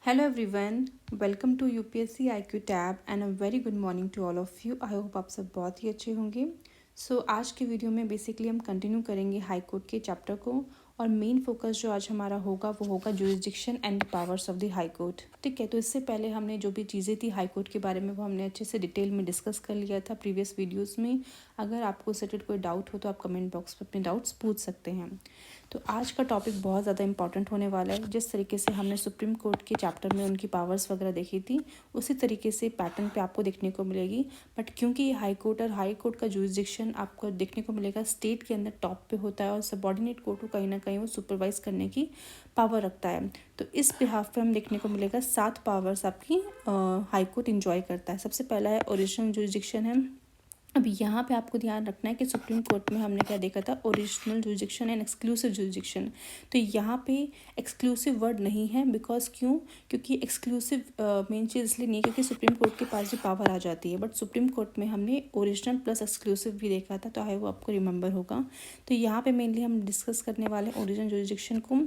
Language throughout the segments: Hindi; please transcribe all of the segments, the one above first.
Hello everyone, welcome to UPSC IQ tab and a very good morning to all of you. I hope आप सब बहुत ही अच्छे होंगे। आज के वीडियो में बेसिकली हम कंटिन्यू करेंगे हाई कोर्ट के चैप्टर को और मेन फोकस जो आज हमारा होगा वो होगा jurisdiction and powers of the high court. ठीक है, तो इससे पहले हमने जो भी चीज़ें थी हाई कोर्ट के बारे में वो हमने अच्छे से डिटेल में डिस्कस कर लिया था प्रीवियस वीडियोज़ में। अगर आपको सेटेड कोई डाउट हो तो आप कमेंट बॉक्स में अपने डाउट्स पूछ सकते हैं। तो आज का टॉपिक बहुत ज़्यादा इंपॉर्टेंट होने वाला है। जिस तरीके से हमने सुप्रीम कोर्ट के चैप्टर में उनकी पावर्स वगैरह देखी थी उसी तरीके से पैटर्न पे आपको देखने को मिलेगी। बट क्योंकि ये हाई कोर्ट और हाई कोर्ट का जुरिसडिक्शन आपको देखने को मिलेगा स्टेट के अंदर टॉप पे होता है और सबॉर्डिनेट कोर्ट को कहीं ना कहीं वो सुपरवाइज करने की पावर रखता है। तो इस बिहाफ पे हम देखने को मिलेगा 7 पावर्स आपकी हाई कोर्ट इंजॉय करता है। सबसे पहला है ओरिजिनल जुरिसडिक्शन है। अब यहाँ पे आपको ध्यान रखना है कि सुप्रीम कोर्ट में हमने क्या देखा था, original jurisdiction and exclusive jurisdiction. तो यहाँ पे एक्सक्लूसिव वर्ड नहीं है, बिकॉज क्योंकि एक्सक्लूसिव मेन चीज़ इसलिए नहीं है क्योंकि सुप्रीम कोर्ट के पास भी पावर आ जाती है। बट सुप्रीम कोर्ट में हमने ओरिजिनल प्लस एक्सक्लूसिव भी देखा था, तो आई वो आपको रिमेंबर होगा। तो यहाँ पे मेनली हम डिस्कस करने वाले हैं ओरिजिनल जुरिसडिक्शन को,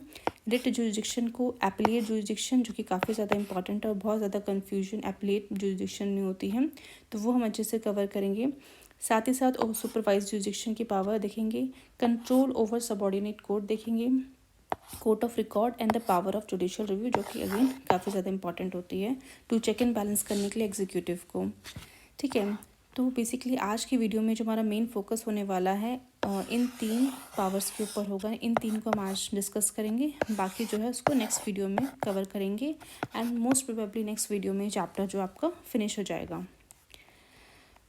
रिट जुरिसडिक्शन को, एप्लीट जुरिसडिक्शन जो कि काफ़ी ज़्यादा इंपॉर्टेंट है और बहुत ज़्यादा कन्फ्यूजन एप्लीट जुरिसडिक्शन में होती है, तो वो हम अच्छे से कवर करेंगे। साथ ही साथ सुपरवाइज जुरिसडिक्शन की पावर देखेंगे, कंट्रोल ओवर सबॉर्डिनेट कोर्ट देखेंगे, court of record and the power of judicial review जो कि अगेन काफ़ी ज़्यादा इंपॉर्टेंट होती है टू चेक एंड बैलेंस करने के लिए एग्जीक्यूटिव को। ठीक है, तो बेसिकली आज की वीडियो में जो हमारा मेन फोकस होने वाला है इन 3 पावर्स के ऊपर होगा। इन 3 को हम आज डिस्कस करेंगे, बाकी जो है उसको नेक्स्ट वीडियो में कवर करेंगे and most probably next video में चैप्टर जो आपका फिनिश हो जाएगा।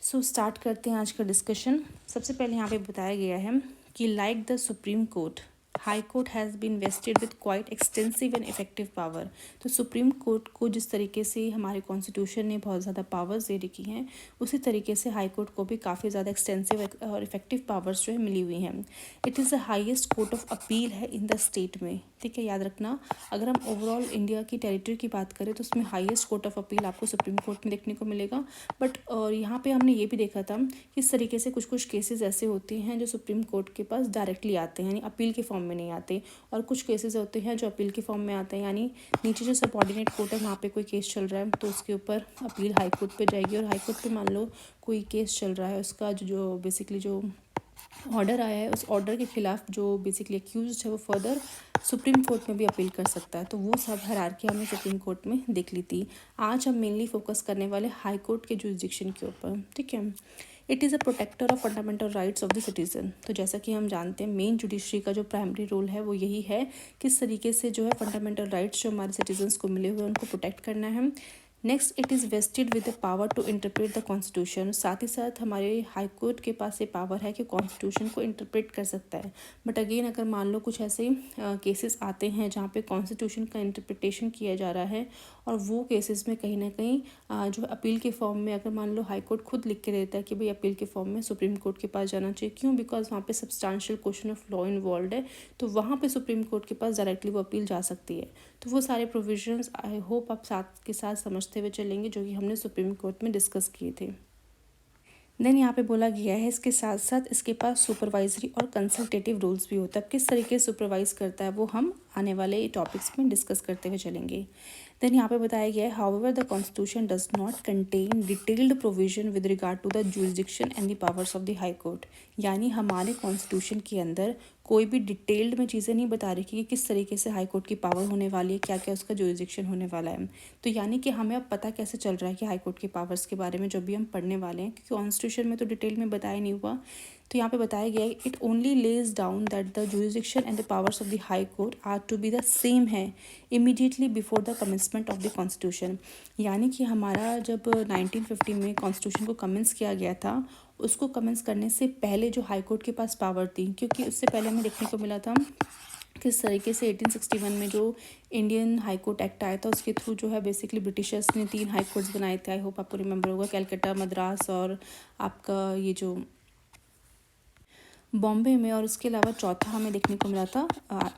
स्टार्ट करते हैं आज का डिस्कशन। सबसे पहले यहाँ पे बताया गया है कि like the supreme court high court has been vested with quite extensive and effective power. तो सुप्रीम कोर्ट को जिस तरीके से हमारे कॉन्स्टिट्यूशन ने बहुत ज़्यादा पावर्स दे रखी हैं, उसी तरीके से हाई कोर्ट को भी काफ़ी ज़्यादा एक्सटेंसिव और इफेक्टिव पावर्स जो है मिली हुई हैं। It is the highest court of appeal है इन द स्टेट में। ठीक है, याद रखना, अगर हम ओवरऑल इंडिया की टेरिटरी की बात करें तो उसमें हाईएस्ट कोर्ट ऑफ अपील आपको सुप्रीम कोर्ट में देखने को मिलेगा। बट यहाँ पे हमने ये भी देखा था कि इस तरीके से कुछ कुछ केसेस ऐसे होते हैं जो सुप्रीम कोर्ट के पास डायरेक्टली आते हैं, यानी अपील के फॉर्म में नहीं आते, और कुछ केसेस होते हैं जो अपील के फॉर्म में आते हैं, यानी नीचे जो सबऑर्डिनेट कोर्ट है वहाँ पे कोई केस चल रहा है तो उसके ऊपर अपील हाई कोर्ट पे जाएगी, और हाई कोर्ट पे मान लो कोई केस चल रहा है, उसका जो बेसिकली जो ऑर्डर आया है उस ऑर्डर के खिलाफ जो बेसिकली एक्यूज है वो फर्दर सुप्रीम कोर्ट में भी अपील कर सकता है। तो वो सब हायरार्की हमने सुप्रीम कोर्ट में देख ली थी। आज हम मेनली फोकस करने वाले हाई कोर्ट के जुरिसडिक्शन के ऊपर। ठीक है, it is a protector of fundamental rights of the citizen. तो जैसा कि हम जानते हैं मेन जुडिशरी का जो प्राइमरी रोल है वो यही है, किस तरीके से जो है फंडामेंटल राइट्स जो हमारे सिटीजन्स को मिले हुए हैं उनको प्रोटेक्ट करना है। Next, it is vested with the power to interpret the constitution. साथ ही साथ हमारे हाई कोर्ट के पास ये पावर है कि कॉन्स्टिट्यूशन को इंटरप्रेट कर सकता है। बट अगेन अगर मान लो कुछ ऐसे केसेस आते हैं जहाँ पे कॉन्स्टिट्यूशन का इंटरप्रिटेशन किया जा रहा है और वो केसेस में कहीं ना कहीं जो अपील के फॉर्म में अगर मान लो हाई कोर्ट खुद लिख के देता है कि भाई अपील के फॉर्म में सुप्रीम कोर्ट के पास जाना चाहिए, क्यों? बिकॉज वहाँ पे substantial question of law involve है, तो वहाँ पे सुप्रीम कोर्ट के पास डायरेक्टली वो अपील जा सकती है। तो वो सारे प्रोविजंस आई होप आप साथ के साथ समझते हुए चलेंगे जो कि हमने सुप्रीम कोर्ट में डिस्कस किए थे। देन यहाँ पे बोला गया है इसके साथ साथ इसके पास सुपरवाइजरी और कंसल्टेटिव रोल्स भी होता है। किस तरीके से सुपरवाइज करता है वो हम आने वाले टॉपिक्स में डिस्कस करते हुए चलेंगे। देन यहाँ पे बताया गया है however the constitution does not contain detailed provision with regard to the jurisdiction and the powers of the high court. यानी हमारे कॉन्स्टिट्यूशन के अंदर कोई भी डिटेल्ड में चीज़ें नहीं बता रही कि किस तरीके से हाई कोर्ट की पावर होने वाली है, क्या क्या उसका जुरिसडिक्शन होने वाला है। तो यानी कि हमें अब पता कैसे चल रहा है कि हाई कोर्ट के पावर्स के बारे में जो भी हम पढ़ने वाले हैं, क्योंकि कॉन्स्टिट्यूशन में तो डिटेल में बताया नहीं हुआ। तो यहाँ पे बताया गया है it only lays down that the jurisdiction and the powers of the high court are to be the same है immediately before the commencement of the constitution. यानी कि हमारा जब 1950 में कॉन्स्टिट्यूशन को कमेंस किया गया था, उसको कमेंस करने से पहले जो हाई कोर्ट के पास पावर थी, क्योंकि उससे पहले हमें देखने को मिला था किस तरीके से 1861 में जो इंडियन हाई कोर्ट एक्ट आया था उसके थ्रू जो है बेसिकली ब्रिटिशर्स ने 3 हाई कोर्ट्स बनाए थे। आई होप आपको रिमेंबर होगा, कैलकाटा, मद्रास और आपका ये जो बॉम्बे में, और उसके अलावा चौथा हमें देखने को मिला था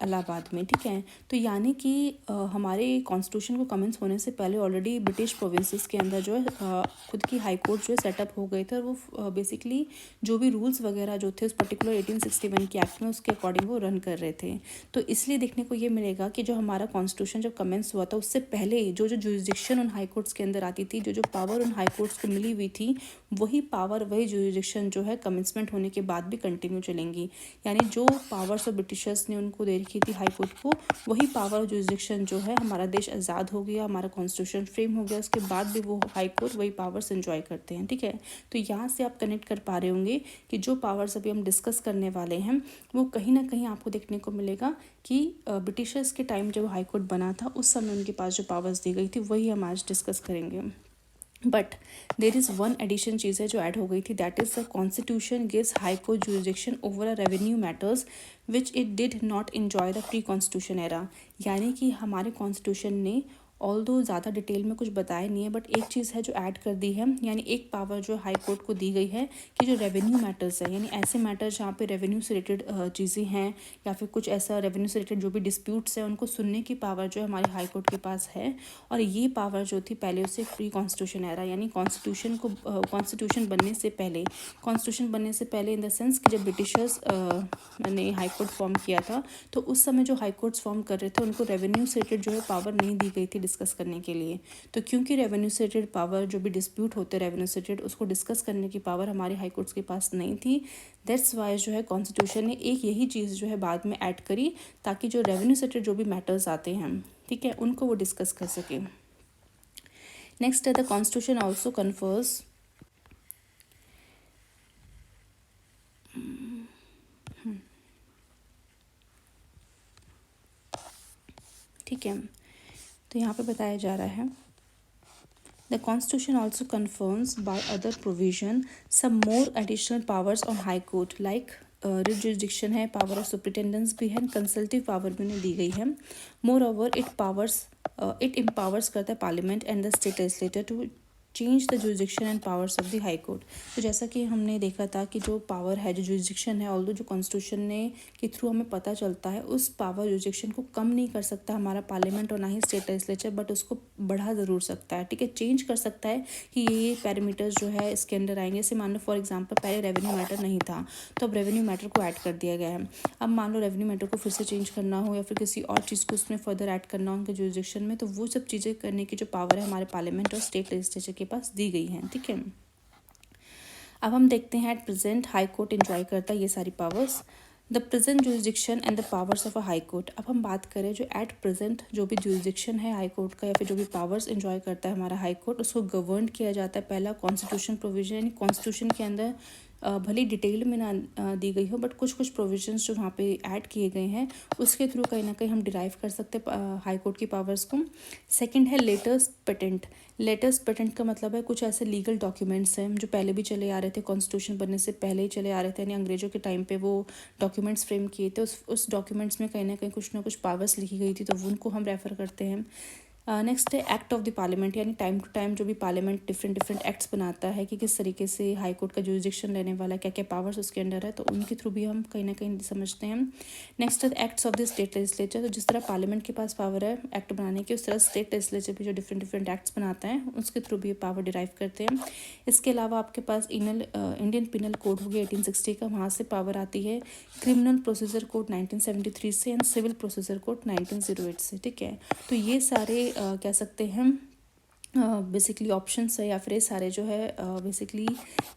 इलाहाबाद में। ठीक है, तो यानी कि हमारे कॉन्स्टिट्यूशन को कमेंस होने से पहले ऑलरेडी ब्रिटिश प्रोविंसेस के अंदर जो है खुद की हाई कोर्ट जो है सेटअप हो गए थे, और वो बेसिकली जो भी रूल्स वगैरह जो थे उस पर्टिकुलर 1861 के एक्ट में उसके अकॉर्डिंग वो रन कर रहे थे। तो इसलिए देखने को ये मिलेगा कि जो हमारा कॉन्स्टिट्यूशन जब कमेंस हुआ था उससे पहले जो जो जुरिस्डिक्शन उन हाई कोर्ट्स के अंदर आती थी, जो जो पावर उन हाई कोर्ट्स को मिली हुई थी, वही पावर वही जुरिस्डिक्शन जो है कमेंसमेंट होने के बाद भी कंटिन्यू चलेंगी। यानी जो पावर्स ऑफ ब्रिटिशर्स ने उनको दे रखी थी हाई कोर्ट को, वही पावर जुरिस्डिक्शन जो है, हमारा देश आज़ाद हो गया, हमारा कॉन्स्टिट्यूशन फ्रेम हो गया, उसके बाद भी वो हाई कोर्ट वही पावर्स एंजॉय करते हैं। ठीक है, तो यहाँ से आप कनेक्ट कर पा रहे होंगे कि जो पावर्स अभी हम डिस्कस करने वाले हैं वो कहीं ना कहीं आपको देखने को मिलेगा कि ब्रिटिशर्स के टाइम जब हाई कोर्ट बना था उस समय उनके पास जो पावर्स दी गई थी वही हम आज डिस्कस करेंगे। But there is one addition चीज़ है जो ऐड हो गई थी, that is the constitution gives high court jurisdiction over a revenue matters which it did not enjoy the pre constitution era. यानी कि हमारे कॉन्स्टिट्यूशन ने ऑल्दो ज़्यादा डिटेल में कुछ बताया नहीं है, बट एक चीज़ है जो ऐड कर दी है, यानी एक पावर जो हाई कोर्ट को दी गई है कि जो रेवेन्यू मैटर्स है, यानी ऐसे मैटर्स जहाँ पे रेवेन्यू से रिलेटेड चीज़ें हैं या फिर कुछ ऐसा रेवेन्यू से रिलेटेड जो भी डिस्प्यूट्स हैं उनको सुनने की पावर जो है हमारे हाई कोर्ट के पास है। और ये पावर जो थी पहले उससे प्री कॉन्स्टिट्यूशन एरा, यानी कॉन्स्टिट्यूशन बनने से पहले, कॉन्स्टिट्यूशन बनने से पहले इन द सेंस कि जब ब्रिटिशर्स ने हाई कोर्ट फॉर्म किया था तो उस समय जो हाई कोर्ट्स फॉर्म कर रहे थे उनको रेवेन्यू से रिलेटेड जो है पावर नहीं दी गई थी डिस्कस करने के लिए। तो क्योंकि रेवेन्यू से रिलेटेड पावर जो भी डिस्प्यूट होते रेवेन्यू से रिलेटेड उसको डिस्कस करने की पावर हमारे हाई कोर्ट्स के पास नहीं थी, दैट्स वाई जो है कॉन्स्टिट्यूशन ने एक यही चीज़ जो है बाद में ऐड करी ताकि जो रेवेन्यू से रिलेटेड जो भी मैटर्स आते हैं, ठीक है, उनको वो डिस्कस कर सके। नेक्स्ट है द कॉन्स्टिट्यूशन ऑल्सो कन्फर्स ठीक है, तो यहाँ पे बताया जा रहा है the constitution also confirms by other provision some more additional powers on high court like writ jurisdiction है, पावर ऑफ सुपरिटेंडेंस भी है, कंसल्टिव पावर भी उन्हें दी गई है। मोर ओवर इट एम्पावर्स करता है parliament and the state legislator to change the jurisdiction and powers of the high court. तो जैसा कि हमने देखा था कि जो पावर है, जो जुरिस्डिक्शन है, ऑल्दो जो कॉन्स्टिट्यूशन ने के थ्रू हमें पता चलता है, उस पावर जुरिस्डिक्शन को कम नहीं कर सकता हमारा पार्लियामेंट और ना ही स्टेट लेजिस्लेचर, बट उसको बढ़ा ज़रूर सकता है। ठीक है, चेंज कर सकता है कि ये पैरामीटर्स जो है इसके अंदर आएंगे। जैसे मान लो फॉर एग्जाम्पल पहले रेवेन्यू मैटर नहीं था तो अब रेवेन्यू मैटर को ऐड कर दिया गया है। अब मान लो रेवेन्यू मैटर को फिर से चेंज करना हो या फिर किसी और चीज़ को उसमें फर्दर ऐड करना हो उनके जुरिस्डिक्शन में, तो वो सब चीज़ें करने की जो पावर है हमारे पार्लियामेंट और स्टेट लेजिस्लेचर के पास दी गई है। ठीक है, अब हम देखते हैं at present high court enjoy करता है ये सारी powers, the present jurisdiction and the powers of a high court. अब हम बात करें जो एट प्रेजेंट जो भी जुरिस्डिक्शन है हाई कोर्ट का या फिर जो भी पावर्स एंजॉय करता है हमारा हाई कोर्ट, उसको गवर्न किया जाता है पहला कॉन्स्टिट्यूशन प्रोविजन, यानी कॉन्स्टिट्यूशन के अंदर भले डिटेल में ना दी गई हो बट कुछ कुछ प्रोविजंस जो वहाँ पे ऐड किए गए हैं उसके थ्रू कहीं ना कहीं हम डिराइव कर सकते हैं हाई कोर्ट की पावर्स को। सेकंड है लेटेस्ट पेटेंट। लेटेस्ट पेटेंट का मतलब है कुछ ऐसे लीगल डॉक्यूमेंट्स हैं जो पहले भी चले आ रहे थे, कॉन्स्टिट्यूशन बनने से पहले ही चले आ रहे थे, यानी अंग्रेजों के टाइम पे वो डॉक्यूमेंट्स फ्रेम किए थे, उस डॉक्यूमेंट्स में कहीं ना कुछ पावर्स लिखी गई थी, तो उनको हम रेफ़र करते हैं। नेक्स्ट है एक्ट ऑफ द पार्लियामेंट, यानी टाइम टू टाइम जो भी पार्लियामेंट डिफरेंट एक्ट्स बनाता है कि किस तरीके से हाई कोर्ट का जुरिस्डिक्शन लेने वाला है, क्या क्या पावर्स उसके अंडर है, तो उनके थ्रू भी हम कहीं ना कहीं समझते हैं। नेक्स्ट है acts of the state legislature, तो जिस तरह पार्लियामेंट के पास पावर है एक्ट बनाने की, उस तरह स्टेट लेजिस्लेचर भी जो डिफरेंट एक्ट्स बनाता है उसके थ्रू भी पावर डिराइव करते हैं। इसके अलावा आपके पास इंडियन पिनल कोड हो गया 1860 का, वहाँ से पावर आती है। क्रिमिनल प्रोसीजर कोड 1973 से एंड सिविल प्रोसीजर कोड 1908 से। ठीक है, तो ये सारे कह सकते हैं बेसिकली ऑप्शंस है या फिर ये सारे जो है बेसिकली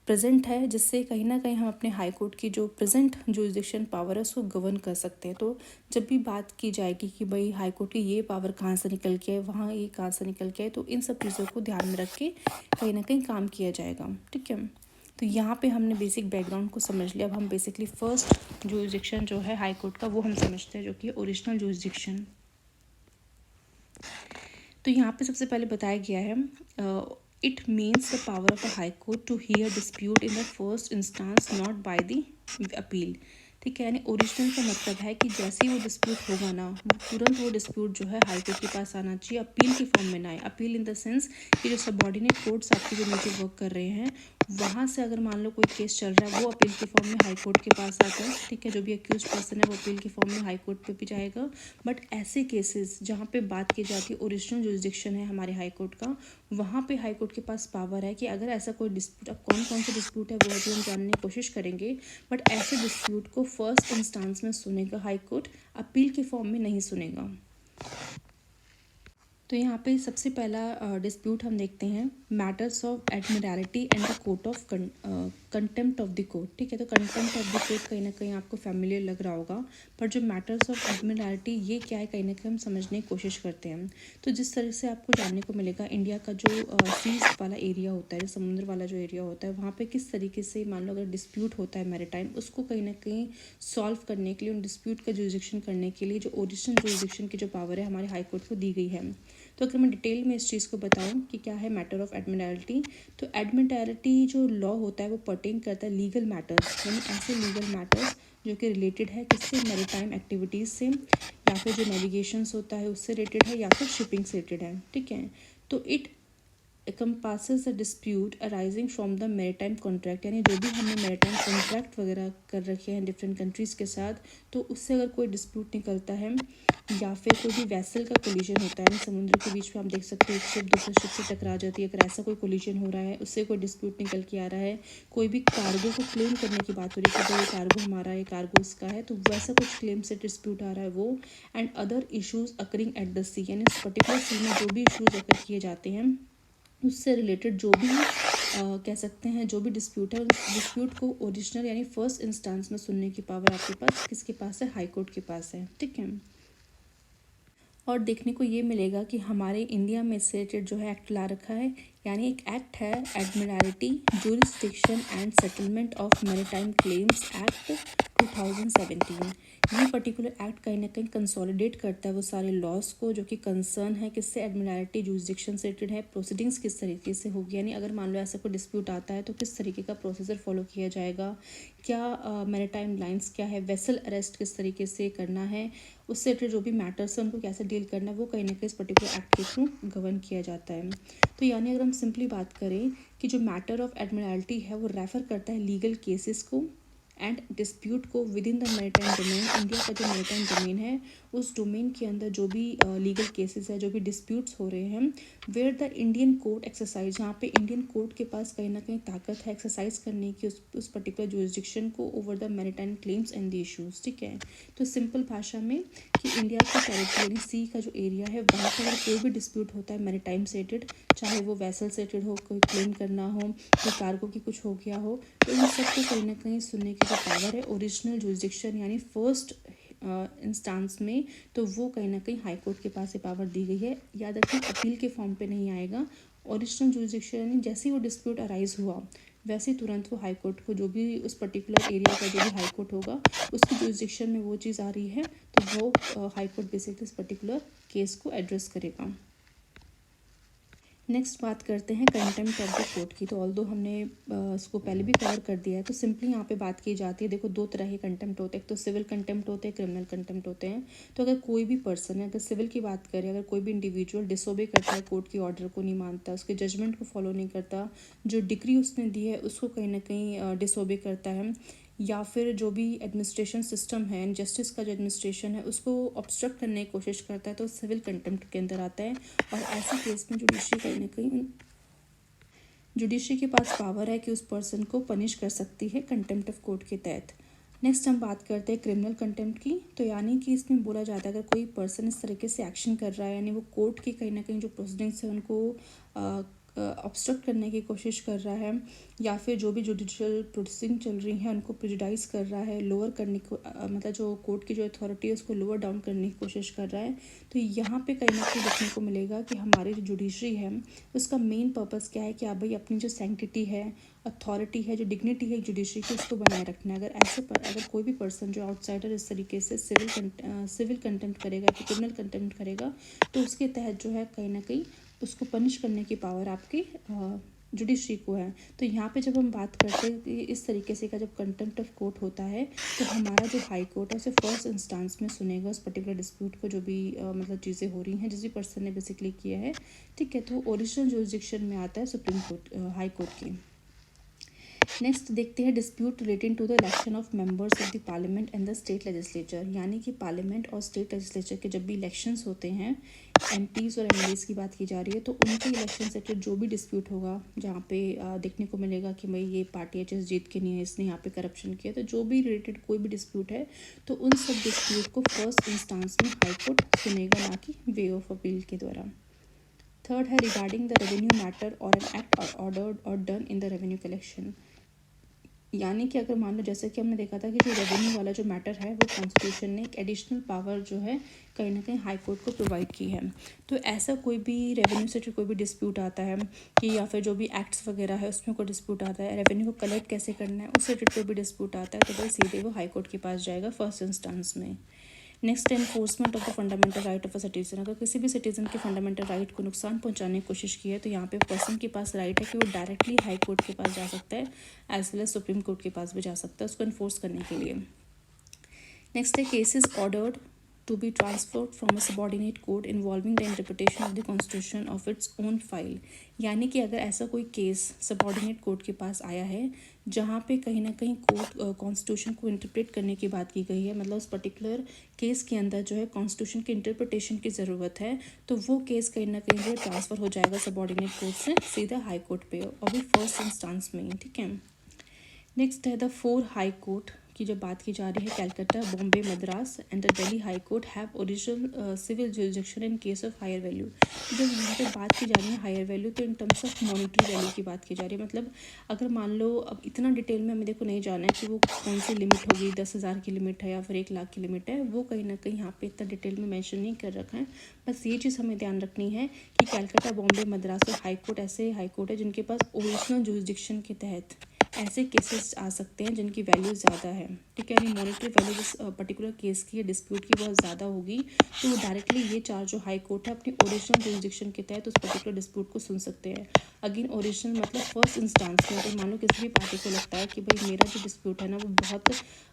प्रेजेंट है, जिससे कहीं ना कहीं हम अपने हाई कोर्ट की जो प्रेजेंट जुरिस्डिक्शन पावर है उसको गवर्न कर सकते हैं। तो जब भी बात की जाएगी कि भाई हाई कोर्ट की ये पावर कहाँ से निकल के है, वहाँ ये कहाँ से निकल के है, तो इन सब चीज़ों को ध्यान में रख के कहीं ना कहीं काम किया जाएगा। ठीक है, तो यहाँ पे हमने बेसिक बैकग्राउंड को समझ लिया। अब हम बेसिकली फर्स्ट जुरिस्डिक्शन जो है हाई कोर्ट का वो हम समझते हैं, जो कि ओरिजिनल जुरिस्डिक्शन। तो यहाँ पे सबसे पहले बताया गया है it means the power of a high court to hear dispute in the first instance not by the appeal. ठीक है, यानी ओरिजिनल का मतलब है कि जैसे ही वो डिस्प्यूट होगा ना, वो तुरंत वो डिस्प्यूट जो है हाई कोर्ट के पास आना चाहिए, अपील के फॉर्म में ना आए। अपील इन द सेंस कि जो सबॉर्डिनेट कोर्ट्स आपके जो नीचे वर्क कर रहे हैं वहाँ से अगर मान लो कोई केस चल रहा है वो अपील के फॉर्म में हाई कोर्ट के पास आता है, ठीक है, जो भी अक्यूज पर्सन है वो अपील के फॉर्म में हाई कोर्ट पे भी जाएगा। बट ऐसे केसेस जहाँ पे बात की जाती है ओरिजिनल जुरिसडिक्शन है हमारे हाई कोर्ट का, वहाँ पे हाई कोर्ट के पास पावर है कि अगर ऐसा कोई डिस्प्यूट, अब कौन कौन से डिस्प्यूट है वो अभी हम जानने की कोशिश करेंगे, बट ऐसे डिस्प्यूट को फर्स्ट इंस्टांस में सुनेगा हाई कोर्ट, अपील के फॉर्म में नहीं सुनेगा। तो यहाँ पे सबसे पहला डिस्प्यूट हम देखते हैं, matters of Admiralty and the court of contempt of the court, ठीक है। तो कंटेम्प्ट ऑफ द कोर्ट कहीं ना कहीं आपको फैमिलियर लग रहा होगा, पर जो मैटर्स ऑफ एडमिरल्टी ये क्या है कहीं ना कहीं हम समझने की कोशिश करते हैं। तो जिस तरह से आपको जानने को मिलेगा इंडिया का जो सीज वाला एरिया होता है, समुद्र वाला जो एरिया होता है, वहाँ पे किस तरीके से मान लो अगर डिस्प्यूट होता है मैरीटाइम, उसको कहीं ना कहीं सॉल्व करने के लिए, उन डिस्प्यूट का जुरिसडिक्शन करने के लिए जो ओरिजिनल जुरिसडिक्शन की जो पावर है हमारे हाई कोर्ट को दी गई है। तो अगर मैं डिटेल में इस चीज़ को बताऊं कि क्या है मैटर ऑफ एडमिरल्टी, तो एडमिरल्टी जो लॉ होता है वो पर्टेन करता है लीगल मैटर्स, यानी ऐसे लीगल मैटर्स जो कि रिलेटेड है किससे, मैरीटाइम एक्टिविटीज़ से, या फिर जो नेविगेशंस होता है उससे रिलेटेड है, या फिर शिपिंग से रिलेटेड है, ठीक है। तो it encompasses a dispute arising from the maritime contract, यानी जो भी हमने maritime contract वगैरह कर रखे हैं डिफरेंट कंट्रीज़ के साथ, तो उससे अगर कोई डिस्प्यूट निकलता है, या फिर कोई भी वैसल का कोलिजन होता है, समुद्र के बीच में आप देख सकते हो एक शिप दूसरे शिप से टकरा जाती है, अगर ऐसा कोई कोलिजन हो रहा है उससे कोई डिस्प्यूट निकल के आ रहा है, कोई भी कार्गो को क्लेम करने की बात हो रही है कि ये कार्गो हमारा है, ये कार्गो इसका है, तो वैसा कुछ क्लेम से डिस्प्यूट आ रहा है वो, and other issues occurring at the sea, यानी इस पर्टिकुलर सी में जो भी इशूज़ अकर किए जाते हैं उससे रिलेटेड जो भी कह सकते हैं जो भी डिस्प्यूट है, उस डिस्प्यूट को ओरिजिनल यानी फर्स्ट इंस्टेंस में सुनने की पावर आपके पास किसके पास है, हाई कोर्ट के पास है, ठीक है। और देखने को ये मिलेगा कि हमारे इंडिया में से रिलेटेड जो है एक्ट ला रखा है, यानी एक एक्ट है Admiralty jurisdiction and settlement of maritime claims act 2017। ये पर्टिकुलर एक्ट कहीं ना कहीं कंसोलिडेट करता है वो सारे लॉज को जो कि कंसर्न है किससे, एडमिरल्टी जुरिसडिक्शन से रिलेटेड है, प्रोसीडिंग्स किस तरीके से होगी, यानी अगर मान लो ऐसा कोई डिस्प्यूट आता है तो किस तरीके का प्रोसीजर फॉलो किया जाएगा, क्या मैरीटाइम लाइंस क्या है, वेसल अरेस्ट किस तरीके से करना है, उससे रिलेटेड जो भी मैटर्स है उनको कैसे डील करना है, वो कहीं ना कहीं इस पर्टिकुलर एक्ट के थ्रू गवर्न किया जाता है। तो यानी अगर हम सिंपली बात करें कि जो मैटर ऑफ एडमिरल्टी है वो रेफर करता है लीगल केसेस को एंड डिस्प्यूट को with in the maritime domain, India का जो मैरीटाइम डोमेन है उस डोमेन के अंदर जो भी लीगल केसेस है, जो भी डिस्प्यूट्स हो रहे हैं, where the Indian court exercise, जहाँ पे इंडियन कोर्ट के पास कहीं ना कहीं ताकत है एक्सरसाइज करने की उस पर्टिकुलर जुरिसडिक्शन को over the maritime claims and the issues, ठीक है। तो सिंपल भाषा में कि इंडिया की टेरिटरी यानी सी का जो एरिया है वहाँ पर अगर कोई भी डिस्प्यूट होता है मैरीटाइम से रिलेटेड, चाहे वो वेसल से रिलेटेड हो, कोई क्लेम करना हो, कोई कार्गो की कुछ हो गया हो, तो इन सबको कहीं ना कहीं सुनने की जो पावर है ओरिजिनल जुरिसडिक्शन यानी फर्स्ट इंस्टांस में, तो वो कहीं ना कहीं हाई कोर्ट के पास ये पावर दी गई है। याद रखिए अपील के फॉर्म पे नहीं आएगा, ओरिजिनल जुरिसडिक्शन यानी जैसे ही वो डिस्प्यूट अराइज हुआ वैसे ही तुरंत वो हाई कोर्ट को, जो भी उस पर्टिकुलर एरिया का जो भी हाई कोर्ट होगा उसकी जुरिसडिक्शन में वो चीज़ आ रही है, तो वो हाई कोर्ट बेसिकली इस पर्टिकुलर केस को एड्रेस करेगा। नेक्स्ट बात करते हैं कंटेम्प्ट ऑफ द कोर्ट की। तो ऑल्दो हमने इसको पहले भी कवर कर दिया है, तो सिंपली यहाँ पे बात की जाती है, देखो दो तरह के कंटेम्प्ट होते हैं, एक तो सिविल कंटेम्प्ट होते हैं, क्रिमिनल कंटेम्प्ट होते हैं। तो अगर कोई भी पर्सन है, अगर सिविल की बात करें, अगर कोई भी इंडिविजुअल डिसोबे करता है, कोर्ट की ऑर्डर को नहीं मानता, उसके जजमेंट को फॉलो नहीं करता, जो डिक्री उसने दी है उसको कहीं ना कहीं डिसोबे करता है, या फिर जो भी एडमिनिस्ट्रेशन सिस्टम है, जस्टिस का जो एडमिनिस्ट्रेशन है उसको ऑब्स्ट्रक्ट करने की कोशिश करता है, तो सिविल कंटेम्प्ट के अंदर आता है। और ऐसे केस में जुडिशरी कहीं ना कहीं, जुडिशरी के पास पावर है कि उस पर्सन को पनिश कर सकती है कंटेम्प्ट ऑफ कोर्ट के तहत। नेक्स्ट हम बात करते हैं क्रिमिनल कंटेम्प्ट की। तो यानी कि इसमें बोला जाता है अगर कोई पर्सन इस तरीके से एक्शन कर रहा है, यानी वो कोर्ट की कहीं ना कहीं जो प्रोसीडिंग्स है उनको ऑब्स्ट्रक्ट करने की कोशिश कर रहा है, या फिर जो भी जुडिशियल प्रोसीडिंग चल रही हैं उनको प्रेजुडाइज कर रहा है, लोअर करने को मतलब जो कोर्ट की जो अथॉरिटी है उसको लोअर डाउन करने की कोशिश कर रहा है, तो यहाँ पे कहीं ना कहीं देखने को मिलेगा कि हमारी जो जुडिशरी है उसका मेन पर्पस क्या है कि आप भाई अपनी जो सैंक्टिटी है, अथॉरिटी है, जो डिग्निटी है जुडिशरी की, उसको बनाए रखना है। अगर कोई भी पर्सन जो आउटसाइडर इस तरीके से सिविल कंटेम्प्ट करेगा कि क्रिमिनल कंटेम्प्ट करेगा, तो उसके तहत जो है कहीं ना कहीं उसको पनिश करने की पावर आपकी जुडिशरी को है। तो यहाँ पे जब हम बात करते हैं कि इस तरीके से का जब कंटेम्प्ट ऑफ कोर्ट होता है, तो हमारा जो हाई कोर्ट है उसे फर्स्ट इंस्टांस में सुनेगा उस पर्टिकुलर डिस्प्यूट को, जो भी मतलब चीज़ें हो रही हैं जिस भी पर्सन ने बेसिकली किया है, ठीक है। तो ओरिजिनल जुरिसडिक्शन में आता है सुप्रीम कोर्ट, हाई कोर्ट की। नेक्स्ट देखते हैं dispute relating to the election of members of the parliament and the state legislature, यानी कि पार्लियामेंट और स्टेट लेजिस्लेचर के जब भी इलेक्शंस होते हैं, एमपीज़ और एमएलएज़ की बात की जा रही है, तो उनके इलेक्शन से रिलेटेड जो भी डिस्प्यूट होगा, जहाँ पे देखने को मिलेगा कि भाई ये पार्टी एच जीत के नहीं है, इसने यहाँ पे करप्शन किया, तो जो भी रिलेटेड कोई भी डिस्प्यूट है तो उन सब डिस्प्यूट को फर्स्ट इंस्टांस में हाई कोर्ट सुनेगा, ना कि वे ऑफ अपील के द्वारा। थर्ड है रिगार्डिंग द रेवेन्यू मैटर और एन एक्ट ऑर्डर्ड और done in the revenue collection, यानी कि अगर मान लो जैसे कि हमने देखा था कि जो रेवेन्यू वाला जो मैटर है वो कॉन्स्टिट्यूशन ने एक एडिशनल पावर जो है कहीं ना कहीं हाई कोर्ट को प्रोवाइड की है, तो ऐसा कोई भी रेवेन्यू से कोई भी डिस्प्यूट आता है कि या फिर जो भी एक्ट्स वगैरह है उसमें कोई डिस्प्यूट आता है, रेवेन्यू को कलेक्ट कैसे करना है उससे रिलेटेड कोई भी डिस्प्यूट आता है, तो भाई सीधे वो हाई कोर्ट के पास जाएगा फर्स्ट इंस्टांस में। Next enforcement of the fundamental right of a citizen, अगर किसी भी सिटीजन के फंडामेंटल राइट को नुकसान पहुंचाने की कोशिश की है तो यहाँ पे पर्सन के पास राइट है कि वो डायरेक्टली हाई कोर्ट के पास जा सकता है, as well as supreme court के पास भी जा सकता है उसको इन्फोर्स करने के लिए। नेक्स्ट है cases ordered to be transferred from a subordinate court involving the interpretation of the constitution of its own file, यानी कि अगर ऐसा कोई केस सबॉर्डिनेट कोर्ट के पास आया है जहाँ पे कहीं ना कहीं कोर्ट कॉन्स्टिट्यूशन को इंटरप्रेट करने की बात की गई है, मतलब उस पर्टिकुलर केस के अंदर जो है कॉन्स्टिट्यूशन के इंटरप्रिटेशन की ज़रूरत है, तो वो केस कहीं ना कहीं जो ट्रांसफ़र हो जाएगा सबॉर्डिनेट कोर्ट से सीधा हाई कोर्ट पे और भी फर्स्ट इंस्टांस में, ठीक है। नेक्स्ट है द 4 हाई कोर्ट की जब बात की जा रही है, Calcutta, Bombay, Madras and the Delhi high court have original civil jurisdiction in case of higher value. जब यहाँ पे बात की जा रही है हायर वैल्यू तो in terms of monetary value की बात की जा रही है, मतलब अगर मान लो अब इतना डिटेल में हमें देखो नहीं जाना है कि वो कौन सी लिमिट होगी, 10,000 की लिमिट है या फिर 1 लाख की लिमिट है, वो कहीं ना कहीं यहाँ पे इतना डिटेल में मैंशन नहीं कर रखा है। बस ये चीज़ हमें ध्यान रखनी है कि कैलकाटा, बॉम्बे, मद्रास और हाई कोर्ट ऐसे हाई कोर्ट है जिनके पास ओरिजिनल जुरिसडिक्शन के तहत ऐसे केसेस आ सकते हैं जिनकी वैल्यू ज़्यादा है, ठीक है, यानी मॉनिटरी वैल्यू जिस पर्टिकुलर केस की या डिस्प्यूट की बहुत ज़्यादा होगी तो वो डायरेक्टली ये 4 जो हाई कोर्ट है अपनी ओरिजिनल जुरिसडिक्शन के तहत उस पर्टिकुलर डिस्प्यूट को सुन सकते हैं। अगेन ओरिजिनल मतलब फर्स्ट इंस्टांस में, अगर मान लो किसी भी पार्टी को लगता है कि भाई मेरा जो डिस्प्यूट है ना वो बहुत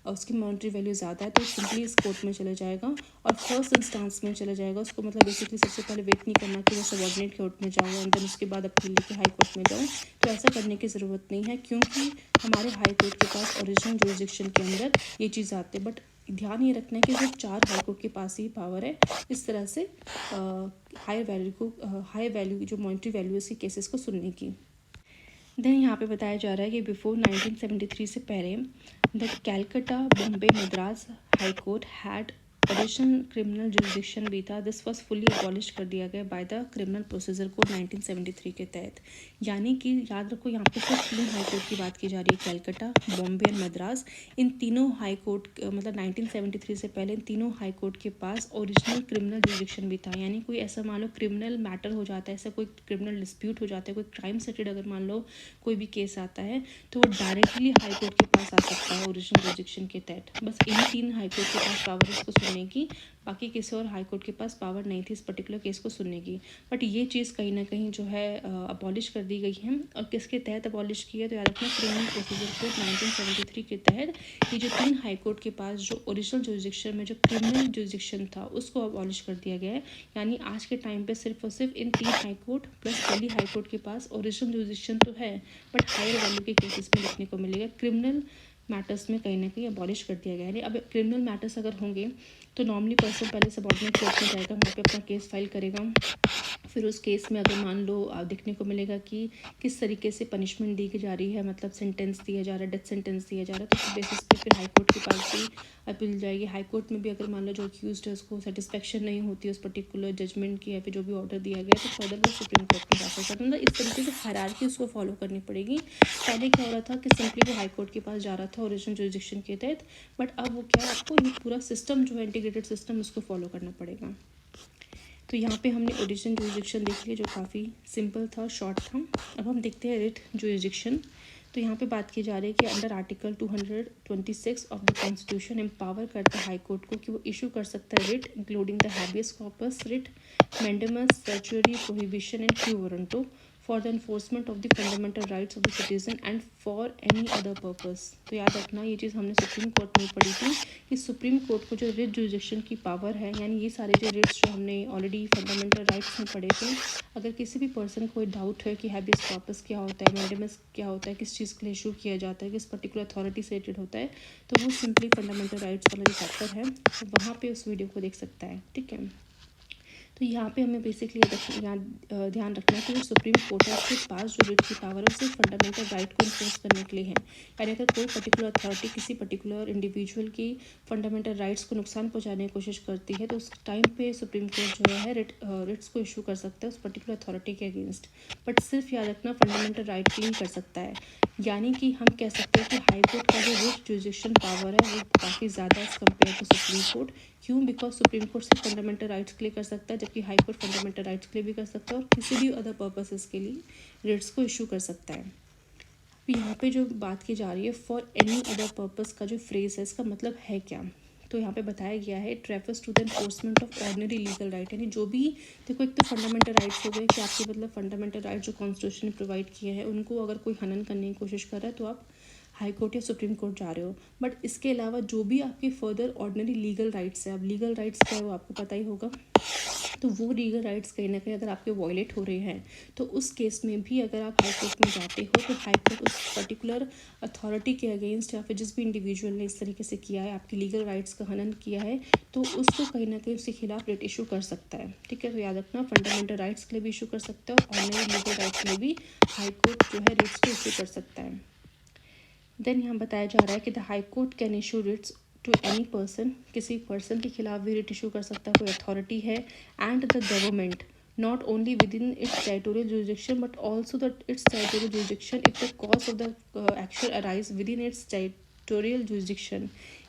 उसकी मॉनिटरी वैल्यू ज़्यादा है तो सिंपली इस कोर्ट में चले जाएगा और फर्स्ट इंस्टांस में चले जाएगा, उसको मतलब बेसिकली सबसे पहले वेट नहीं करना कि वो सबॉर्डिनेट कोर्ट में जाऊँ एंड देन उसके बाद अपील लेके हाई कोर्ट में जाऊँ, तो ऐसा करने की ज़रूरत नहीं है क्योंकि हमारे हाई कोर्ट के पास ओरिजिनल जुरिसडिक्शन के अंदर ये चीज़ आती है। बट ध्यान ये रखना है कि सिर्फ 4 हाई कोर्ट के पास ही पावर है इस तरह से हाई वैल्यू जो मॉनिटरी वैल्यू इसकी केसेस को सुनने की। देन यहाँ पे बताया जा रहा है कि बिफोर 1973 से पहले the Calcutta, Bombay, Madras high court had additional criminal jurisdiction भी था, दिस वॉज फुली अबॉलिश कर दिया गया by the criminal procedure code 1973 के तहत, यानी कि याद रखो यहाँ पे सिर्फ 3 हाई कोर्ट की बात की जा रही है, कैलकाटा, बॉम्बे और मद्रास। इन तीनों हाई कोर्ट मतलब 1973 से पहले इन तीनों हाई कोर्ट के पास ओरिजिनल क्रिमिनल जुरिसडिक्शन भी था, यानी कोई ऐसा मान लो क्रिमिनल मैटर हो जाता है, ऐसा कोई क्रिमिनल डिस्प्यूट हो जाता है, कोई क्राइम से रिलेटेड अगर मान लो कोई भी केस आता है तो वो डायरेक्टली हाई कोर्ट के पास आ सकता है ओरिजिनल जुरिसडिक्शन के तहत। बस इन 3 हाई कोर्ट के पास पावर इसको सुनने की, बाकी किसी और हाई कोर्ट के पास पावर नहीं थी इस पर्टिकुलर केस को सुनने की। बट ये चीज़ कहीं ना कहीं जो है अबॉलिश कर दी गई है, और किसके तहत अबॉलिश की है तो याद रखना क्रिमिनल प्रोसीजर कोड 1973 के तहत ये जो 3 हाई कोर्ट के पास जो ओरिजिनल जुरिसडिक्शन में जो क्रिमिनल जुरिसडिक्शन था उसको अबॉलिश कर दिया गया है, यानी आज के टाइम पे सिर्फ और सिर्फ इन 3 high court plus Delhi high court के पास ओरिजिनल जुरिसडिक्शन तो है बट हायर वैल्यू के केसेस में देखने को मिलेगा, क्रिमिनल मैटर्स में कहीं ना कहीं अबॉलिश कर दिया गया है। अब क्रिमिनल मैटर्स अगर होंगे तो नॉर्मली पर्सन पहले सबॉर्डिनेट कोर्ट में जाएगा, वहाँ पे अपना केस फाइल करेगा, फिर उस केस में अगर मान लो देखने को मिलेगा कि किस तरीके से पनिशमेंट दी जा रही है, मतलब सेंटेंस दिया जा रहा है, डेथ सेंटेंस दिया जा रहा है, तो उस बेसिस पे फिर हाई कोर्ट के पास भी अपील जाएगी। हाई कोर्ट में भी अगर मान लो जो अक्यूज्ड है उसको सेटिस्फेक्शन नहीं होती उस पर्टिकुलर जजमेंट की या फिर जो भी ऑर्डर दिया गया है तो फर्दर वो सुप्रीम कोर्ट में जा सकता है। मतलब इस तरीके से हायरार्की उसको फॉलो करनी पड़ेगी। पहले क्या हो रहा था कि सिंपली वो हाई कोर्ट के पास जा रहा था ओरिजिनल जुरिसडिक्शन के तहत, बट अब वो क्या आपको ये पूरा सिस्टम जो है इंटीग्रेटेड सिस्टम उसको फॉलो करना पड़ेगा। तो यहाँ पे हमने ओरिजिनल जुरिसडिक्शन देख लिया जो काफ़ी सिंपल था, शॉर्ट था। अब हम देखते हैं रिट जुरिसडिक्शन। तो यहाँ पे बात की जा रही है कि under article 226 of the constitution empower करता है हाई कोर्ट को कि वो इशू कर सकता है writ including the habeas corpus writ, mandamus, certiorari, prohibition and quo warranto for the enforcement of the fundamental rights of the citizen and for any other purpose. तो याद रखना ये चीज़ हमने सुप्रीम कोर्ट में पढ़ी थी कि सुप्रीम कोर्ट को जो रिट जुरिडिक्शन की पावर है, यानी ये सारे जो रिट्स जो हमने ऑलरेडी फंडामेंटल राइट्स में पढ़े थे, अगर किसी भी पर्सन को डाउट है कि हैबियस कॉर्पस क्या होता है, मैंडेमस क्या होता है, किस चीज़ के लिए इशू किया जाता है, किस पर्टिकुलर अथॉरिटी से रिलेटेड होता है, तो वो सिंपली फंडामेंटल राइट्स वाला जो चैप्टर है तो वहाँ पे उस वीडियो को देख सकता है। ठीक है, तो यहाँ पे हमें बेसिकली यहाँ ध्यान रखना है कि जो सुप्रीम कोर्ट है उसके पास जो रिट की पावर है सिर्फ फंडामेंटल राइट को इन्फोर्स करने के लिए है। यानी अगर कोई पर्टिकुलर अथॉरिटी किसी पर्टिकुलर इंडिविजुअल की फंडामेंटल राइट्स को नुकसान पहुँचाने की कोशिश करती है तो उस टाइम पे सुप्रीम कोर्ट जो है रिट्स को इशू कर सकता है उस पर्टिकुलर अथॉरिटी के अगेंस्ट। बट सिर्फ याद रखना फंडामेंटल राइट की ही कर सकता है। यानी कि हम कह सकते हैं कि हाई कोर्ट का जो रिट जुरिडिक्शन पावर है वो काफ़ी ज़्यादा as compare to supreme court. क्यों? बिकॉज सुप्रीम कोर्ट सिर्फ फंडामेंटल राइट्स के लिए कर सकता है, जबकि हाई कोर्ट फंडामेंटल राइट्स के लिए भी कर सकता है और किसी भी अदर पर्पसेस के लिए रिट्स को इशू कर सकता है। यहाँ पे जो बात की जा रही है फॉर एनी अदर पर्पस का जो फ्रेज है इसका मतलब है क्या? तो यहाँ पे बताया गया है it refers to the enforcement of ordinary legal right. यानी जो भी, देखो एक तो फंडामेंटल राइट्स हो गए कि आपके मतलब फंडामेंटल राइट जो कॉन्स्टिट्यूशन ने प्रोवाइड किए हैं उनको अगर कोई हनन करने की कोशिश कर रहा है तो आप हाई कोर्ट या सुप्रीम कोर्ट जा रहे हो। बट इसके अलावा जो भी आपके फर्दर ऑर्डिनरी लीगल राइट्स है, अब लीगल राइट्स क्या है वो आपको पता ही होगा, तो वो लीगल राइट्स कहीं ना कहीं अगर आपके वायलेट हो रहे हैं तो उस केस में भी अगर आप हाई कोर्ट में जाते हो तो हाई कोर्ट उस पर्टिकुलर अथॉरिटी के अगेंस्ट या फिर जिस भी इंडिविजुअल ने इस तरीके से किया है, आपकी लीगल राइट्स का हनन किया है, तो उसको कहीं ना कहीं उसके खिलाफ रिट इशू कर सकता है। ठीक है, तो याद रखना फंडामेंटल राइट्स के लिए भी इशू कर सकता है और ऑर्डिनरी लीगल राइट्स के लिए भी हाई कोर्ट जो है रिट्स को इशू कर सकता है। देन यहाँ बताया जा रहा है कि the high court can issue writs to any person, किसी पर्सन के खिलाफ भी रिट इशू कर सकता है, कोई अथॉरिटी है, and the government not only within its territorial jurisdiction but also its territorial jurisdiction if the cause of the action arise within its territorial jurisdiction।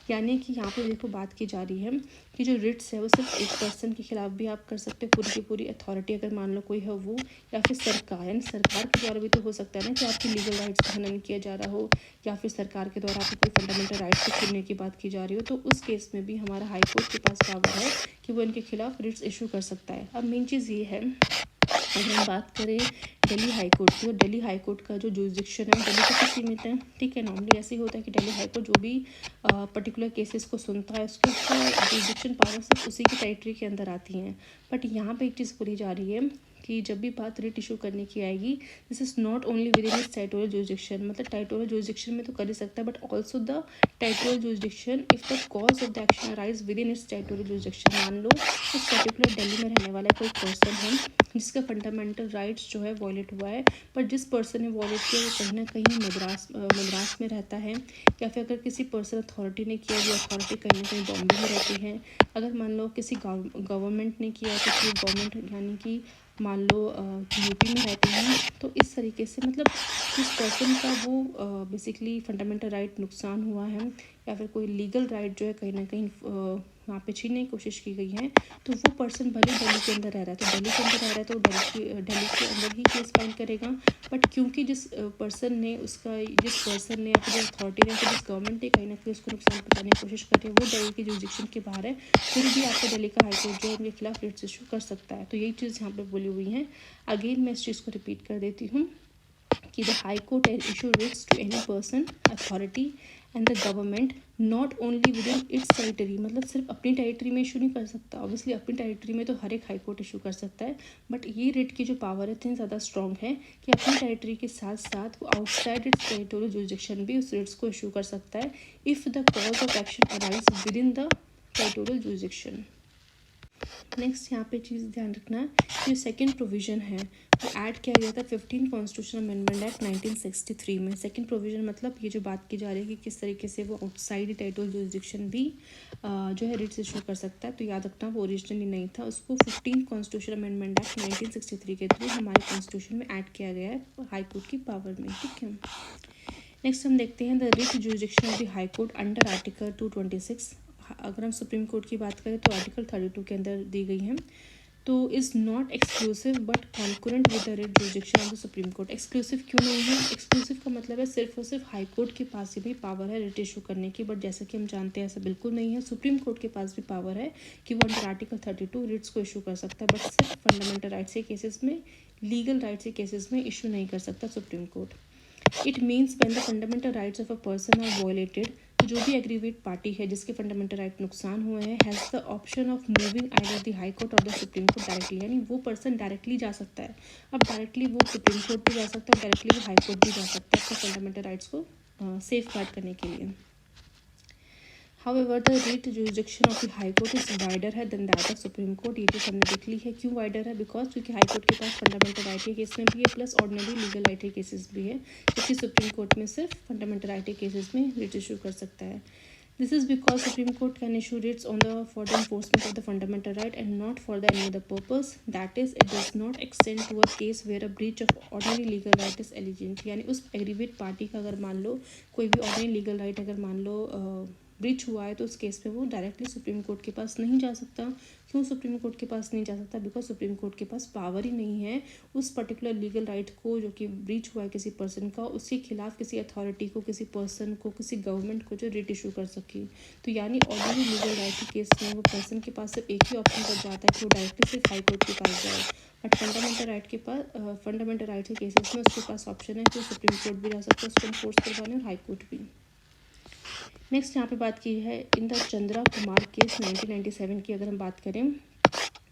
यानी कि यहाँ पे देखो बात की जा रही है कि जो रिट्स है वो सिर्फ एक पर्सन के खिलाफ भी आप कर सकते हो, पूरी की पूरी अथॉरिटी अगर मान लो कोई है वो, या फिर सरकार, यानी सरकार के द्वारा भी तो हो सकता है ना कि आपकी लीगल राइट्स का हनन किया जा रहा हो, या फिर सरकार के द्वारा आपको कोई फंडामेंटल राइट्स को छीनने की बात की जा रही हो, तो उस केस में भी हमारा हाई कोर्ट के पास पावर है कि वो इनके खिलाफ रिट्स इशू कर सकता है। अब मेन चीज़ ये है, अगर हम बात करें दिल्ली हाई कोर्ट की, तो दिल्ली हाई कोर्ट का जो जुरिडिक्शन है दिल्ली तक सीमित है। ठीक है, नॉर्मली ऐसे ही होता है कि दिल्ली हाई कोर्ट जो भी पर्टिकुलर केसेस को सुनता है उसके जुरिडिक्शन पावर सिर्फ उसी की टेरिटरी के अंदर आती हैं। बट यहाँ पे एक चीज़ बोली जा रही है कि जब भी बात रिट इशू करने की आएगी, this is not only with in इस टेरिटोरियल जुरिडिक्शन, मतलब टेरिटोरियल जुरिडिक्शन में तो कर ही सकता है, but also the territorial jurisdiction if the cause of the action arise with in its territorial jurisdiction. मान लो इस पर्टिकुलर दिल्ली में रहने वाला कोई पर्सन है जिसका फंडामेंटल राइट्स जो है वॉयलेट हुआ है, पर जिस पर्सन ने वॉयलेट किया वो कहीं ना कहीं मद्रास में रहता है, या फिर अगर किसी पर्सन अथॉरिटी ने किया वो अथॉरिटी कहीं ना कहीं बॉम्बे में रहती है, अगर मान लो किसी गवर्नमेंट ने किया तो फिर गवर्नमेंट यानी कि मान लो यूपी में रहते हैं, तो इस तरीके से मतलब जिस पर्सन का वो बेसिकली फंडामेंटल राइट नुकसान हुआ है या फिर कोई लीगल राइट जो है कहीं ना कहीं वहाँ पे छीनने की कोशिश की गई है, तो वो पर्सन भले दिल्ली के अंदर रह रहा है तो दिल्ली के अंदर रह रहा है तो दिल्ली के अंदर ही केस फाइल करेगा। बट क्योंकि जिस पर्सन ने या फिर जिस अथॉरिटी ने या फिर जिस गवर्नमेंट ने कहीं ना कहीं उसको नुकसान पहुँचाने की कोशिश करी है वो दिल्ली के जुरिडिक्शन के बाहर है, फिर भी आपका दिल्ली का हाईकोर्ट जो है उनके खिलाफ रिट्स इशू कर सकता है। तो यही चीज़ यहाँ पर बोली हुई है। अगेन मैं इस चीज़ को रिपीट कर देती हूँ कि the high court can issue writs to any person, authority and the government not only within its territory, मतलब सिर्फ अपनी टेरिटरी में इशू नहीं कर सकता, ऑब्वियसली अपनी टेरिटरी में तो हर एक हाई कोर्ट इशू कर सकता है, बट ये रिट की जो पावर है इतनी ज़्यादा स्ट्रॉन्ग है कि अपनी टेरिटरी के साथ साथ वो आउटसाइड इट्स टेरिटोरियल जुरिडिक्शन भी उस रिट्स को इशू कर सकता है if the cause of action arise with in the territorial jurisdiction. Next यहाँ पे चीज़ ध्यान रखना है कि सेकंड प्रोविज़न है वो ऐड किया गया था 15 कॉन्स्टिट्यूशन अमेंडमेंट एक्ट 1963 में। सेकंड प्रोविज़न मतलब ये जो बात की जा रही है कि किस तरीके से वो आउटसाइड टेरिटोरियल जुरिडिक्शन भी जो है रिट्स इशू कर सकता है। तो याद रखना वो ओरिजिनली नहीं था, उसको 15 कॉन्स्टिट्यूशन अमेंडमेंट एक्ट 1963 के थ्रू हमारे कॉन्स्टिट्यूशन में ऐड किया गया है हाई कोर्ट की पावर में। ठीक है, नेक्स्ट हम देखते हैं the writ jurisdiction of the high court under article 226। अगर हम सुप्रीम कोर्ट की बात करें तो आर्टिकल 32 के अंदर दी गई है। तो is not exclusive but concurrent with the writ jurisdiction of the supreme court. Exclusive क्यों नहीं है? एक्सक्लूसिव का मतलब है सिर्फ और सिर्फ हाई कोर्ट के पास ही भी पावर है रिट इशू करने की, बट जैसा कि हम जानते हैं ऐसा बिल्कुल नहीं है। सुप्रीम कोर्ट के पास भी पावर है कि वो अंडर आर्टिकल 32 रिट्स को इशू कर सकता है, बट सिर्फ फंडामेंटल राइट्स के केसेस में, लीगल राइट्स के केसेस में इशू नहीं कर सकता supreme court. It means when the fundamental rights of a person are violated, जो भी एग्रीवेट पार्टी है जिसके फंडामेंटल राइट नुकसान हुए हैं, has the option of moving either the high court और द सुप्रीम कोर्ट डायरेक्टली, यानी वो पर्सन डायरेक्टली जा सकता है। अब डायरेक्टली वो सुप्रीम कोर्ट भी जा सकता है, डायरेक्टली वो हाई कोर्ट भी जा सकता है अपने फंडामेंटल राइट्स को सेफ गार्ड करने के लिए। However, the writ jurisdiction of the High Court is wider है than that of Supreme Court। ये चीज़ हमने देख ली है। क्यों वाइडर है? बिकॉज क्योंकि हाई कोर्ट के पास फंडामेंटल राइट के केस में भी है प्लस ऑर्डिनरी लीगल राइट के केसेस भी है, जबकि सुप्रीम कोर्ट में सिर्फ फंडामेंटल राइट के केसेस में रिट इशू कर सकता है। This is because Supreme Court can issue writs on the for the enforcement of the fundamental right and not for the any other purpose. That is, it does not extend to a case where a breach of ordinary legal right is alleged। यानी उस एग्रीवेट पार्टी का अगर मान लो कोई भी ऑर्डिनरी लीगल राइट अगर मान लो ब्रीच हुआ है तो उस केस में वो डायरेक्टली सुप्रीम कोर्ट के पास नहीं जा सकता। क्यों सुप्रीम कोर्ट के पास नहीं जा सकता? बिकॉज सुप्रीम कोर्ट के पास पावर ही नहीं है उस पर्टिकुलर लीगल राइट को जो कि ब्रीच हुआ है किसी पर्सन का, उसके खिलाफ किसी अथॉरिटी को, किसी पर्सन को, किसी गवर्नमेंट को जो रिट इशू कर सके। तो यानी ऑर्डिनरी लीगल राइट के केस में वो पर्सन के पास सिर्फ एक ही ऑप्शन बच जाता है कि वो डायरेक्टली सिर्फ हाई कोर्ट के पास जाए, बट फंडामेंटल राइट के पास फंडामेंटल राइट के केसेस में उसके पास ऑप्शन है कि वो सुप्रीम कोर्ट भी जा सकता है उसको इन्फोर्स करवाने और हाई कोर्ट भी। नेक्स्ट यहाँ पे बात की है in the Chandra Kumar case 1997 की अगर हम बात करें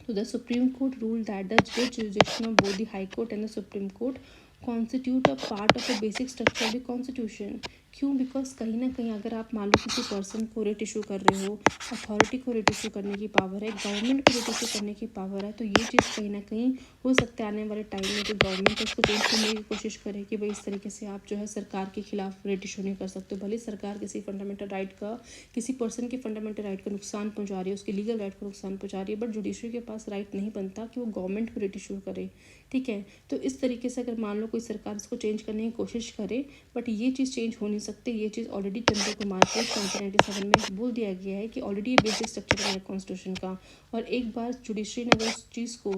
तो the supreme court rule that the jurisdiction of both the high court and the supreme court constitute a part of the basic structure of the constitution. क्यों? बिकॉज कहीं ना कहीं अगर आप मान लो किसी पर्सन को रिट इशू कर रहे हो, अथॉरिटी को रिट इशू करने की पावर है, गवर्नमेंट को रिट इशू करने की पावर है, तो ये चीज़ कहीं ना कहीं हो सकता है आने वाले टाइम में जो गवर्नमेंट है उसको चेंज करने की कोशिश करे कि भाई इस तरीके से आप जो है सरकार के खिलाफ रिट इशू नहीं कर सकते। भले सरकार किसी फंडामेंटल राइट का, किसी पर्सन के फंडामेंटल राइट का नुकसान पहुंचा रही है, उसके लीगल राइट को नुकसान पहुंचा रही है, बट जुडिशरी के पास राइट नहीं बनता कि वो गवर्नमेंट को रिट इशू करे। ठीक है, तो इस तरीके से अगर मान लो कोई सरकार इसको चेंज करने की कोशिश करे, बट ये चीज़ चेंज हो नहीं सकती। ये चीज़ ऑलरेडी चंद्र कुमार को 1997 में बोल दिया गया है कि ऑलरेडी ये बेसिक स्ट्रक्चर है कॉन्स्टिट्यूशन का, और एक बार जुडिशरी ने अगर उस चीज़ को,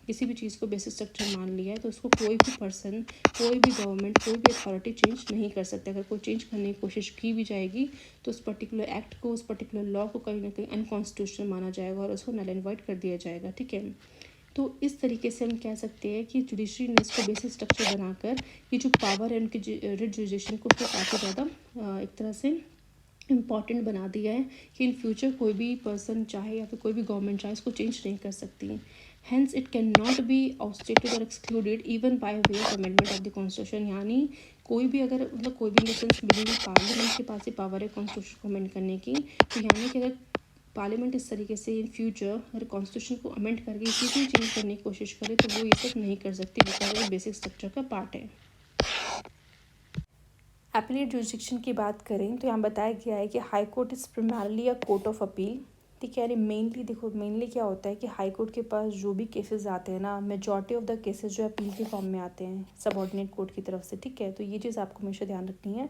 किसी भी चीज़ को बेसिक स्ट्रक्चर मान लिया है तो उसको कोई भी पर्सन, कोई भी गवर्नमेंट, कोई भी अथॉरिटी चेंज नहीं कर सकते। अगर कोई चेंज करने की कोशिश की भी जाएगी तो उस पर्टिकुलर एक्ट को, उस पर्टिकुलर लॉ को कहीं ना कहीं अनकॉन्स्टिट्यूशनल माना जाएगा और उसको नल एंड वाइड कर दिया जाएगा। ठीक है, तो इस तरीके से हम कह सकते हैं कि जुडिशरी ने इसको बेसिक स्ट्रक्चर बनाकर ये जो पावर है उनकी रिट जुडिशन को उसको काफ़ी ज़्यादा एक तरह से इम्पॉर्टेंट बना दिया है कि इन फ्यूचर कोई भी पर्सन चाहे या फिर कोई भी गवर्नमेंट चाहे इसको चेंज नहीं कर सकती। Hence it can not be ousted और excluded even by way of amendment of the constitution. यानी कोई भी अगर मतलब कोई भी इन द सेंस बिल्कुल पार्लियामेंट के पास ही पावर है कॉन्स्टिट्यूशन को अमेंड करने की, तो यानी कि अगर पार्लियामेंट इस तरीके से इन फ्यूचर अगर कॉन्स्टिट्यूशन को अमेंड करके इसी को चेंज करने की कोशिश करे तो वो ये सब नहीं कर सकती बिकॉज वो बेसिक स्ट्रक्चर का पार्ट है। अपीलेट जुरिडिक्शन की बात करें तो यहाँ बताया गया है कि high court is primarily a court of appeal. ठीक है, यानी मेनली देखो, मेनली क्या होता है कि हाई कोर्ट के पास जो भी केसेस आते हैं ना, मेजॉरिटी ऑफ द केसेस जो अपील के फॉर्म में आते हैं सबऑर्डिनेट कोर्ट की तरफ से। ठीक है, तो ये चीज़ आपको हमेशा ध्यान रखनी है।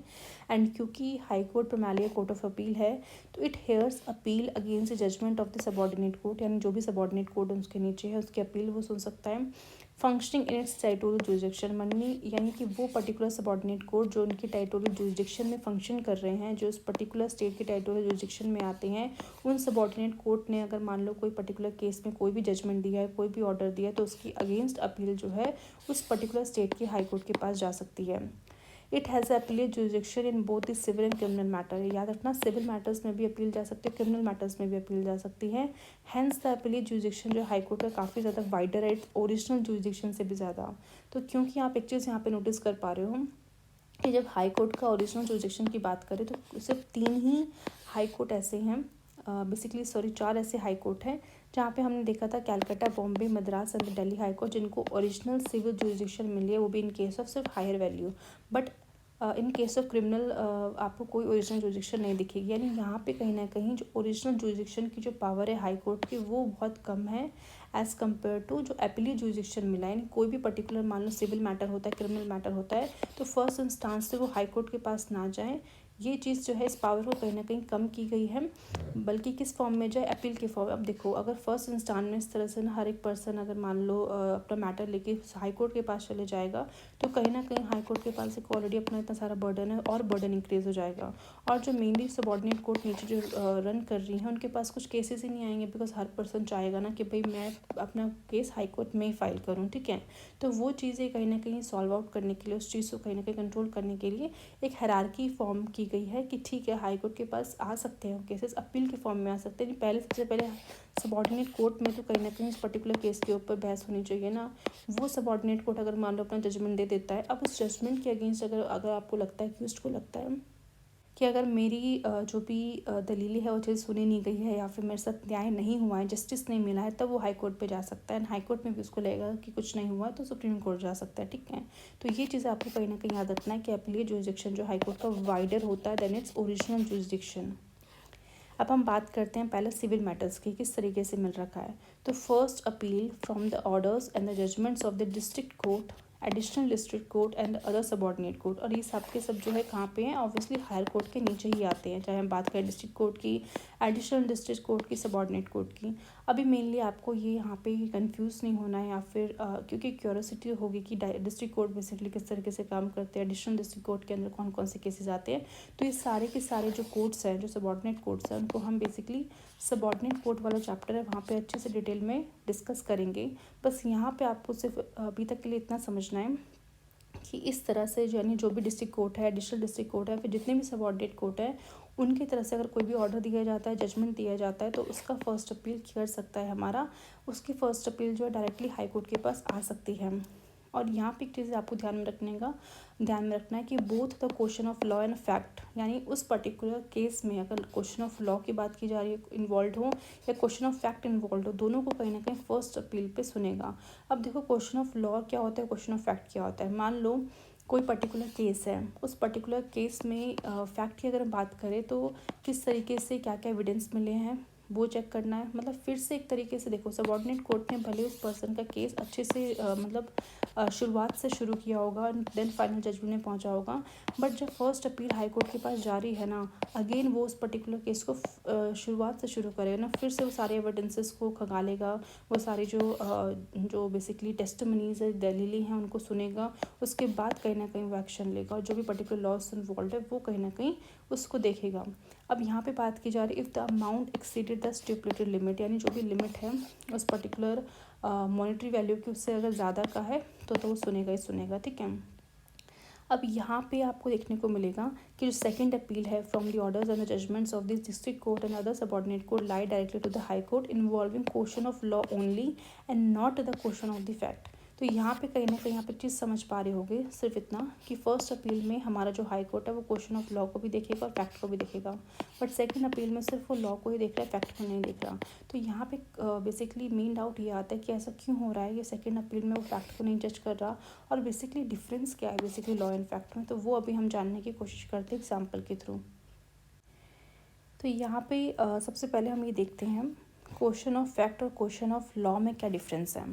एंड क्योंकि high court primarily court of appeal है तो it hears appeal against the judgment of the subordinate court, यानी जो भी सबऑर्डिनेट कोर्ट उसके नीचे है उसकी अपील वो सुन सकता है। Functioning in its territorial jurisdiction, यानी कि वो पर्टिकुलर सबऑर्डिनेट कोर्ट जो उनकी टेरिटोरियल जुरिडिक्शन में फंक्शन कर रहे हैं, जो उस पर्टिकुलर स्टेट के टेरिटोरियल जुरिडिक्शन में आते हैं, उन सबऑर्डिनेट कोर्ट ने अगर मान लो कोई पर्टिकुलर केस में कोई भी जजमेंट दिया है, कोई भी ऑर्डर दिया है, तो उसकी अगेंस्ट अपील जो है उस पर्टिकुलर स्टेट की हाई कोर्ट के पास जा सकती है। It has appellate jurisdiction in both the civil and criminal matter. याद रखना, सिविल मैटर्स में भी अपील जा सकती है, क्रिमिनल मैटर्स में भी अपील जा सकती है। हैंस द अपीलेट जुरिडिक्शन जो हाई कोर्ट का काफ़ी ज़्यादा वाइडर है ओरिजिनल जुरिडिक्शन से भी ज़्यादा। तो क्योंकि आप एक चीज़ यहाँ पे नोटिस कर पा रहे हो कि जब हाई कोर्ट का ओरिजिनल जुरिडिक्शन की बात करें तो सिर्फ 3 ही हाई कोर्ट ऐसे हैं, बेसिकली 4 ऐसे हाई कोर्ट हैं जहाँ पे हमने देखा था Calcutta, Bombay, Madras and Delhi high court जिनको ओरिजिनल सिविल जुरिडिक्शन मिली है, वो भी इन केस ऑफ सिर्फ higher value. But in case of criminal आपको कोई ओरिजिनल जुरिडिक्शन नहीं दिखेगी। यानी यहाँ पे कहीं ना कहीं जो ओरिजिनल जुरिडिक्शन की जो पावर है हाई कोर्ट की वो बहुत कम है एज़ कम्पेयर टू जो अपीलेट जुरिडिक्शन मिला है। यानी कोई भी पर्टिकुलर मान लो सिविल मैटर होता है, क्रिमिनल मैटर होता है, तो फर्स्ट इंस्टांस से वो हाई कोर्ट के पास ना जाए, ये चीज़ जो है इस पावर को कहीं ना कहीं कम की गई है, बल्कि किस फॉर्म में जाए, अपील के फॉर्म। अब देखो, अगर फर्स्ट इंस्टांस में इस तरह से ना हर एक पर्सन अगर मान लो अपना मैटर लेके हाई कोर्ट के पास चले जाएगा, तो कहीं ना कहीं हाई कोर्ट के पास एक ऑलरेडी अपना इतना सारा बर्डन है और बर्डन इंक्रीज़ हो जाएगा। और जो मेनली सबॉर्डिनेट कोर्ट नीचे जो रन कर रही हैं, उनके पास कुछ केसेस ही नहीं आएंगे, बिकॉज हर पर्सन चाहेगा ना कि भाई मैं अपना केस हाई कोर्ट में ही फाइल करूँ, ठीक है। तो वो चीज़ें कहीं ना कहीं सॉल्व आउट करने के लिए, उस चीज़ को कहीं ना कहीं कंट्रोल करने के लिए एक हायरार्की फॉर्म की गई है कि ठीक है, हाई कोर्ट के पास आ सकते हैं केसेस, अपील के फॉर्म में आ सकते हैं। पहले सबसे पहले सबॉर्डिनेट कोर्ट में तो कहीं ना कहीं इस पर्टिकुलर केस के ऊपर बहस होनी चाहिए ना। वो सबॉर्डिनेट कोर्ट अगर मान लो अपना जजमेंट दे देता है, अब उस जजमेंट के अगेंस्ट अगर अगर आपको लगता है, अक्यूज्ड को लगता है कि अगर मेरी जो भी दलीलें है वो चीज़ सुनी नहीं गई है, या फिर मेरे साथ न्याय नहीं हुआ है, जस्टिस नहीं मिला है, तब वो हाई कोर्ट पे जा सकता है। हाई कोर्ट में भी उसको लगेगा कि कुछ नहीं हुआ, तो सुप्रीम कोर्ट जा सकता है, ठीक है। तो ये चीज़ आपको कहीं ना कहीं याद रखना है कि अपीलीट जुरिसडिक्शन जो हाई कोर्ट का वाइडर होता है देन इट्स ओरिजिनल जुरिसडिक्शन। अब हम बात करते हैं पहले सिविल मैटर्स की, किस तरीके से मिल रखा है। तो first appeal from the orders and the judgments of the district court, additional district court and other subordinate court. और ये सब के सब जो है कहाँ पे हैं, ऑब्वियसली हायर कोर्ट के नीचे ही आते हैं, चाहे हम बात करें डिस्ट्रिक्ट कोर्ट की, एडिशनल डिस्ट्रिक्ट कोर्ट की, सबॉर्डिनेट कोर्ट की। अभी मेनली आपको ये यहाँ पे कंफ्यूज नहीं होना है, या फिर क्योंकि क्यूरोसिटी होगी कि डिस्ट्रिक्ट कोर्ट बेसिकली किस तरीके से काम करते हैं, एडिशनल डिस्ट्रिक्ट कोर्ट के अंदर कौन कौन से केसेस आते हैं। तो ये सारे के सारे जो कोर्ट्स हैं, जो सबॉर्डिनेट कोर्ट्स हैं, उनको हम बेसिकली सबॉर्डिनेट कोर्ट वाला चैप्टर है वहाँ पे अच्छे से डिटेल में डिस्कस करेंगे। बस यहाँ पे आपको सिर्फ अभी तक के लिए इतना समझना है कि इस तरह से यानी जो भी डिस्ट्रिक्ट कोर्ट है, एडिशनल डिस्ट्रिक्ट कोर्ट है, फिर जितने भी सबॉर्डिनेट कोर्ट है, उनकी तरफ से अगर कोई भी ऑर्डर दिया जाता है, जजमेंट दिया जाता है, तो उसका फर्स्ट अपील कर सकता है हमारा, उसकी फर्स्ट अपील जो है डायरेक्टली हाई कोर्ट के पास आ सकती है। और यहाँ पे एक चीज़ आपको ध्यान में रखना है कि both the question of law and fact, यानी उस पर्टिकुलर केस में अगर क्वेश्चन ऑफ लॉ की बात की जा रही है इन्वॉल्व हो, या क्वेश्चन ऑफ फैक्ट इन्वॉल्व हो, दोनों को कहीं ना कहीं फर्स्ट अपील पे सुनेगा। अब देखो, क्वेश्चन ऑफ लॉ क्या होता है, क्वेश्चन ऑफ फैक्ट क्या होता है। मान लो कोई पर्टिकुलर केस है, उस पर्टिकुलर केस में फैक्ट की अगर बात करें तो किस तरीके से क्या क्या एविडेंस मिले हैं वो चेक करना है। मतलब फिर से एक तरीके से देखो, सबॉर्डिनेट कोर्ट ने भले उस पर्सन का केस अच्छे से शुरुआत से शुरू किया होगा, देन फाइनल जजमेंट में पहुंचा होगा, बट जब फर्स्ट अपील हाई कोर्ट के पास जारी है ना, अगेन वो उस पर्टिकुलर केस को शुरुआत से शुरू करेगा ना, फिर से वो सारे एविडेंसेस को खंगालेगा, वो सारी जो बेसिकली टेस्टिमनीज है, दलीलें हैं, उनको सुनेगा, उसके बाद कहीं ना कहीं वो एक्शन लेगा, और जो भी पर्टिकुलर लॉस इन्वॉल्व है वो कहीं ना कहीं उसको देखेगा। अब यहाँ पे बात की जा रही, if the amount exceeded the stipulated limit, यानी जो भी लिमिट है उस पर्टिकुलर मॉनेटरी वैल्यू की उससे अगर ज़्यादा का है तो वो सुनेगा ही सुनेगा, ठीक है। अब यहाँ पे आपको देखने को मिलेगा कि जो सेकंड अपील है from the orders and the judgments of this district court and other subordinate court lie directly to the high court involving question of law only and not the question of the fact. तो यहाँ पे कहीं ना कहीं यहाँ पे चीज़ समझ पा रहे होंगे, सिर्फ इतना कि फर्स्ट अपील में हमारा जो हाई कोर्ट है वो क्वेश्चन ऑफ लॉ को भी देखेगा और फैक्ट को भी देखेगा, बट सेकंड अपील में सिर्फ वो लॉ को ही देख रहा है, फैक्ट को नहीं देख रहा। तो यहाँ पे बेसिकली मेन डाउट ये आता है कि ऐसा क्यों हो रहा है, ये सेकंड अपील में वो फैक्ट को नहीं जज कर रहा, और बेसिकली डिफरेंस क्या है बेसिकली लॉ एंड फैक्ट में, तो वो अभी हम जानने की कोशिश करते हैं एग्जाम्पल के थ्रू। तो यहाँ पे सबसे पहले हम ये देखते हैं क्वेश्चन ऑफ फैक्ट और क्वेश्चन ऑफ लॉ में क्या डिफरेंस है।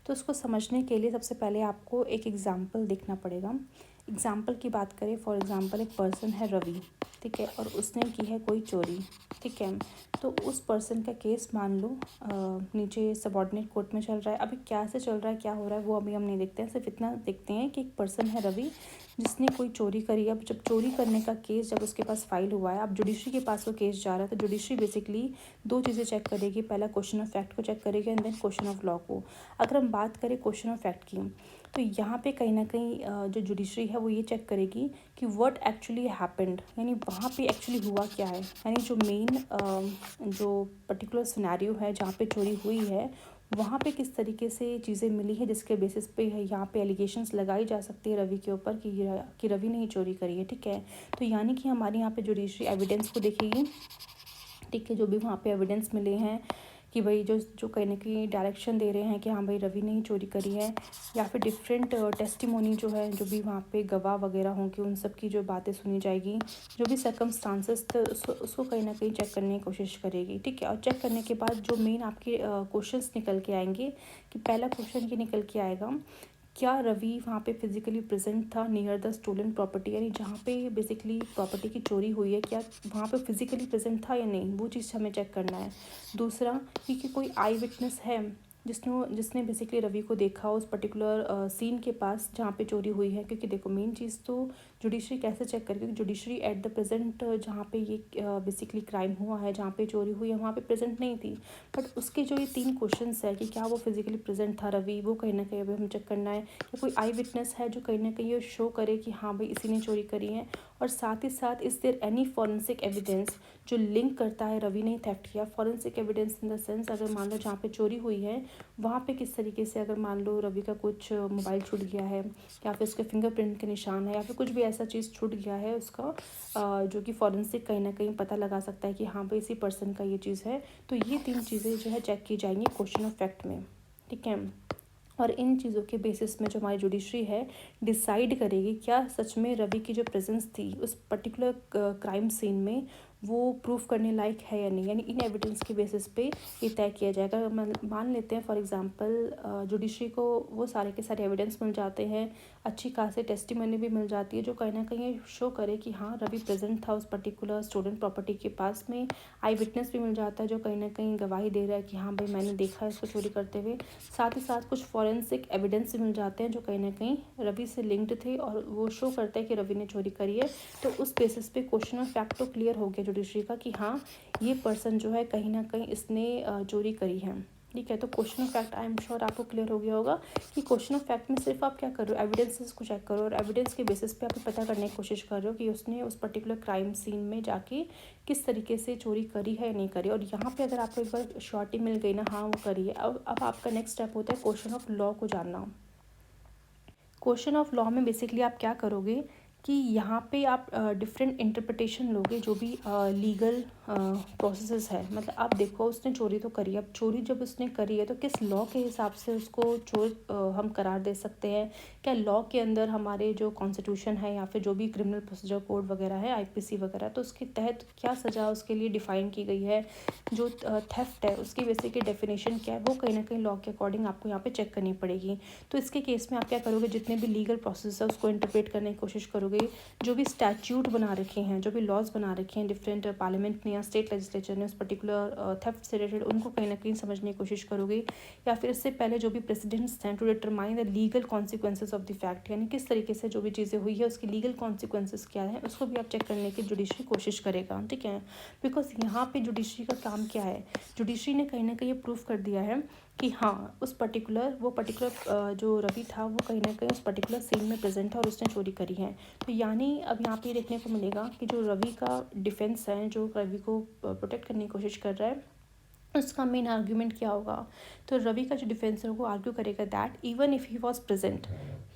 तो उसको समझने के लिए सबसे पहले आपको एक एग्जांपल देखना पड़ेगा। एग्जांपल की बात करें, फॉर एग्जांपल एक पर्सन है रवि, ठीक है, और उसने की है कोई चोरी, ठीक है। तो उस पर्सन का केस मान लो नीचे सबॉर्डिनेट कोर्ट में चल रहा है। अभी क्या से चल रहा है, क्या हो रहा है, वो अभी हम नहीं देखते हैं, सिर्फ इतना देखते हैं कि एक पर्सन है रवि जिसने कोई चोरी करी। अब जब चोरी करने का केस जब उसके पास फाइल हुआ है, अब जुडिशरी के पास वो केस जा रहा है, तो जुडिशरी बेसिकली दो चीज़ें चेक करेगी, पहला क्वेश्चन ऑफ फैक्ट को चेक करेगी and then question of law को। अगर हम बात करें क्वेश्चन ऑफ फैक्ट की, तो यहाँ पे कहीं ना कहीं जो जुडिशरी है वो ये चेक करेगी कि व्हाट एक्चुअली हैपेंड, यानी वहाँ पे एक्चुअली हुआ क्या है, यानी जो मेन जो पर्टिकुलर सिनेरियो है जहाँ पे चोरी हुई है, वहाँ पे किस तरीके से चीज़ें मिली है जिसके बेसिस पे यहाँ पे एलिगेशंस लगाई जा सकती है रवि के ऊपर कि रवि ने ही चोरी करी है, ठीक है। तो यानी कि हमारे यहाँ पे जुडिशरी एविडेंस को देखेगी, ठीक है, जो भी वहाँ पे एविडेंस मिले हैं कि भाई जो कहीं ना कहीं डायरेक्शन दे रहे हैं कि हाँ भाई रवि ने ही चोरी करी है, या फिर डिफरेंट टेस्टिमोनी जो है, जो भी वहाँ पे गवाह वगैरह होंगे, उन सब की जो बातें सुनी जाएगी, जो भी सर्कमस्टांसेस थे उसको कहीं ना कहीं चेक करने की कोशिश करेगी, ठीक है। और चेक करने के बाद जो मेन आपके क्वेश्चंस निकल के आएंगे, कि पहला क्वेश्चन ये निकल के आएगा क्या रवि वहाँ पे फिजिकली प्रेजेंट था नियर द स्टोलन प्रॉपर्टी, यानी जहाँ पे बेसिकली प्रॉपर्टी की चोरी हुई है क्या वहाँ पे फिजिकली प्रेजेंट था या नहीं, वो चीज़ हमें चेक करना है। दूसरा कि कोई आई विटनेस है जिसने बेसिकली रवि को देखा उस पर्टिकुलर सीन के पास जहाँ पे चोरी हुई है, क्योंकि देखो मेन चीज़ तो जुडिशरी कैसे चेक करे, क्योंकि जुडिशरी एट द प्रेजेंट जहाँ पे ये बेसिकली क्राइम हुआ है, जहाँ पे चोरी हुई है वहाँ पे प्रेजेंट नहीं थी। बट उसके जो ये 3 क्वेश्चंस है कि क्या वो फिजिकली प्रेजेंट था रवि, वो कहीं ना कहीं अभी हमें चेक करना है। या कोई आई विटनेस है जो कहीं ना कहीं ये शो करे कि हाँ भाई इसी ने चोरी करी है। और साथ ही साथ is there any forensic evidence जो लिंक करता है रवि ने थेफ्ट किया। Forensic evidence in the sense, अगर मान लो जहाँ पे चोरी हुई है वहाँ पे किस तरीके से, अगर मान लो रवि का कुछ मोबाइल छूट गया है या फिर उसके फिंगरप्रिंट के निशान है या फिर कुछ भी ऐसा चीज़ छूट गया है उसका, जो कि फॉरेंसिक कहीं ना कहीं पता लगा सकता है कि हाँ भाई इसी पर्सन का ये चीज़ है। तो ये 3 चीज़ें जो है चेक की जाएंगी क्वेश्चन ऑफ फैक्ट में, ठीक है। और इन चीज़ों के बेसिस में जो हमारी जुडिशरी है डिसाइड करेगी क्या सच में रवि की जो प्रेजेंस थी उस पर्टिकुलर क्राइम सीन में वो प्रूफ करने लायक है या नहीं, यानी इन एविडेंस के बेसिस पे ये तय किया जाएगा। मान लेते हैं फॉर एग्जांपल जुडिशरी को वो सारे के सारे एविडेंस मिल जाते हैं, अच्छी खासी टेस्टिमनी भी मिल जाती है जो कहीं ना कहीं शो करे कि हाँ रवि प्रेजेंट था उस पर्टिकुलर स्टूडेंट प्रॉपर्टी के पास में। आई विटनेस भी मिल जाता है जो कहीं ना कहीं गवाही दे रहा है कि हाँ भाई मैंने देखा है इसको चोरी करते हुए। साथ ही साथ कुछ फॉरेंसिक एविडेंस मिल जाते हैं जो कहीं ना कहीं रवि से लिंक्ड थे और वो शो करता है कि रवि ने चोरी करी है। तो उस बेसिस पे क्वेश्चन ऑफ फैक्ट तो क्लियर हो गया जुडिशरी का कि हाँ ये पर्सन जो है कहीं ना कहीं इसने चोरी करी है, ठीक है। तो question of fact I am sure आपको क्लियर हो गया होगा कि क्वेश्चन ऑफ फैक्ट में सिर्फ आप क्या कर रहे हो, एविडेंसेस को चेक करो और एविडेंस के बेसिस पे आप पता करने की कोशिश कर रहे हो कि उसने उस पर्टिकुलर क्राइम सीन में जाके किस तरीके से चोरी करी है या नहीं करी। और यहाँ पे अगर आपको एक बार श्योरिटी मिल गई ना हाँ वो करी है, अब आपका नेक्स्ट स्टेप होता है क्वेश्चन ऑफ लॉ को जानना। क्वेश्चन ऑफ लॉ में बेसिकली आप क्या करोगे कि यहाँ पे आप डिफरेंट इंटरप्रिटेशन लोगे जो भी लीगल प्रोसेसेस है। मतलब आप देखो उसने चोरी तो करी, अब चोरी जब उसने करी है तो किस लॉ के हिसाब से उसको चोर हम करार दे सकते हैं। क्या लॉ के अंदर हमारे जो कॉन्स्टिट्यूशन है या फिर जो भी क्रिमिनल प्रोसीजर कोड वगैरह है आईपीसी वगैरह, तो उसके तहत क्या सज़ा उसके लिए डिफ़ाइन की गई है। जो थेफ्ट है उसकी बेसिकली डेफिनेशन क्या है वो कहीं ना कहीं लॉ के अकॉर्डिंग आपको यहाँ पे चेक करनी पड़ेगी। तो इसके केस में आप क्या करोगे, जितने भी लीगल प्रोसेस है उसको इंटरप्रेट करने की कोशिश करोगे। जो भी स्टैट्यूट बना रखे हैं, जो भी लॉज बना रखे हैं डिफरेंट पार्लियामेंट ने या स्टेट लेजिस्लेचर ने उस पर्टिकुलर थेफ्ट से रिलेटेड, उनको कहीं ना कहीं समझने की कोशिश करोगे। या फिर इससे पहले जो भी प्रेसिडेंट्स हैं to determine the legal consequences of the fact, यानी किस तरीके से जो भी चीज़ें हुई है उसकी लीगल कॉन्सिक्वेंसेज क्या है उसको भी आप चेक करने की जुडिशरी कोशिश करेगा, ठीक है। बिकॉज यहाँ पे जुडिशरी का काम क्या है, जुडिशरी ने कहीं ना कहीं ये प्रूफ कर दिया है कि हाँ उस पर्टिकुलर जो रवि था वो कहीं ना कहीं उस पर्टिकुलर सीन में प्रेजेंट है और उसने चोरी करी है। तो यानी अब यहाँ पे देखने को मिलेगा कि जो रवि का डिफेंस है, जो रवि को प्रोटेक्ट करने की कोशिश कर रहा है, उसका मेन आर्ग्यूमेंट क्या होगा। तो रवि का जो डिफेंस है वो आर्ग्यू करेगा that even if he was present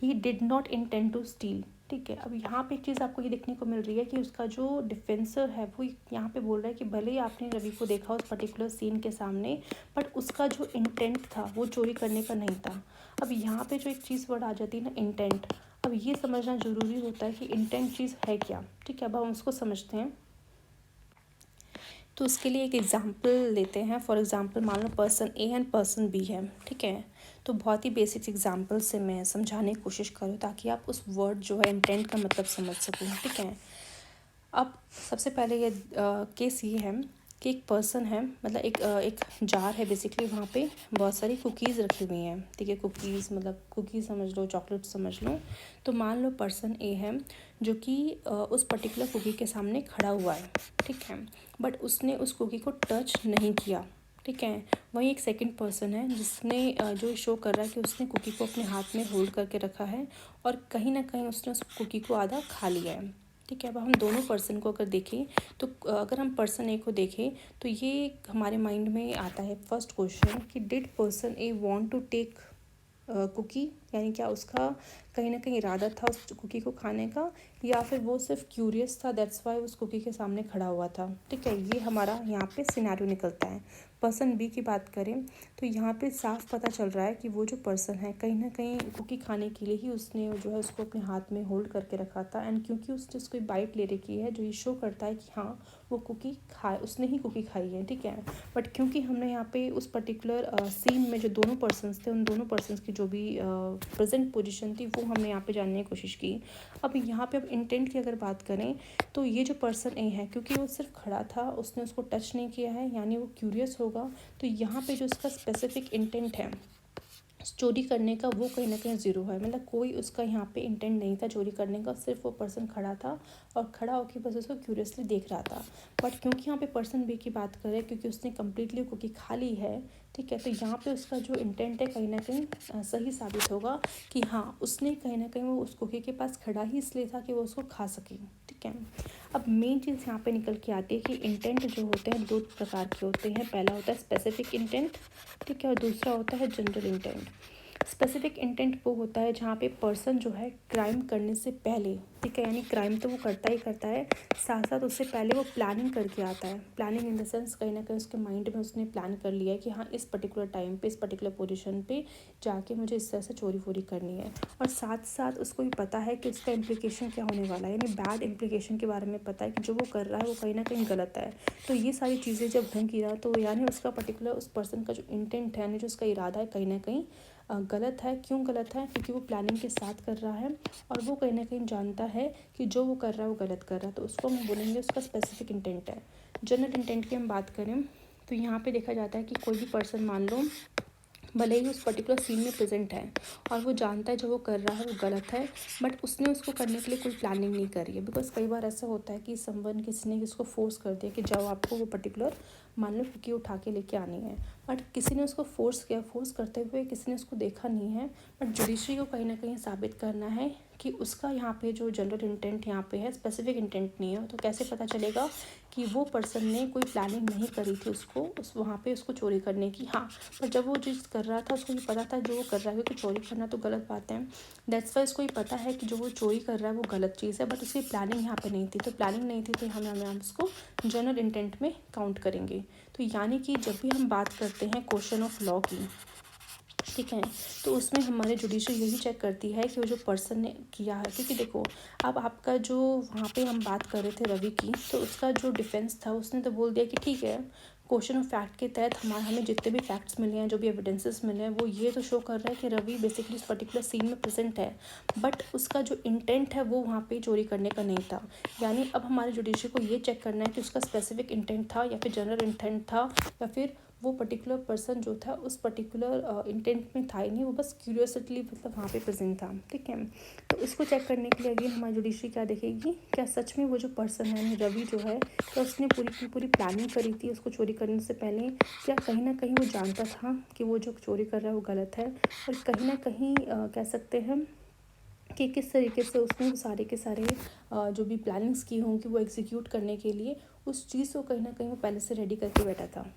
he did not intend to steal, ठीक है। अब यहाँ पे एक चीज़ आपको ये देखने को मिल रही है कि उसका जो डिफेंसर है वो यहाँ पे बोल रहा है कि भले ही आपने रवि को देखा उस पर्टिकुलर सीन के सामने, बट उसका जो इंटेंट था वो चोरी करने का नहीं था। अब यहाँ पे जो एक चीज़ वर्ड आ जाती है ना इंटेंट, अब ये समझना ज़रूरी होता है कि इंटेंट चीज़ है क्या, ठीक है। अब हम उसको समझते हैं। तो उसके लिए एक एग्जांपल लेते हैं। फॉर एग्जांपल मान लो person A and person B है, ठीक है। तो बहुत ही बेसिक एग्जांपल से मैं समझाने की कोशिश करूँ ताकि आप उस वर्ड जो है इंटेंट का मतलब समझ सकें, ठीक है। अब सबसे पहले ये केस ये है कि एक पर्सन है, मतलब एक जार है बेसिकली, वहाँ पे बहुत सारी कुकीज़ रखी हुई हैं, ठीक है। कुकीज़ मतलब कुकीज़ समझ लो, चॉकलेट समझ लो। तो मान लो पर्सन ए है जो कि उस पर्टिकुलर कुकी के सामने खड़ा हुआ है, ठीक है। बट उसने उस कुकी को टच नहीं किया, ठीक है। वहीं एक सेकंड पर्सन है जिसने जो शो कर रहा है कि उसने कुकी को अपने हाथ में होल्ड करके रखा है और कहीं ना कहीं उसने उस कुकी को आधा खा लिया है, ठीक है। अब हम दोनों पर्सन को अगर देखें तो अगर हम पर्सन ए को देखें तो ये हमारे माइंड में आता है फर्स्ट क्वेश्चन कि did person A want to take cookie, यानी क्या उसका कहीं ना कहीं इरादा था उस कुकी को खाने का, या फिर वो सिर्फ क्यूरियस था दैट्स वाई उस कुकी के सामने खड़ा हुआ था, ठीक है। ये हमारा यहाँ पे सिनेरियो निकलता है। पर्सन बी की बात करें तो यहाँ पे साफ पता चल रहा है कि वो जो पर्सन है कहीं ना कहीं कुकी खाने के लिए ही उसने जो है उसको अपने हाथ में होल्ड करके रखा था। एंड क्योंकि उसने उसको बाइट ले रखी है जो ये शो करता है कि हाँ वो कुकी उसने ही कुकी खाई है, ठीक है। बट क्योंकि हमने यहाँ पे उस पर्टिकुलर सीन में जो दोनों पर्सन्स थे उन दोनों पर्सन्स की जो भी प्रेजेंट पोजीशन थी वो हमने यहाँ पे जानने की कोशिश की। अब यहाँ पे अब इंटेंट की अगर बात करें तो ये जो पर्सन ए है, क्योंकि वो सिर्फ खड़ा था, उसने उसको टच नहीं किया है, यानी वो क्यूरियस होगा। तो यहाँ पे जो उसका स्पेसिफिक इंटेंट है चोरी करने का वो कहीं ना कहीं ज़ीरो है, मतलब कोई उसका यहाँ पे इंटेंट नहीं था चोरी करने का, सिर्फ वो पर्सन खड़ा था और खड़ा होकर बस उसको क्यूरियसली देख रहा था। बट क्योंकि यहाँ पे पर्सन बी की बात करें, क्योंकि उसने कम्प्लीटली कुकी खा ली है, ठीक है, तो यहाँ पे उसका जो इंटेंट है कहीं ना कहीं सही साबित होगा कि हाँ उसने कहीं ना कहीं वो उस कुकी के पास खड़ा ही इसलिए था कि वो उसको खा सके, ठीक है। अब मेन चीज़ यहाँ पे निकल के आती है कि इंटेंट जो होते हैं 2 प्रकार के होते हैं। पहला होता है स्पेसिफिक इंटेंट, ठीक है, और दूसरा होता है जनरल इंटेंट। स्पेसिफिक इंटेंट वो होता है जहाँ पे पर्सन जो है क्राइम करने से पहले, ठीक है, यानी क्राइम तो वो करता ही करता है, साथ साथ उससे पहले वो प्लानिंग करके आता है। प्लानिंग इन द सेंस कहीं ना कहीं उसके माइंड में उसने प्लान कर लिया है कि हाँ इस पर्टिकुलर टाइम पे, इस पर्टिकुलर पोजीशन पे जाके मुझे इस तरह से चोरी वोरी करनी है। और साथ साथ उसको भी पता है कि उसका इम्प्लीकेशन क्या होने वाला है, यानी बैड इम्प्लीकेशन के बारे में पता है कि जो वो कर रहा है वो कहीं ना कहीं गलत है। तो ये सारी चीज़ें जब होंगी ना, तो यानी उसका पर्टिकुलर उस पर्सन का जो इंटेंट है, यानी जो उसका इरादा है, कहीं ना कहीं गलत है। क्यों गलत है? क्योंकि वो प्लानिंग के साथ कर रहा है और वो कहीं ना कहीं जानता है कि जो वो कर रहा है वो गलत कर रहा है, तो उसको हम बोलेंगे उसका स्पेसिफिक इंटेंट है। जनरल इंटेंट की हम बात करें तो यहाँ पे देखा जाता है कि कोई भी पर्सन मान लो भले ही उस पर्टिकुलर सीन में प्रेजेंट है और वो जानता है जो वो कर रहा है वो गलत है, बट उसने उसको करने के लिए कोई प्लानिंग नहीं करी है। बिकॉज कई बार ऐसा होता है कि समवन किसी ने इसको फोर्स कर दिया कि जाओ आपको वो पर्टिकुलर मान लो कुकी उठा के लेके आनी है, बट किसी ने उसको फोर्स किया, फोर्स करते हुए किसी ने उसको देखा नहीं है। बट जुडिशरी को कहीं ना कहीं साबित करना है कि उसका यहाँ पे जो जनरल इंटेंट यहाँ पे है, स्पेसिफिक इंटेंट नहीं है। तो कैसे पता चलेगा कि वो पर्सन ने कोई प्लानिंग नहीं करी थी उसको उस वहाँ पे उसको चोरी करने की। हाँ, पर जब वो चीज़ कर रहा था उसको ये पता था जो वो कर रहा है, क्योंकि चोरी करना तो गलत बात है, दैट्स वाई उसको ये पता है कि जो वो चोरी कर रहा है वो गलत चीज़ है, बट उसकी प्लानिंग यहाँ पे नहीं थी। तो प्लानिंग नहीं थी तो हम उसको जनरल इंटेंट में काउंट करेंगे। तो यानी कि जब भी हम बात करते हैं क्वेश्चन ऑफ लॉ की, ठीक है, तो उसमें हमारे जुडिशरी यही चेक करती है कि वो जो पर्सन ने किया है, क्योंकि देखो अब आपका जो वहाँ पे हम बात कर रहे थे रवि की, तो उसका जो डिफेंस था उसने तो बोल दिया कि ठीक है, क्वेश्चन ऑफ फैक्ट के तहत हमें जितने भी फैक्ट्स मिले हैं, जो भी एविडेंसेस मिले हैं, वो ये तो शो कर रहा है कि रवि बेसिकली उस पर्टिकुलर सीन में प्रेजेंट है, बट उसका जो इंटेंट है वो वहाँ पे चोरी करने का नहीं था। यानी अब हमारे जुडिशरी को ये चेक करना है कि उसका स्पेसिफिक इंटेंट था या फिर जनरल इंटेंट था, या फिर वो पर्टिकुलर पर्सन जो था उस पर्टिकुलर इंटेंट में था ही नहीं, वो बस क्यूरियोसिटी मतलब वहाँ पे प्रेजेंट था, ठीक है। तो इसको चेक करने के लिए अगेन हमारी जुडिशरी क्या देखेगी, क्या सच में वो जो पर्सन है यानी रवि जो है, क्या उसने पूरी की पूरी प्लानिंग करी थी उसको चोरी करने से पहले, क्या कहीं ना कहीं वो जानता था कि वो जो चोरी कर रहा है वो गलत है, और कहीं ना कहीं कह सकते हैं कि किस तरीके से उसने वो सारे के सारे जो भी प्लानिंग्स की होंगी वो एग्जीक्यूट करने के लिए उस चीज़ को कहीं ना कहीं वो पहले से रेडी करके बैठा था,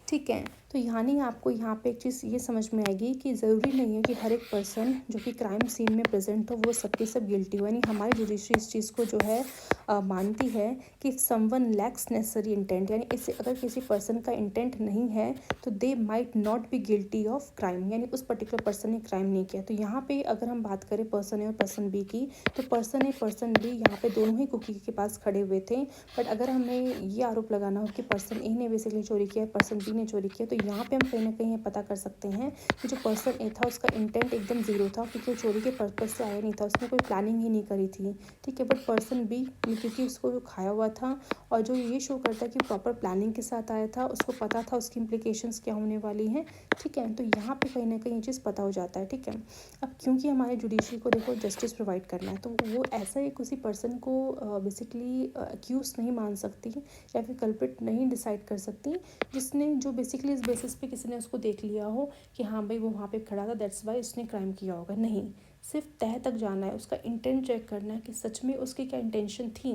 ठीक है। तो यानी आपको यहाँ पे एक चीज़ ये समझ में आएगी कि ज़रूरी नहीं है कि हर एक पर्सन जो कि क्राइम सीन में प्रेजेंट हो वो सबके सब गिल्टी हो। यानी हमारी जुडिशरी इस चीज़ को जो है मानती है कि समवन लैक्स नेसेसरी इंटेंट, यानी इससे अगर किसी पर्सन का इंटेंट नहीं है तो they might not be guilty of crime, यानी उस पर्टिकुलर पर्सन ने क्राइम नहीं किया। तो यहाँ पे अगर हम बात करें पर्सन ए और पर्सन बी की, तो पर्सन ए पर्सन बी यहाँ पे दोनों ही कुकी के पास खड़े हुए थे, बट अगर हमें ये आरोप लगाना हो कि पर्सन ए ने बेसिकली चोरी किया, पर्सन बी ने चोरी किया, तो यहाँ पे हम कहीं ना कहीं पता कर सकते हैं कि जो पर्सन ए था उसका इंटेंट एकदम ज़ीरो था, क्योंकि वो चोरी के पर्पज़ से आया नहीं था, उसने कोई प्लानिंग ही नहीं करी थी, ठीक है। बट पर्सन बी क्योंकि उसको खाया हुआ था और जो ये शो करता है कि प्रॉपर प्लानिंग के साथ आया था, उसको पता था उसकी इम्प्लीकेशंस क्या होने वाली हैं, ठीक है। तो यहाँ पे कहीं ना कहीं ये चीज़ पता हो जाता है, ठीक है। अब क्योंकि हमारे जुडिशरी को देखो जस्टिस प्रोवाइड करना है, तो वो ऐसा ही किसी पर्सन को बेसिकली अक्यूज नहीं मान सकती या फिर कल्प्रिट नहीं डिसाइड कर सकती जिसने जो बेसिकली इस बेसिस पे किसी ने उसको देख लिया हो कि हाँ भाई वो वहाँ पे खड़ा था, दैट्स वाई उसने क्राइम किया होगा। नहीं, सिर्फ तह तक जाना है, उसका इंटेंट चेक करना है कि सच में उसकी क्या इंटेंशन थी।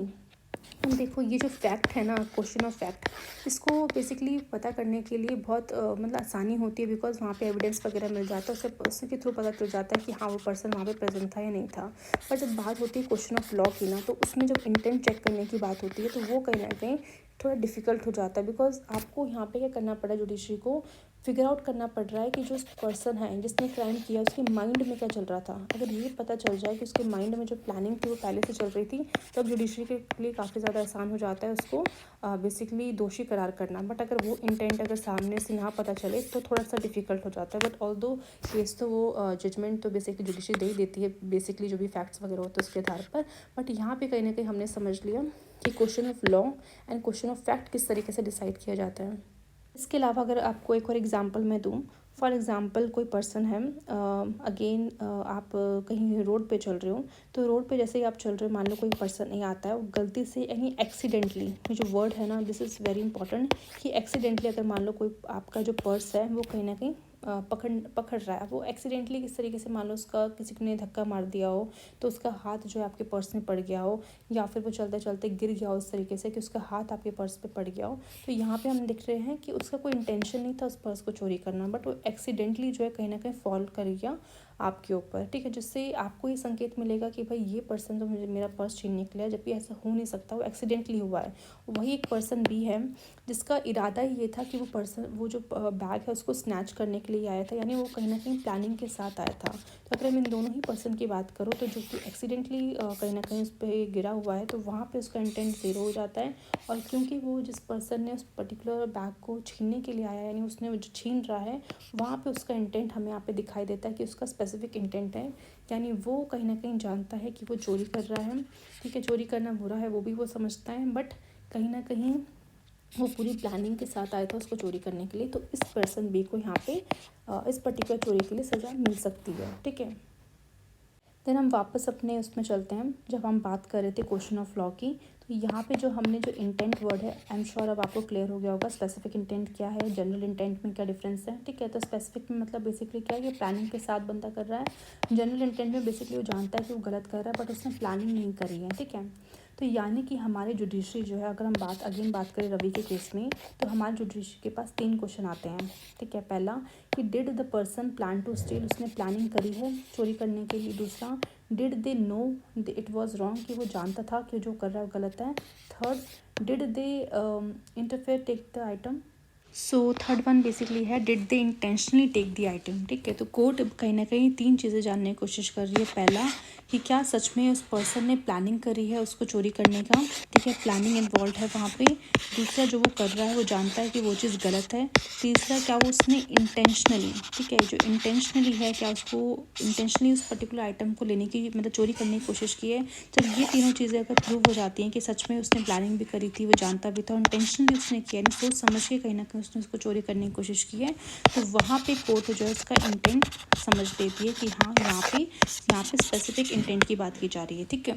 अब देखो ये जो फैक्ट है ना, क्वेश्चन ऑफ फैक्ट, इसको बेसिकली पता करने के लिए बहुत मतलब आसानी होती है, बिकॉज वहाँ पे एविडेंस वगैरह मिल जाता है, उससे के थ्रू पता चल जाता है कि हाँ वो पर्सन वहाँ पे प्रेजेंट था या नहीं था। पर जब बात होती है क्वेश्चन ऑफ लॉ की ना, तो उसमें जब इंटेंट चेक करने की बात होती है तो वो कहीं ना कहीं थोड़ा डिफिकल्ट हो जाता है, बिकॉज आपको यहाँ पे क्या करना पड़ा जुडिशरी को, फिगर आउट करना पड़ रहा है कि जो पर्सन है जिसने क्राइम किया उसके माइंड में क्या चल रहा था। अगर ये पता चल जाए कि उसके माइंड में जो प्लानिंग थी वो पहले से चल रही थी, तब जुडिशरी के लिए काफ़ी ज़्यादा आसान हो जाता है उसको बेसिकली दोषी करार करना। बट अगर वो इंटेंट अगर सामने से ना पता चले तो थोड़ा सा डिफिकल्ट हो जाता है। बट ऑल्दो केस तो वो जजमेंट तो बेसिकली जुडिशरी दे ही देती है, बेसिकली जो भी फैक्ट्स वगैरह होते हैं उसके आधार पर। बट यहाँ पे कहीं ना कहीं हमने समझ लिया कि question of law and question of fact किस तरीके से डिसाइड किया जाता है। इसके अलावा अगर आपको एक और एग्जांपल मैं दूँ, फॉर एग्ज़ाम्पल कोई पर्सन है, अगेन आप कहीं रोड पे चल रहे हो, तो रोड पे जैसे ही आप चल रहे हो मान लो कोई पर्सन नहीं आता है, वो गलती से यानी एक्सीडेंटली, ये जो वर्ड है ना दिस इज़ वेरी इंपॉर्टेंट, कि एक्सीडेंटली अगर मान लो कोई आपका जो पर्स है वो कहीं ना कहीं पकड़ रहा है, वो एक्सीडेंटली किस तरीके से मान लो उसका किसी ने धक्का मार दिया हो तो उसका हाथ जो है आपके पर्स में पड़ गया हो, या फिर वो चलते चलते गिर गया हो उस तरीके से कि उसका हाथ आपके पर्स पे पड़ गया हो, तो यहाँ पे हम देख रहे हैं कि उसका कोई इंटेंशन नहीं था उस पर्स को चोरी करना, बट वो एक्सीडेंटली जो है कहीं ना कहीं फॉल कर गया आपके ऊपर, ठीक है, जिससे आपको ये संकेत मिलेगा कि भाई ये पर्सन तो मुझे मेरा पर्स छीन निकला है, जबकि ऐसा हो नहीं सकता, वो एक्सीडेंटली हुआ है। वही एक पर्सन भी है जिसका इरादा ही ये था कि वो जो बैग है उसको स्नैच करने के लिए आया था, यानी वो कहीं ना कहीं प्लानिंग के साथ आया था। तो अगर हम इन दोनों ही पर्सन की बात करो तो जो कि एक्सीडेंटली कहीं ना कहीं उस पर गिरा हुआ है तो वहाँ पे उसका इंटेंट ज़ीरो हो जाता है। और क्योंकि वो जिस पर्सन ने उस पर्टिकुलर बैग को छीनने के लिए आया, यानी उसने जो छीन रहा है, वहाँ पे उसका इंटेंट हमें यहाँ पे दिखाई देता है कि उसका स्पेसिफिक इंटेंट है, यानी वो कहीं ना कहीं जानता है कि वो चोरी कर रहा है, ठीक है, चोरी करना बुरा है वो भी वो समझता है, बट कहीं ना कहीं वो पूरी प्लानिंग के साथ आया था उसको चोरी करने के लिए। तो इस पर्सन बी को यहाँ पे इस पर्टिकुलर चोरी के लिए सज़ा मिल सकती है, ठीक है। देन हम वापस अपने उसमें चलते हैं, जब हम बात कर रहे थे क्वेश्चन ऑफ लॉ की, तो यहाँ पे जो हमने जो इंटेंट वर्ड है, आई एम श्योर अब आपको क्लियर हो गया होगा स्पेसिफिक इंटेंट क्या है, जनरल इंटेंट में क्या डिफरेंस है, ठीक है। तो स्पेसिफिक में मतलब बेसिकली क्या है कि प्लानिंग के साथ बंदा कर रहा है, जनरल इंटेंट में बेसिकली वो जानता है कि वो गलत कर रहा है बट उसने प्लानिंग नहीं करी है, ठीक है। तो यानी कि हमारे जुडिशरी जो है, अगर हम बात करें रवि के केस में, तो हमारे जुडिशरी के पास 3 क्वेश्चन आते हैं, ठीक है। पहला कि did the person plan to steal, उसने प्लानिंग करी है चोरी करने के लिए। दूसरा, did they know it was wrong, कि वो जानता था कि जो कर रहा है वो गलत है। Third, did they interfere take the item. So third one basically है did they intentionally take the item, ठीक है। तो कोर्ट कहीं ना कहीं 3 चीज़ें जानने की कोशिश कर रही है। पहला कि क्या सच में उस पर्सन ने प्लानिंग करी है उसको चोरी करने का, ठीक है, प्लानिंग इन्वॉल्व है वहाँ पे। दूसरा, जो वो कर रहा है वो जानता है कि वो चीज़ गलत है। तीसरा, क्या वो उसने इंटेंशनली, ठीक है, जो इंटेंशनली है, क्या उसको इंटेंशनली उस पर्टिकुलर आइटम को लेने की मतलब चोरी करने की कोशिश की है। जब ये तीनों चीज़ें अगर प्रूव हो जाती हैं कि सच में उसने प्लानिंग भी करी थी, वो जानता भी था, इंटेंशनली उसने किया, यानी सोच समझ के कहीं ना कहीं उसने उसको चोरी करने की कोशिश की है, तो वहाँ पे कोर्ट जो है उसका इंटेंट समझ लेती है कि हाँ यहाँ पे स्पेसिफिक इंटेंट की बात की जा रही है, ठीक है।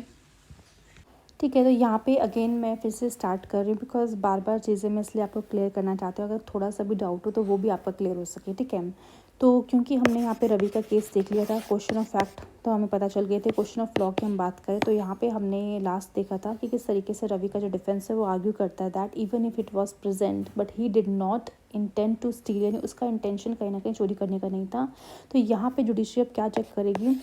ठीक है, तो यहाँ पे अगेन मैं फिर से स्टार्ट कर रही हूँ बिकॉज बार बार चीज़ें मैं इसलिए आपको क्लियर करना चाहती हूँ, अगर थोड़ा सा भी डाउट हो तो वो भी आपका क्लियर हो सके, ठीक है। तो क्योंकि हमने यहाँ पे रवि का केस देख लिया था, क्वेश्चन ऑफ फैक्ट तो हमें पता चल गए थे, क्वेश्चन ऑफ लॉ की हम बात करें तो यहाँ पे हमने लास्ट देखा था कि किस तरीके से रवि का जो डिफेंस है वो आर्ग्यू करता है that even if it was present but he did not intent to steal, यानी उसका इंटेंशन कहीं ना कहीं चोरी करने का नहीं था। तो यहाँ पे जुडिशरी अब क्या चेक करेगी,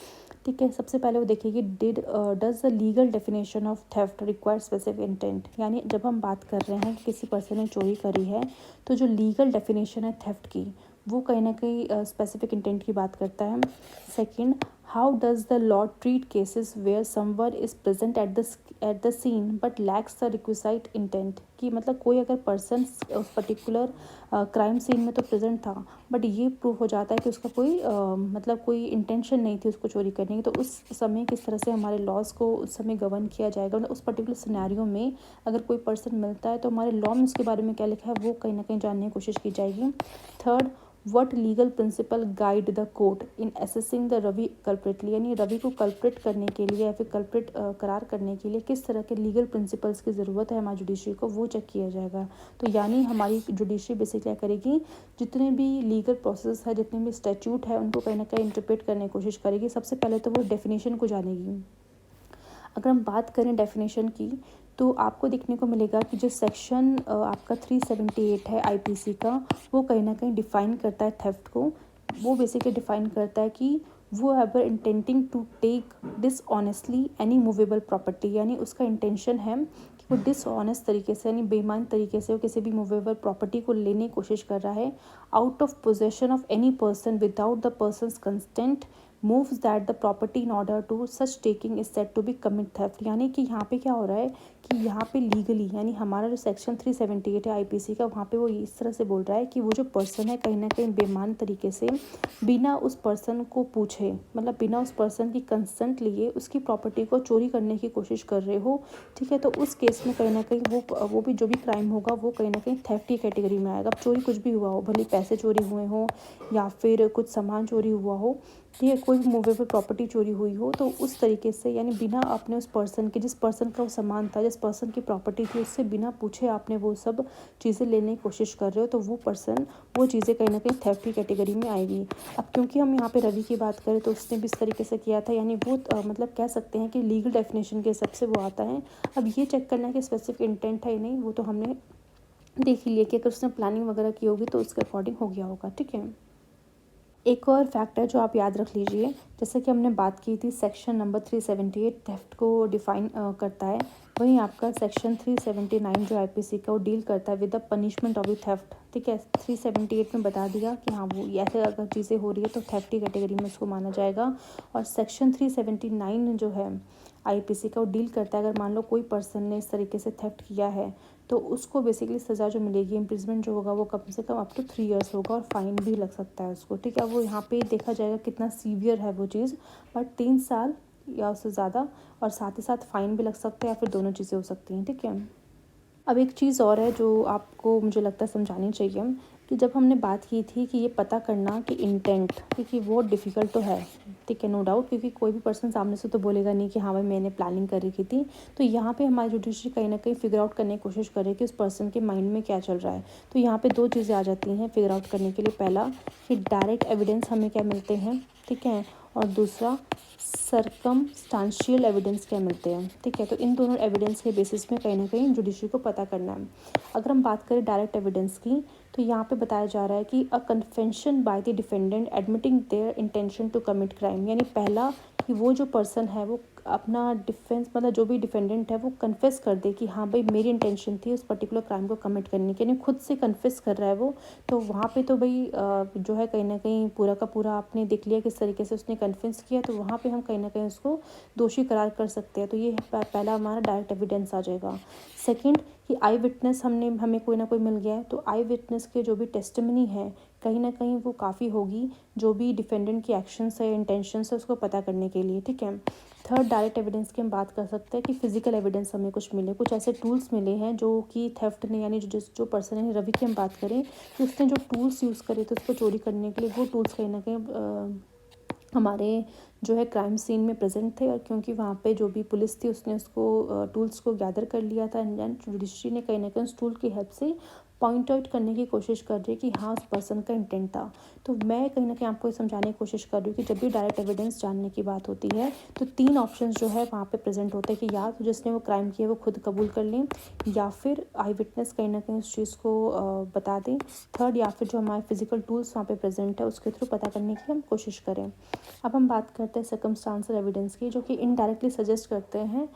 ठीक है, सबसे पहले वो देखेगी did does the legal definition of theft require specific intent, यानी जब हम बात कर रहे हैं कि किसी पर्सन ने चोरी करी है तो जो लीगल डेफिनेशन है थेफ्ट की वो कहीं ना कहीं स्पेसिफिक इंटेंट की बात करता है। Second, how does the law treat cases where someone is present at the scene but lacks the requisite intent, कि मतलब कोई अगर पर्सन उस पर्टिकुलर क्राइम सीन में तो प्रेजेंट था बट ये प्रूव हो जाता है कि उसका कोई मतलब कोई इंटेंशन नहीं थी उसको चोरी करने की, तो उस समय किस तरह से हमारे लॉज को उस समय गवर्न किया जाएगा, मतलब उस पर्टिकुलर सिनेरियो में अगर कोई पर्सन मिलता है तो हमारे लॉ में उसके बारे में क्या लिखा है वो कहीं ना कहीं जानने की कोशिश की जाएगी। Third, what legal principle guide the court in assessing the Ravi culpability, यानी रवि को कल्प्रिट करने के लिए या फिर कल्प्रिट करार करने के लिए किस तरह के लीगल प्रिंसिपल्स की ज़रूरत है हमारी जुडिशरी को, वो चेक किया जाएगा। तो यानी हमारी जुडिशरी बेसिकली क्या करेगी, जितने भी लीगल प्रोसेस है, जितने भी स्टैट्यूट है, उनको कहीं ना कहीं इंटरप्रेट करने की कोशिश करेगी। सबसे पहले तो वो डेफिनेशन को जानेगी। अगर हम बात करें डेफिनेशन की तो आपको देखने को मिलेगा कि जो सेक्शन आपका 378 है आईपीसी का, वो कहीं ना कहीं डिफ़ाइन करता है थेफ्ट को। वो बेसिकली डिफ़ाइन करता है कि वो ever intending to take dishonestly any movable property, यानी उसका इंटेंशन है कि वो डिसऑनेस्ट तरीके से यानी बेईमान तरीके से वो किसी भी मूवेबल प्रॉपर्टी को लेने की कोशिश कर रहा है out of possession of any person without the person's consent moves that the property in order to such taking is set to be commit theft. यानी कि यहाँ पे क्या हो रहा है कि यहाँ पे लीगली यानी हमारा जो सेक्शन 378 है आईपीसी का, वहाँ पे वो इस तरह से बोल रहा है कि वो जो पर्सन है कहीं ना कहीं बेईमान तरीके से बिना उस पर्सन को पूछे, मतलब बिना उस पर्सन की कंसेंट लिए उसकी प्रॉपर्टी को चोरी करने की कोशिश कर रहे हो, ठीक है। तो उस केस में कहीं ना कहीं वो भी जो भी क्राइम होगा वो कहीं ना कहीं थेफ्ट की कैटेगरी में आएगा। अब चोरी कुछ भी हुआ हो, भले पैसे चोरी हुए हो या फिर कुछ सामान चोरी हुआ हो, ठीक है, कोई भी मूवेबल प्रॉपर्टी चोरी हुई हो, तो उस तरीके से यानी बिना आपने उस पर्सन के, जिस पर्सन का वो सामान था, जिस पर्सन की प्रॉपर्टी थी, उससे बिना पूछे आपने वो सब चीज़ें लेने की कोशिश कर रहे हो, तो वो पर्सन वो चीज़ें कहीं ना कहीं थेफ्ट की कैटेगरी में आएगी। अब क्योंकि हम यहाँ पे रवि की बात करें तो उसने भी इस तरीके से किया था, यानी वो मतलब कह सकते हैं कि लीगल डेफिनेशन के हिसाब से वो आता है। अब ये चेक करना है कि स्पेसिफिक इंटेंट है या नहीं, वो तो हमने देख ही लिया कि अगर उसने प्लानिंग वगैरह की होगी तो उसके अकॉर्डिंग हो गया होगा, ठीक है। एक और फैक्ट है जो आप याद रख लीजिए, जैसे कि हमने बात की थी सेक्शन नंबर 378 थेफ्ट को डिफाइन करता है, वहीं आपका सेक्शन 379 जो आईपीसी का वो डील करता है with the punishment of the theft, ठीक है। 378 में बता दिया कि हाँ वो ऐसे अगर चीज़ें हो रही है तो थेफ्ट की कैटेगरी में उसको माना जाएगा। और सेक्शन 379 जो है आईपीसी का वो डील करता है अगर मान लो कोई पर्सन ने इस तरीके से थेफ्ट किया है तो उसको बेसिकली सज़ा जो मिलेगी, इम्प्रिजमेंट जो होगा वो कम से कम अप टू 3 इयर्स होगा और फाइन भी लग सकता है उसको, ठीक है। वो यहाँ पे देखा जाएगा कितना सीवियर है वो चीज़, बट 3 साल या उससे ज़्यादा, और साथ ही साथ फाइन भी लग सकता है या फिर दोनों चीज़ें हो सकती हैं, ठीक है। अब एक चीज़ और है जो आपको मुझे लगता है समझानी चाहिए कि जब हमने बात की थी कि ये पता करना कि इंटेंट, क्योंकि वो डिफ़िकल्ट तो है, ठीक है, नो डाउट, क्योंकि कोई भी पर्सन सामने से तो बोलेगा नहीं कि हाँ भाई मैंने प्लानिंग कर रखी थी। तो यहाँ पे हमारी जुडिशरी कहीं ना कहीं फिगर आउट करने की कोशिश कर रही है कि उस पर्सन के माइंड में क्या चल रहा है। तो यहाँ पे दो चीज़ें आ जाती हैं फिगर आउट करने के लिए, पहला कि डायरेक्ट एविडेंस हमें क्या मिलते हैं, ठीक है, और दूसरा सर्कमस्टांशियल एविडेंस क्या मिलते हैं, ठीक है। तो इन दोनों एविडेंस के बेसिस में कहीं ना कहीं जुडिशरी को पता करना है। अगर हम बात करें डायरेक्ट एविडेंस की, तो यहाँ पे बताया जा रहा है कि a confession by the defendant admitting their intention to commit crime, यानी पहला कि वो जो पर्सन है वो अपना डिफेंस, मतलब जो भी डिफेंडेंट है वो कन्फेस कर दे कि हाँ भाई मेरी इंटेंशन थी उस पर्टिकुलर क्राइम को कमिट करने की, यानी खुद से कन्फेस कर रहा है वो। तो वहाँ पे तो भाई जो है कहीं ना कहीं पूरा का पूरा आपने देख लिया किस तरीके से उसने कन्फेस किया, तो वहाँ पे हम कहीं ना कहीं उसको दोषी करार कर सकते हैं। तो ये पहला हमारा डायरेक्ट एविडेंस आ जाएगा। सेकेंड कि आई विटनेस हमें कोई ना कोई मिल गया है, तो आई विटनेस के जो भी टेस्टिमनी है कहीं ना कहीं वो काफ़ी होगी जो भी डिफेंडेंट की एक्शंस है, इंटेंशंस है, उसको पता करने के लिए, ठीक है। थर्ड डायरेक्ट एविडेंस की हम बात कर सकते हैं कि फिजिकल एविडेंस हमें कुछ मिले, कुछ ऐसे टूल्स मिले हैं जो कि थेफ्ट ने, यानी जो पर्सन है रवि की हम बात करें कि उसने जो टूल्स यूज़ करे थे उसको चोरी करने के लिए, वो टूल्स कहीं ना कहीं हमारे जो है क्राइम सीन में प्रेजेंट थे, और क्योंकि वहाँ पे जो भी पुलिस थी उसने उसको टूल्स को गैदर कर लिया था, एंड जुडिशरी ने कहीं ना कहीं उस टूल की हेल्प से पॉइंट आउट करने की कोशिश कर रही है कि हाँ उस पर्सन का इंटेंट था। तो मैं कहीं ना कहीं आपको समझाने की कोशिश कर रही हूँ कि जब भी डायरेक्ट एविडेंस जानने की बात होती है तो 3 ऑप्शंस जो है वहाँ पे प्रेजेंट होते हैं कि या तो जिसने वो क्राइम किया वो खुद कबूल कर लें, या फिर आई विटनेस कहीं ना कहीं उस चीज़ को बता दें, थर्ड या फिर जो हमारे फिजिकल टूल्स वहाँ पे प्रेजेंट है उसके थ्रू पता करने की हम कोशिश करें। अब हम बात करते हैं सर्कमस्टांशियल एविडेंस की, जो कि इनडायरेक्टली सजेस्ट करते हैं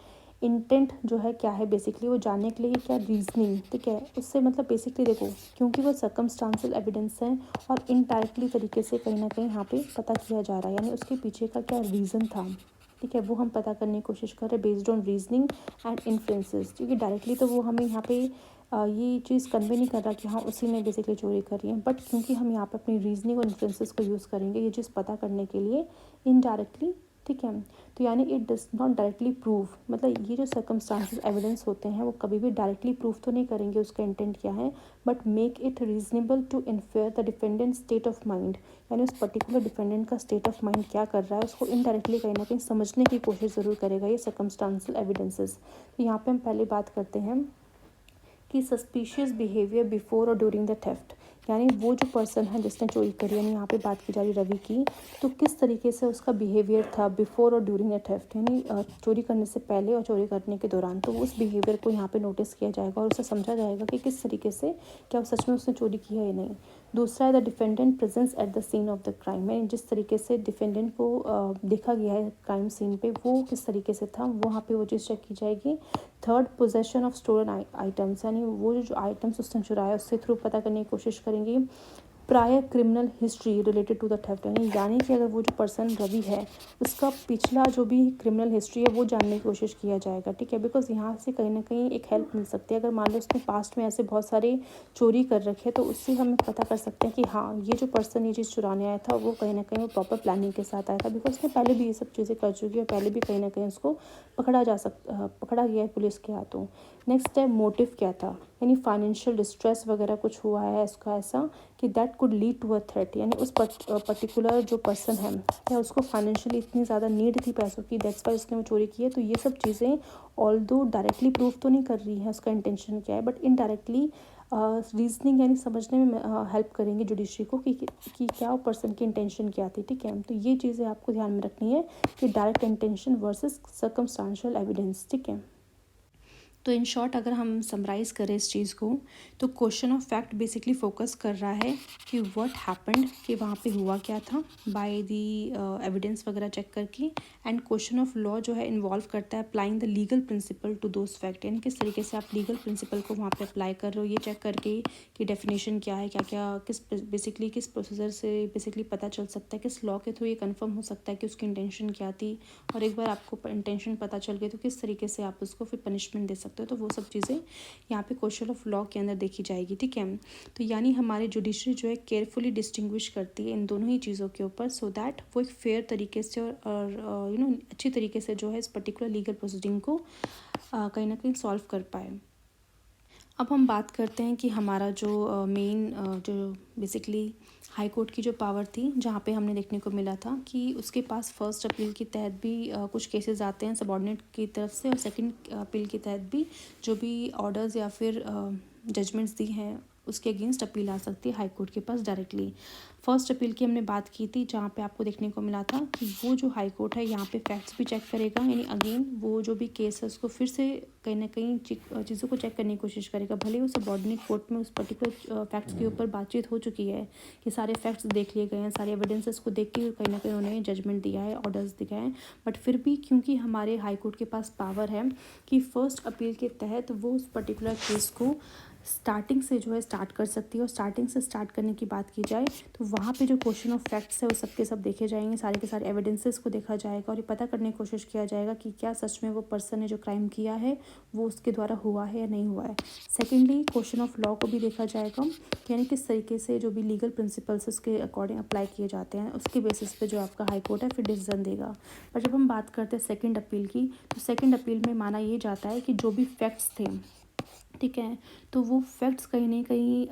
इंटेंट जो है क्या है, बेसिकली वो जानने के लिए क्या रीजनिंग, ठीक है। उससे मतलब बेसिकली देखो क्योंकि वो सर्कमस्टांशियल एविडेंस है और इनडायरेक्टली तरीके से कहीं ना कहीं यहाँ पे पता किया जा रहा है, यानी उसके पीछे का क्या रीज़न था, ठीक है, वो हम पता करने की कोशिश कर रहे हैं based on reasoning and influences. क्योंकि डायरेक्टली तो वो हमें यहाँ पे ये चीज़ कन्वे नहीं कर रहा कि हाँ उसी ने बेसिकली चोरी करी है, बट क्योंकि हम यहाँ पे अपनी रीजनिंग और इन्फ्लुएंसेस को यूज़ करेंगे ये चीज़ पता करने के लिए इनडायरेक्टली, ठीक है। तो यानी it does not directly prove, मतलब ये जो सर्कमस्टांशियल एविडेंस होते हैं वो कभी भी डायरेक्टली प्रूव तो नहीं करेंगे उसका इंटेंट क्या है, but make it reasonable to infer the defendant state of mind, यानी उस पर्टिकुलर डिफेंडेंट का स्टेट ऑफ माइंड क्या कर रहा है उसको इनडायरेक्टली कहीं ना कहीं समझने की कोशिश ज़रूर करेगा ये सर्कमस्टांशियल एविडेंसेस। तो यहाँ पे हम पहले बात करते हैं कि सस्पिशियस बिहेवियर बिफोर और ड्यूरिंग द थेफ्ट, यानी वो जो पर्सन है जिसने चोरी करी, यानी यहाँ पे बात की जा रही रवि की, तो किस तरीके से उसका बिहेवियर था बिफोर और ड्यूरिंग द थेफ्ट, यानी चोरी करने से पहले और चोरी करने के दौरान। तो उस बिहेवियर को यहाँ पे नोटिस किया जाएगा और उसे समझा जाएगा कि किस तरीके से क्या सच में उसने चोरी किया या नहीं। दूसरा है the defendant presence at the scene of the crime, यानी जिस तरीके से डिफेंडेंट को देखा गया है क्राइम सीन पे वो किस तरीके से था, वहाँ पे वो चीज़ चेक की जाएगी। Third, possession of stolen items, यानी वो जो आइटम्स उसने चुराया उससे थ्रू पता करने की कोशिश करेंगी। Prior criminal history related to the theft, यानी कि अगर वो जो पर्सन रवि है उसका पिछला जो भी क्रिमिनल हिस्ट्री है वो जानने की कोशिश किया जाएगा, ठीक है। बिकॉज यहाँ से कहीं ना कहीं एक हेल्प मिल सकती है। अगर मान लो उसने पास्ट में ऐसे बहुत सारे चोरी कर रखे तो उससे हम पता कर सकते हैं कि हाँ ये जो पर्सन ये चीज़ चुराने आया था वो कहीं ना कहीं वो प्रॉपर प्लानिंग के साथ आया था, बिकॉज उसने पहले भी ये सब चीज़ें कर चुकी है और पहले भी कहीं ना कहीं उसको पकड़ा गया है पुलिस के हाथों। नेक्स्ट है मोटिव क्या था, यानी फाइनेंशियल डिस्ट्रेस वगैरह कुछ हुआ है इसका ऐसा कि that could lead to a threat, यानी उस पर्टिकुलर जो पर्सन है या उसको फाइनेंशियली इतनी ज़्यादा नीड थी पैसों की, दैट्स वाई उसने वो चोरी की है। तो ये सब चीज़ें ऑल्दो डायरेक्टली प्रूव तो नहीं कर रही है उसका इंटेंशन क्या है, बट इनडायरेक्टली रीजनिंग यानी समझने में हेल्प करेंगे जुडिशरी को कि क्या वो पर्सन की इंटेंशन क्या थी, ठीक है। तो ये चीज़ें आपको ध्यान में रखनी है कि direct intention versus circumstantial evidence, ठीक है। तो इन शॉर्ट अगर हम समराइज़ करें इस चीज़ को तो question of fact basically focus कर रहा है कि व्हाट हैपेंड, कि वहाँ पे हुआ क्या था बाय दी एविडेंस वगैरह चेक करके। एंड क्वेश्चन ऑफ लॉ जो है इन्वॉल्व करता है applying the legal principle to those fact, यानी किस तरीके से आप लीगल प्रिंसिपल को वहाँ पे अप्लाई कर रहे हो ये चेक करके कि डेफिनेशन क्या है, क्या क्या किस बेसिकली किस प्रोसीजर से बेसिकली पता चल सकता है, किस लॉ के थ्रू ये कंफर्म हो सकता है कि उसकी इंटेंशन क्या थी। और एक बार आपको इंटेंशन पता चल गई तो किस तरीके से आप उसको फिर पनिशमेंट दे सकते हो। तो वो सब चीज़ें यहाँ पे क्वेश्चन ऑफ लॉ के अंदर देखी जाएगी, ठीक है। तो यानी हमारी जुडिशरी जो है केयरफुली डिस्टिंग्विश करती है इन दोनों ही चीज़ों के ऊपर, सो दैट वो एक फेयर तरीके से और अच्छी तरीके से जो है इस पर्टिकुलर लीगल प्रोसीडिंग को कहीं ना कहीं सॉल्व कर पाए। अब हम बात करते हैं कि हमारा जो मेन जो बेसिकली हाई कोर्ट की जो पावर थी जहाँ पे हमने देखने को मिला था कि उसके पास फर्स्ट अपील के तहत भी कुछ केसेस आते हैं सबॉर्डिनेट की तरफ से, और सेकंड अपील के तहत भी जो भी ऑर्डर्स या फिर जजमेंट्स दी हैं उसके अगेंस्ट अपील आ सकती है हाई कोर्ट के पास डायरेक्टली। फर्स्ट अपील की हमने बात की थी जहाँ पे आपको देखने को मिला था कि वो जो हाई कोर्ट है यहाँ पे फैक्ट्स भी चेक करेगा, यानी अगेन वो जो भी केस है उसको फिर से कहीं ना कहीं चीज़ों को चेक करने की कोशिश करेगा। भले उस सबॉर्डिनेट कोर्ट में उस पर्टिकुलर फैक्ट्स के ऊपर बातचीत हो चुकी है कि सारे फैक्ट्स देख लिए गए हैं, सारे एविडेंसेस को देख के कहीं ना कहीं उन्होंने जजमेंट दिया है, ऑर्डर्स दिया है, बट फिर भी क्योंकि हमारे हाई कोर्ट के पास पावर है कि फर्स्ट अपील के तहत वो उस पर्टिकुलर केस को स्टार्टिंग से जो है स्टार्ट कर सकती है। और स्टार्टिंग से स्टार्ट करने की बात की जाए तो वहाँ पे जो क्वेश्चन ऑफ फैक्ट्स है वो सबके सब देखे जाएंगे, सारे के सारे एविडेंसेस को देखा जाएगा और ये पता करने की कोशिश किया जाएगा कि क्या सच में वो पर्सन ने जो क्राइम किया है वो उसके द्वारा हुआ है या नहीं हुआ है। सेकेंडली क्वेश्चन ऑफ लॉ को भी देखा जाएगा, यानी किस तरीके से जो भी लीगल प्रिंसिपल्स उसके अकॉर्डिंग अप्लाई किए जाते हैं उसके बेसिस पे जो आपका हाई कोर्ट है फिर डिसीजन देगा। पर जब हम बात करते हैं सेकेंड अपील की तो सेकेंड अपील में माना ये जाता है कि जो भी फैक्ट्स थे, ठीक है, तो वो फैक्ट्स कहीं ना कहीं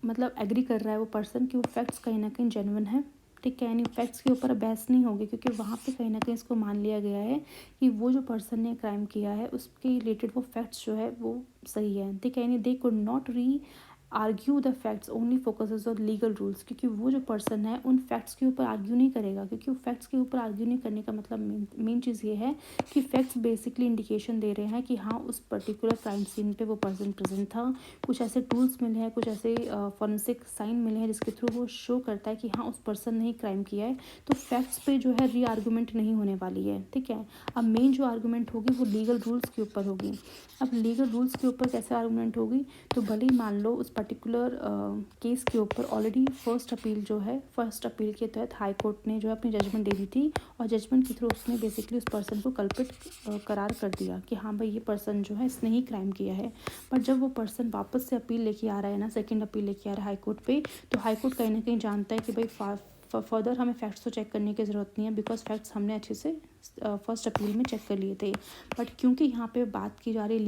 मतलब एग्री कर रहा है वो पर्सन कि वो फैक्ट्स कहीं ना कहीं जेन्युइन है, ठीक है। यानी फैक्ट्स के ऊपर बहस नहीं होगी क्योंकि वहाँ पे कहीं ना कहीं इसको मान लिया गया है कि वो जो पर्सन ने क्राइम किया है उसके रिलेटेड वो फैक्ट्स जो है वो सही है, ठीक है। यानी दे कुड नॉट री argue the facts only focuses on legal rules, क्योंकि वो जो पर्सन है उन फैक्ट्स के ऊपर आर्ग्यू नहीं करेगा, क्योंकि वो फैक्ट्स के ऊपर आर्ग्यू नहीं करने का मतलब मेन चीज़ ये है कि फैक्ट्स बेसिकली इंडिकेशन दे रहे हैं कि हाँ उस पर्टिकुलर क्राइम सीन पे वो पर्सन प्रेजेंट था, कुछ ऐसे टूल्स मिले हैं, कुछ ऐसे फॉरेंसिक साइन मिले हैं जिसके थ्रू वो शो करता है कि हाँ उस पर्सन ने ही क्राइम किया है। तो फैक्ट्स पे जो है री आर्गूमेंट नहीं होने वाली है, ठीक है। अब मेन जो आर्गूमेंट होगी वो लीगल रूल्स के ऊपर होगी। अब लीगल रूल्स के ऊपर कैसे आर्गूमेंट होगी, तो भले ही मान लो उस पर्टिकुलर केस के ऊपर ऑलरेडी फर्स्ट अपील जो है फर्स्ट अपील के तहत हाई कोर्ट ने जो है अपनी जजमेंट दे दी थी और जजमेंट के थ्रू उसने बेसिकली उस पर्सन को कल्प्रिट करार कर दिया कि हाँ भाई ये पर्सन जो है इसने ही क्राइम किया है। पर जब वो पर्सन वापस से अपील लेके आ रहा है ना, सेकंड अपील लेके आ रहा है हाई कोर्ट पे, तो हाई कोर्ट कहीं ना कहीं जानता है कि भाई फर्दर हमें फैक्ट्स तो चेक करने की ज़रूरत नहीं है बिकॉज फैक्ट्स हमने अच्छे से फर्स्ट अपील में चेक कर लिए थे। बट क्योंकि यहाँ पे बात की जा रही है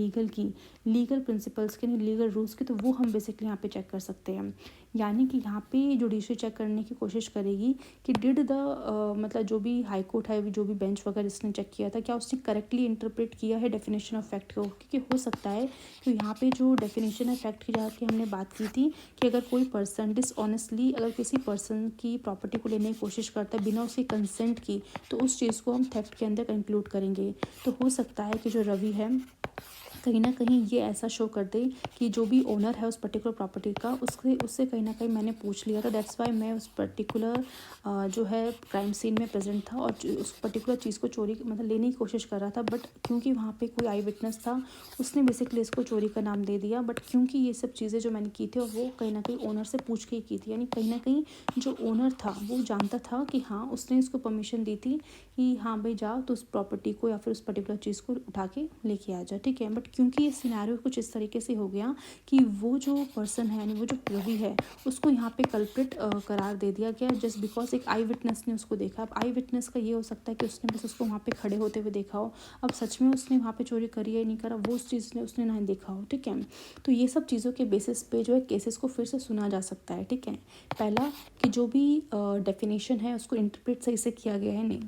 लीगल प्रिंसिपल्स की, लीगल रूल्स की, तो वो हम बेसिकली यहाँ पे चेक कर सकते हैं। यानी कि यहाँ पे जुडिशरी चेक करने की कोशिश करेगी कि डिड द मतलब जो भी हाई कोर्ट है जो भी बेंच वगैरह इसने चेक किया था क्या उसने करेक्टली इंटरप्रेट किया है डेफिनेशन ऑफ फैक्ट को, क्योंकि हो सकता है कि यहाँ पे जो डेफिनेशन है फैक्ट की जहाँ की हमने बात की थी कि अगर कोई पर्सन डिसऑनेस्टली अगर किसी पर्सन की प्रॉपर्टी को लेने की कोशिश करता है बिना उसकी कंसेंट की, तो उस चीज़ को हम थेफ्ट के अंदर इंक्लूड करेंगे। तो हो सकता है कि जो रवि है कहीं न कहीं ये ऐसा शो कर दे कि जो भी ओनर है उस पर्टिकुलर प्रॉपर्टी का, उससे कहीं न कहीं मैंने पूछ लिया था। दैट्स व्हाई मैं उस पर्टिकुलर जो है क्राइम सीन में प्रेज़ेंट था और उस पर्टिकुलर चीज़ को चोरी मतलब लेने की कोशिश कर रहा था। बट क्योंकि वहाँ पे कोई आई विटनेस था, उसने बेसिकली इसको चोरी का नाम दे दिया। बट क्योंकि ये सब चीज़ें जो मैंने की थी और वो कहीं न कहीं ओनर से पूछ के ही की थी, यानी कहीं न कहीं जो ओनर था वो जानता था कि हाँ, उसने इसको परमिशन दी थी कि हाँ भाई जा, तो उस प्रॉपर्टी को या फिर उस पर्टिकुलर चीज़ को उठा के लेके आ जा, ठीक है। बट क्योंकि ये सिनेरियो कुछ इस तरीके से हो गया कि वो जो पर्सन है, यानी वो जो रवि है, उसको यहाँ पे कल्प्रिट करार दे दिया गया जस्ट बिकॉज एक आई विटनेस ने उसको देखा। अब आई विटनेस का ये हो सकता है कि उसने बस उसको वहाँ पे खड़े होते हुए देखा हो। अब सच में उसने वहाँ पे चोरी करी है नहीं करा, वो उस चीज़ ने उसने नहीं देखा हो, ठीक है। तो ये सब चीज़ों के बेसिस पे जो है केसेस को फिर से सुना जा सकता है, ठीक है। पहला कि जो भी डेफिनेशन है उसको इंटरप्रेट सही से किया गया है नहीं,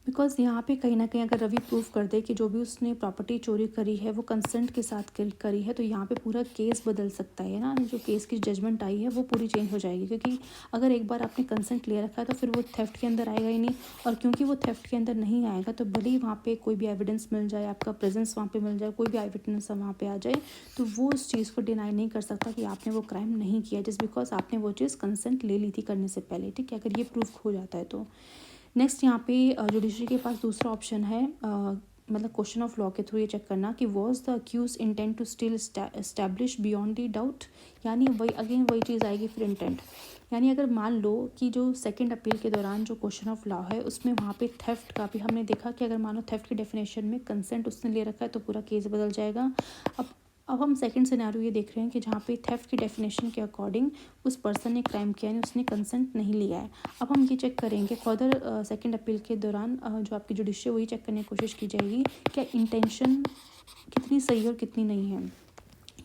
बिकॉज़ यहाँ पे कहीं न कहीं अगर रवि प्रूव कर दे कि जो भी उसने प्रॉपर्टी चोरी करी है वो कंसेंट के साथ करी है, तो यहाँ पे पूरा केस बदल सकता है ना। जो केस की जजमेंट आई है वो पूरी चेंज हो जाएगी, क्योंकि अगर एक बार आपने कंसेंट ले रखा है तो फिर वो थेफ्ट के अंदर आएगा ही नहीं। और क्योंकि वो थेफ्ट के अंदर नहीं आएगा तो भले ही वहाँ पे कोई भी एविडेंस मिल जाए, आपका प्रेजेंस वहाँ पे मिल जाए, कोई भी आई विटनेस वहाँ पे आ जाए, तो वो उस चीज़ को डिनाई नहीं कर सकता कि आपने वो क्राइम नहीं किया जस्ट बिकॉज आपने वो चीज़ कंसेंट ले ली थी करने से पहले, ठीक है। अगर ये प्रूफ हो जाता है तो नेक्स्ट यहाँ पे जुडिशरी के पास दूसरा ऑप्शन है, मतलब क्वेश्चन ऑफ लॉ के थ्रू ये चेक करना कि was the accused intent to steal establish beyond the doubt. यानी वही अगेन वही चीज़ आएगी फिर इंटेंट। यानी अगर मान लो कि जो सेकंड अपील के दौरान जो क्वेश्चन ऑफ लॉ है उसमें वहाँ पे थेफ्ट का भी हमने देखा कि अगर मान लो थेफ्ट की डेफिनेशन में कंसेंट उसने ले रखा है तो पूरा केस बदल जाएगा। अब हम सेकंड सिनेरियो ये देख रहे हैं कि जहाँ पे थेफ्ट की डेफिनेशन के अकॉर्डिंग उस पर्सन ने क्राइम किया है, उसने कंसेंट नहीं लिया है। अब हम ये चेक करेंगे फर्दर सेकंड अपील के दौरान जो आपकी जुडिशरी वही चेक करने की कोशिश की जाएगी क्या इंटेंशन कितनी सही है और कितनी नहीं है।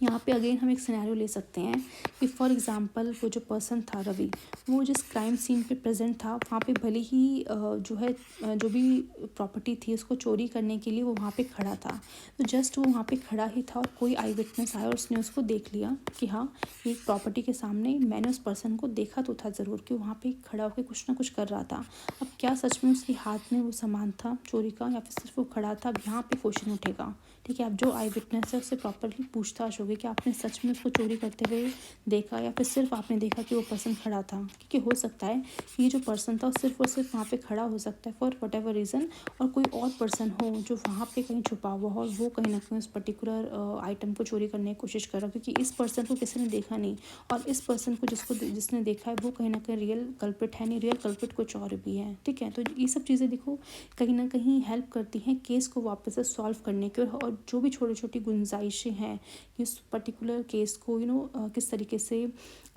यहाँ पे अगेन हम एक सिनेरियो ले सकते हैं कि फॉर एग्जांपल वो जो पर्सन था रवि, वो जिस क्राइम सीन पे प्रेजेंट था वहाँ पे भले ही जो है जो भी प्रॉपर्टी थी उसको चोरी करने के लिए वो वहाँ पे खड़ा था, तो जस्ट वो वहाँ पे खड़ा ही था और कोई आई विटनेस आया और उसने उसको देख लिया कि हाँ ये प्रॉपर्टी के सामने मैंने उस पर्सन को देखा तो था ज़रूर कि वहाँ पे खड़ा होकर कुछ ना कुछ कर रहा था। अब क्या सच में उसके हाथ में वो सामान था चोरी का या फिर सिर्फ वो खड़ा था, अब यहाँ पे क्वेश्चन उठेगा, ठीक है। अब जो आई विटनेस है उससे प्रॉपरली पूछताछ होगी कि आपने सच में उसको चोरी करते हुए देखा या फिर सिर्फ आपने देखा कि वो पर्सन खड़ा था, क्योंकि हो सकता है कि ये जो पर्सन था सिर्फ और सिर्फ वहाँ पे खड़ा हो सकता है फॉर वट एवर रीज़न, और कोई और पर्सन हो जो वहाँ पे कहीं छुपा हुआ हो और वो कहीं ना कहीं उस पर्टिकुलर आइटम को चोरी करने की कोशिश कर रहा, क्योंकि इस पर्सन को किसी ने देखा नहीं और इस पर्सन को जिसने देखा है वो कहीं ना कहीं रियल कल्प्रिट है नहीं, रियल कल्प्रिट कुछ और भी है, ठीक है। तो ये सब चीज़ें देखो कहीं ना कहीं हेल्प करती हैं केस को वापस से सॉल्व करने की, और जो भी छोटी छोटी गुंजाइशें हैं कि उस पर्टिकुलर केस को किस तरीके से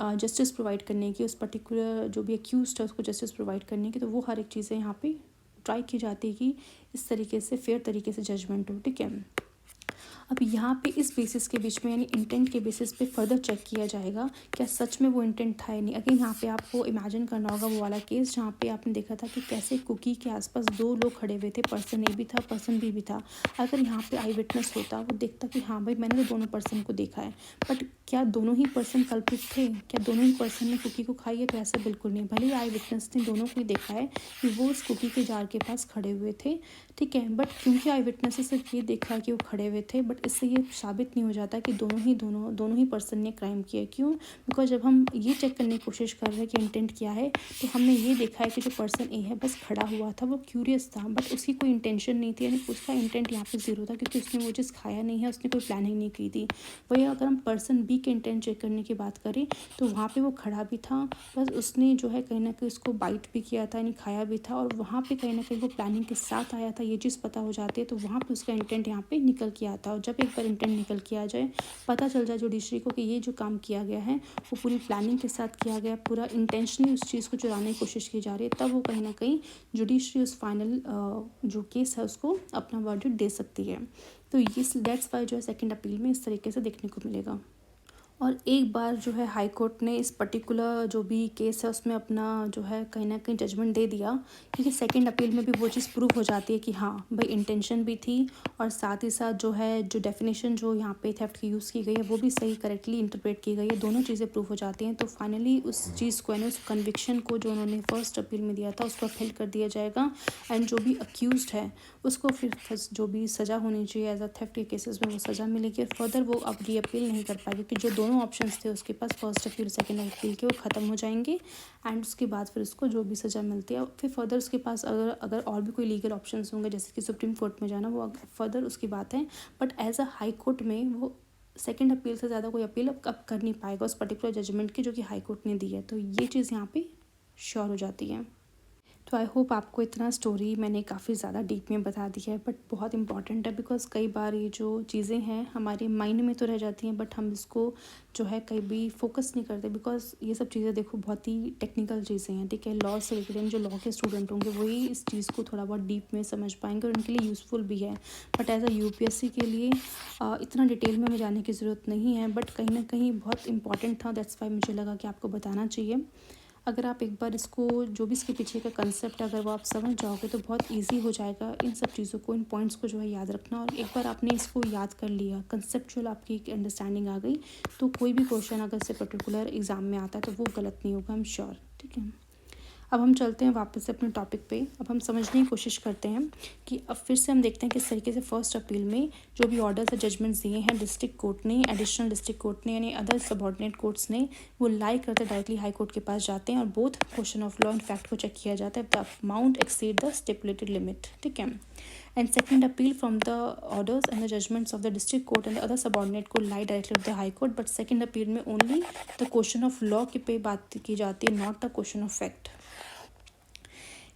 जस्टिस प्रोवाइड करने की, उस पर्टिकुलर जो भी एक्यूज्ड है उसको जस्टिस प्रोवाइड करने की, तो वो हर एक चीज़ें यहाँ पे ट्राई की जाती है कि इस तरीके से फेयर तरीके से जजमेंट हो, ठीक है। अब यहाँ पे इस बेसिस के बीच में यानी इंटेंट के बेसिस पे फर्दर चेक किया जाएगा क्या सच में वो इंटेंट था या नहीं। अगेन यहाँ पे आपको इमेजिन करना होगा वो वाला केस जहाँ पे आपने देखा था कि कैसे कुकी के आसपास दो लोग खड़े हुए थे, पर्सन ए भी था पर्सन बी भी था। अगर यहाँ पे आई विटनेस होता वो देखता कि हाँ भाई मैंने तो दोनों पर्सन को देखा है, बट क्या दोनों ही पर्सन कल्प्रिट थे, क्या दोनों ही पर्सन ने कुकी को खाई है, तो ऐसा बिल्कुल नहीं। भले ही आई विटनेस ने दोनों को ही देखा है कि वो उस कुकी के जार के पास खड़े हुए थे, ठीक है। बट क्योंकि आई विटनेस ने सिर्फ ये देखा कि वो खड़े हुए थे, बट इससे ये साबित नहीं हो जाता कि दोनों ही पर्सन ने क्राइम किया। क्यों? बिकॉज जब हम ये चेक करने की कोशिश कर रहे हैं कि इंटेंट क्या है, तो हमने ये देखा है कि जो पर्सन ए है बस खड़ा हुआ था, वो क्यूरियस था, बट उसकी कोई इंटेंशन नहीं थी, यानी उसका इंटेंट यहाँ पे ज़ीरो था क्योंकि उसने वो चीज़ खाया नहीं है, उसने कोई प्लानिंग नहीं की थी। वही अगर हम पर्सन बी के इंटेंट चेक करने की बात करें तो वहाँ पे वो खड़ा भी था, बस उसने जो है कहीं ना कहीं उसको बाइट भी किया था, यानी खाया भी था, और वहाँ पे कहीं ना कहीं वो प्लानिंग के साथ आया था, ये चीज़ पता हो जाती है, तो वहाँ पे उसका इंटेंट यहाँ पे निकल के आता है। और जब एक बार इंटेंट निकल के आ जाए, पता चल जाए जुडिशरी को कि ये जो काम किया गया है वो पूरी प्लानिंग के साथ किया गया, पूरा इंटेंशनली उस चीज़ को चुराने की कोशिश की जा रही है, तब वो कहीं ना कहीं जुडिशरी उस फाइनल जो केस है उसको अपना वर्डिक्ट दे सकती है। तो ये दैट्स वाई जो है सेकंड अपील में इस तरीके से देखने को मिलेगा। और एक बार जो है हाई कोर्ट ने इस पर्टिकुलर जो भी केस है उसमें अपना जो है कहीं ना कहीं जजमेंट दे दिया, क्योंकि सेकंड अपील में भी वो चीज़ प्रूव हो जाती है कि हाँ भाई इंटेंशन भी थी, और साथ ही साथ जो है जो डेफिनेशन जो यहाँ पे थेफ्ट की यूज़ की गई है वो भी सही करेक्टली इंटरप्रेट की गई है, दोनों चीज़ें प्रूव हो जाती हैं। तो फाइनली उस चीज़ को यानी उस कन्विक्शन को जो उन्होंने फर्स्ट अपील में दिया था उसको अपील कर दिया जाएगा, एंड जो भी अक्यूज्ड है उसको फिर जो भी सज़ा होनी चाहिए एज अ थेफ्ट के केसेस में वो सज़ा मिलेगी, और फर्दर वो अब री अपील नहीं कर पाएगी, क्योंकि जो दोनों ऑप्शंस थे उसके पास फर्स्ट अपील सेकंड अपील के वो ख़त्म हो जाएंगे, एंड उसके बाद फिर उसको जो भी सज़ा मिलती है फिर फर्दर उसके पास अगर अगर और भी कोई लीगल ऑप्शंस होंगे जैसे कि सुप्रीम कोर्ट में जाना, वो फर्दर उसकी बात है। But as a high court में वो सेकंड अपील से ज़्यादा कोई अपील अब कर नहीं पाएगा उस पर्टिकुलर जजमेंट की जो कि हाई कोर्ट ने दी है। तो ये चीज़ यहाँ पे श्योर हो जाती है। तो आई होप आपको इतना स्टोरी मैंने काफ़ी ज़्यादा डीप में बता दी है, बट बहुत इंपॉर्टेंट है, बिकॉज कई बार ये जो चीज़ें हैं हमारे माइंड में तो रह जाती हैं बट हम इसको जो है कहीं भी फोकस नहीं करते, बिकॉज ये सब चीज़ें देखो बहुत ही टेक्निकल चीज़ें हैं, ठीक है। लॉ से रिलेटेड जो लॉ के स्टूडेंट होंगे वही इस चीज़ को थोड़ा बहुत डीप में समझ पाएंगे और उनके लिए यूज़फुल भी है। बट एज अ यूपीएससी के लिए इतना डिटेल में हमें जाने की ज़रूरत नहीं है, बट कहीं ना कहीं बहुत इंपॉर्टेंट था, दैट्स वाई मुझे लगा कि आपको बताना चाहिए। अगर आप एक बार इसको जो भी इसके पीछे का कंसेप्ट है अगर वो आप समझ जाओगे तो बहुत इजी हो जाएगा इन सब चीज़ों को, इन पॉइंट्स को जो है याद रखना। और एक बार आपने इसको याद कर लिया, कंसेप्चुअल आपकी एक अंडरस्टैंडिंग आ गई, तो कोई भी क्वेश्चन अगर से पर्टिकुलर एग्जाम में आता है तो वो गलत नहीं होगा, आई एम श्योर, ठीक है। अब हम चलते हैं वापस से अपने टॉपिक पे। अब हम समझने की कोशिश करते हैं कि अब फिर से हम देखते हैं किस तरीके से फर्स्ट अपील में जो भी ऑर्डर्स या जजमेंट्स दिए हैं डिस्ट्रिक्ट कोर्ट ने, एडिशनल डिस्ट्रिक्ट कोर्ट ने यानी अदर सबॉर्डिनेट कोर्ट्स ने, वो लाई करते डायरेक्टली हाई कोर्ट के पास जाते हैं और both question of law and fact को चेक किया जाता है the amount exceed the stipulated limit, ठीक है। And second appeal from the orders and the judgments of the district court and the other subordinate को lie directly of the high court, but second appeal में only the question of law की पे बात की जाती है, not the question of fact.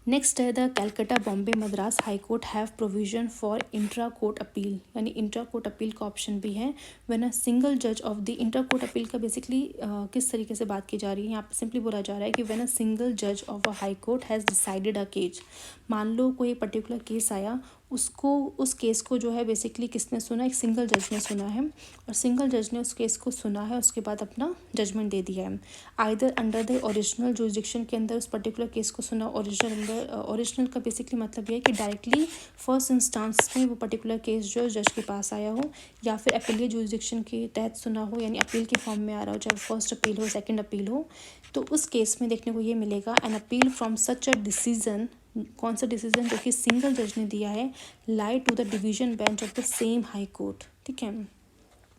Next है the Calcutta Bombay Madras high court have provision for intra court appeal, यानी इंट्रा कोर्ट अपील का ऑप्शन भी है व्हेन अ सिंगल जज of the intra court appeal का बेसिकली किस तरीके से बात की जा रही है, यहाँ पे सिंपली बोला जा रहा है कि व्हेन अ सिंगल जज of a high court has decided a case, मान लो कोई पर्टिकुलर केस आया, उसको उस केस को जो है बेसिकली किसने सुना, एक सिंगल जज ने सुना है, और सिंगल जज ने उस केस को सुना है उसके बाद अपना जजमेंट दे दिया है, either under the original jurisdiction के अंदर उस पर्टिकुलर केस को सुना, ओरिजिनल का बेसिकली मतलब ये है कि डायरेक्टली फर्स्ट इंस्टांस में वो पर्टिकुलर केस जो जज के पास आया हो, या फिर अपीलियट जुरिडिक्शन के तहत सुना हो यानी अपील के फॉर्म में आ रहा हो, चाहे फर्स्ट अपील हो सेकंड अपील हो, तो उस केस में देखने को ये मिलेगा an appeal from such a decision, कौन सा डिसीजन जो कि सिंगल जज ने दिया है, lie to the division bench of the same high court, ठीक है।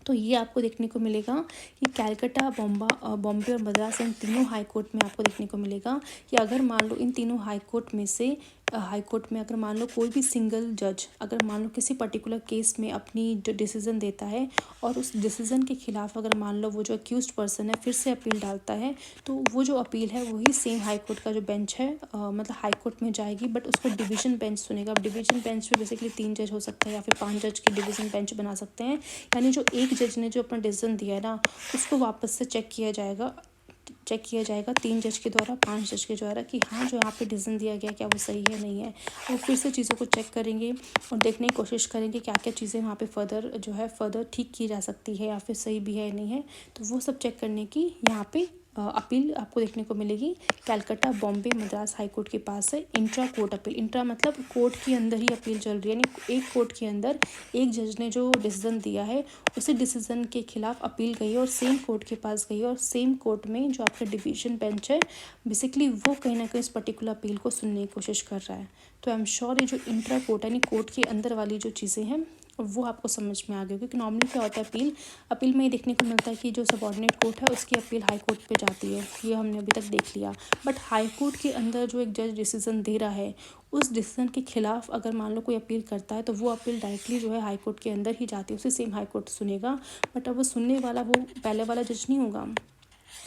तो ये आपको देखने को मिलेगा कि कैलकाटा बॉम्बे और मद्रास इन तीनों हाई कोर्ट में आपको देखने को मिलेगा कि अगर मान लो इन तीनों हाई कोर्ट में से हाई कोर्ट में अगर मान लो कोई भी सिंगल जज अगर मान लो किसी पर्टिकुलर केस में अपनी जो डिसीज़न देता है और उस डिसीज़न के खिलाफ अगर मान लो वो जो अक्यूज्ड पर्सन है फिर से अपील डालता है, तो वो जो अपील है वही सेम हाई कोर्ट का जो बेंच है मतलब हाई कोर्ट में जाएगी, बट उसको डिवीज़न बेंच सुनेगा। अब डिवीज़न बेंच में बेसिकली 3 जज हो सकता है या फिर 5 जज की डिवीज़न बेंच बना सकते हैं, यानी जो एक जज ने जो अपना डिसीजन दिया है ना उसको वापस से चेक किया जाएगा 3 जज के द्वारा 5 जज के द्वारा कि हाँ जो यहाँ पे डिसीजन दिया गया क्या वो सही है नहीं है। वो फिर से चीज़ों को चेक करेंगे और देखने की कोशिश करेंगे क्या क्या चीज़ें वहाँ पे फर्दर ठीक की जा सकती है या फिर सही भी है नहीं है, तो वो सब चेक करने की यहाँ पे अपील आपको देखने को मिलेगी कैलकाटा बॉम्बे मद्रास हाई कोर्ट के पास है इंट्रा कोर्ट अपील। इंट्रा मतलब कोर्ट के अंदर ही अपील चल रही है, यानी एक कोर्ट के अंदर एक जज ने जो डिसीजन दिया है उसी डिसीजन के खिलाफ अपील गई और सेम कोर्ट के पास गई और सेम कोर्ट में जो आपका डिवीजन बेंच है बेसिकली वो कहीं ना कहीं इस पर्टिकुलर अपील को सुनने की कोशिश कर रहा है। तो आई एम श्योर ये जो इंट्रा कोर्ट यानी कोर्ट के अंदर वाली जो चीज़ें हैं वो आपको समझ में आ गई, क्योंकि नॉर्मली क्या होता है अपील में ये देखने को मिलता है कि जो सबॉर्डिनेट कोर्ट है उसकी अपील हाई कोर्ट पे जाती है, ये हमने अभी तक देख लिया। बट हाई कोर्ट के अंदर जो एक जज डिसीजन दे रहा है उस डिसीजन के खिलाफ अगर मान लो कोई अपील करता है तो वो अपील डायरेक्टली जो है हाई कोर्ट के अंदर ही जाती है, उसे सेम हाई कोर्ट सुनेगा। बट अब वो सुनने वाला वो पहले वाला जज नहीं होगा,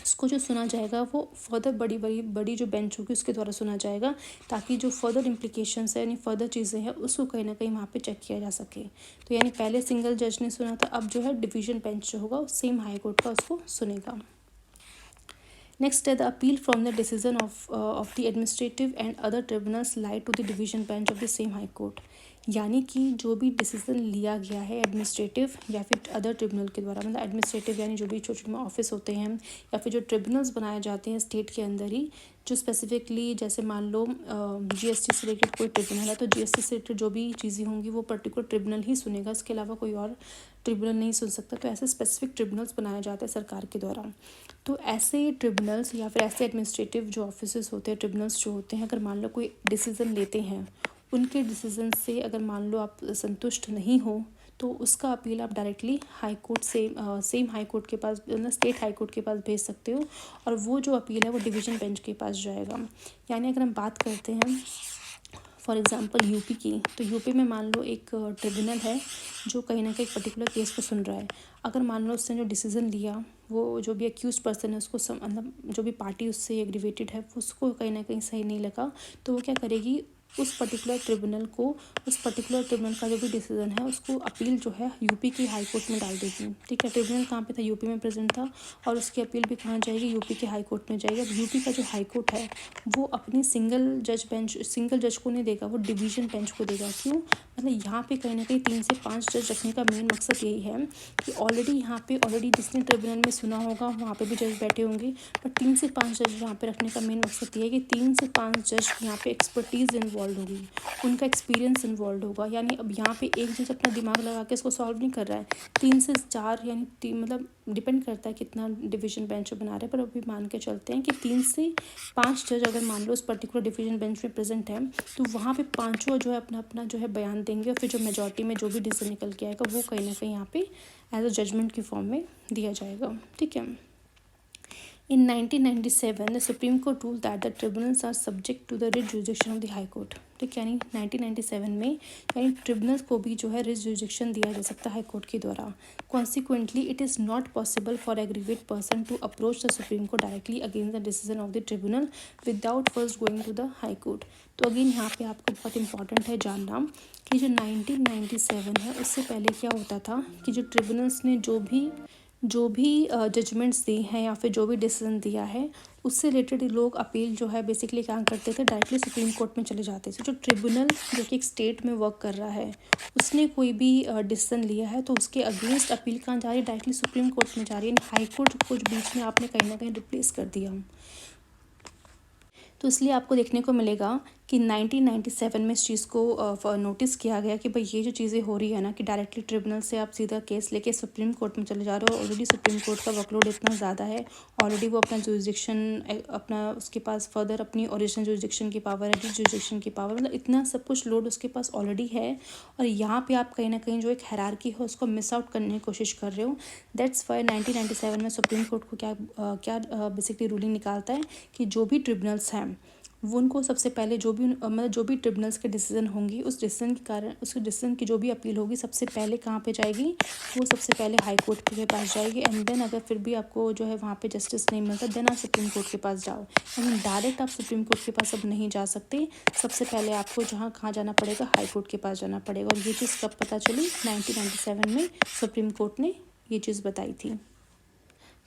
इसको जो सुना जाएगा वो फर्दर बड़ी बड़ी बड़ी जो बेंच होगी उसके द्वारा सुना जाएगा, ताकि जो फर्दर इम्प्लीकेशंस है यानी फर्दर चीज़ें हैं उसको कहीं ना कहीं वहाँ पे चेक किया जा सके। तो यानी पहले सिंगल जज ने सुना था, अब जो है डिवीजन बेंच जो होगा सेम हाई कोर्ट का उसको सुनेगा। नेक्स्ट है the appeal from the decision of the administrative and other tribunals lie to the division bench of the same high court. यानी कि जो भी डिसीज़न लिया गया है एडमिनिस्ट्रेटिव या फिर अदर ट्रिब्यूनल के द्वारा, मतलब एडमिनिस्ट्रेटिव यानी जो भी छोटे छोटे ऑफिस होते हैं या फिर जो ट्रिब्यूनल्स बनाए जाते हैं स्टेट के अंदर ही, जो स्पेसिफिकली जैसे मान लो जीएसटी से रिलेटेड कोई ट्रिब्यूनल है तो जीएसटी से रिलेटेड जो भी चीज़ें होंगी वो पर्टिकुलर ट्रिब्यूनल ही सुनेगा, इसके अलावा कोई और ट्रिब्यूनल नहीं सुन सकता। तो ऐसे स्पेसिफिक ट्रिब्यूनल्स बनाए जाते हैं सरकार के द्वारा। तो ऐसे ट्रिब्यूनल्स या फिर ऐसे एडमिनिस्ट्रेटिव जो ऑफिस होते हैं, ट्रिब्यूनल्स जो होते हैं, अगर मान लो कोई डिसीज़न लेते हैं, उनके डिसीज़न से अगर मान लो आप संतुष्ट नहीं हो तो उसका अपील आप डायरेक्टली हाई कोर्ट से सेम हाई कोर्ट के पास, मतलब स्टेट हाई कोर्ट के पास भेज सकते हो, और वो जो अपील है वो डिवीज़न बेंच के पास जाएगा। यानी अगर हम बात करते हैं फॉर एग्ज़ाम्पल यूपी की, तो यूपी में मान लो एक ट्रिब्यूनल है जो कहीं ना कहीं एक पर्टिकुलर केस को सुन रहा है। अगर मान लो उसने जो डिसीज़न लिया, वो जो भी अक्यूज पर्सन है उसको मतलब जो भी पार्टी उससे एग्रीवेटेड है उसको कहीं ना कहीं सही नहीं लगा, तो वो क्या करेगी, उस पर्टिकुलर ट्रिब्यूनल को, उस पर्टिकुलर ट्रिब्यूनल का जो भी डिसीजन है उसको अपील जो है यूपी की हाई कोर्ट में डाल देगी। ठीक है, ट्रिब्यूनल कहाँ पे था, यूपी में प्रेजेंट था, और उसकी अपील भी कहाँ जाएगी, यूपी के हाई कोर्ट में जाएगी। अब यूपी का जो हाई कोर्ट है वो अपनी सिंगल जज को नहीं देगा, वो डिवीज़न बेंच को देगा। क्यों, मतलब यहाँ पे कहीं ना कहीं 3 से 5 जज रखने का मेन मकसद यही है कि ऑलरेडी जिसने ट्रिब्यूनल में सुना होगा वहाँ पे भी जज बैठे होंगे, बट 3 से 5 जज यहाँ पे रखने का मेन मकसद ये है कि 3 से 5 जज यहाँ पे एक्सपर्टीज़ इन्वॉल्व होगी, उनका एक्सपीरियंस इन्वॉल्व होगा। यानी अब यहाँ पे एक जज अपना दिमाग लगा के इसको सॉल्व नहीं कर रहा है, 3 से 4 यानी मतलब डिपेंड करता है कितना डिवीज़न बेंच बना रहे हैं, पर अभी मान के चलते हैं कि 3 से 5 जज अगर मान लो उस पर्टिकुलर डिवीज़न बेंच में प्रेजेंट है, तो वहाँ पे पांचों जो है अपना अपना जो है बयान देंगे, और फिर जो मेजॉरिटी में जो भी डिसीजन निकल के आएगा वो कहीं ना कहीं यहाँ पे एज अ जजमेंट की फॉर्म में दिया जाएगा। ठीक है। In 1997, the Supreme Court ruled that the tribunals are subject to the writ jurisdiction of the High Court. ठीक, यानी 1997 में यानी ट्रिब्यूनल्स को भी जो है रिट जुरिडिक्शन दिया जा सकता है हाई कोर्ट के द्वारा। Consequently it is not possible for aggrieved person to approach the supreme court directly against the decision of the tribunal without first going to the high court. तो अगेन यहाँ पे आपको बहुत इंपॉर्टेंट है जानना कि जो 1997 है उससे पहले क्या होता था कि जो ट्रिब्यूनल्स ने जो भी जजमेंट्स दी हैं या फिर जो भी डिसीजन दिया है उससे रिलेटेड लोग अपील जो है बेसिकली क्या करते थे, डायरेक्टली सुप्रीम कोर्ट में चले जाते थे। जो ट्रिब्यूनल जो कि एक स्टेट में वर्क कर रहा है उसने कोई भी डिसीजन लिया है तो उसके अगेंस्ट अपील कहाँ जा रही है, डायरेक्टली सुप्रीम कोर्ट में जा रही है। यानी हाई कोर्ट को बीच में आपने कहीं ना कहीं रिप्लेस कर दिया। तो इसलिए आपको देखने को मिलेगा कि 1997 में इस चीज़ को नोटिस किया गया कि भाई ये जो चीज़ें हो रही है ना कि डायरेक्टली ट्रिब्यूनल से आप सीधा केस लेके सुप्रीम कोर्ट में चले जा रहे हो। ऑलरेडी सुप्रीम कोर्ट का वर्कलोड इतना ज़्यादा है, ऑलरेडी वो अपना जुरिसडिक्शन अपना उसके पास फर्दर अपनी ओरिजिनल जुरिसडिक्शन की पावर है, जुरिसडिक्शन की पावर, मतलब इतना सब कुछ लोड उसके पास ऑलरेडी है। और यहाँ पे आप कहीं ना कहीं जो एक हायरार्की है उसको मिस आउट करने की कोशिश कर रहे हो। दैट्स वाई 1997 में सुप्रीम कोर्ट को क्या बेसिकली रूलिंग निकालता है कि जो भी ट्रिब्यूनल्स हैं वो उनको सबसे पहले जो भी ट्रिब्यूनल्स के डिसीजन होंगी उस डिसीजन के कारण उसके डिसीजन की जो भी अपील होगी सबसे पहले कहाँ पे जाएगी, वो सबसे पहले हाई कोर्ट के पास जाएगी। एंड देन अगर फिर भी आपको जो है वहाँ पे जस्टिस नहीं मिलता देन आप सुप्रीम कोर्ट के पास जाओ। यानी डायरेक्ट आप सुप्रीम कोर्ट के पास अब नहीं जा सकते, सबसे पहले आपको कहाँ जाना पड़ेगा, हाई कोर्ट के पास जाना पड़ेगा। और ये चीज़ कब पता चली, 1997 में सुप्रीम कोर्ट ने ये चीज़ बताई थी।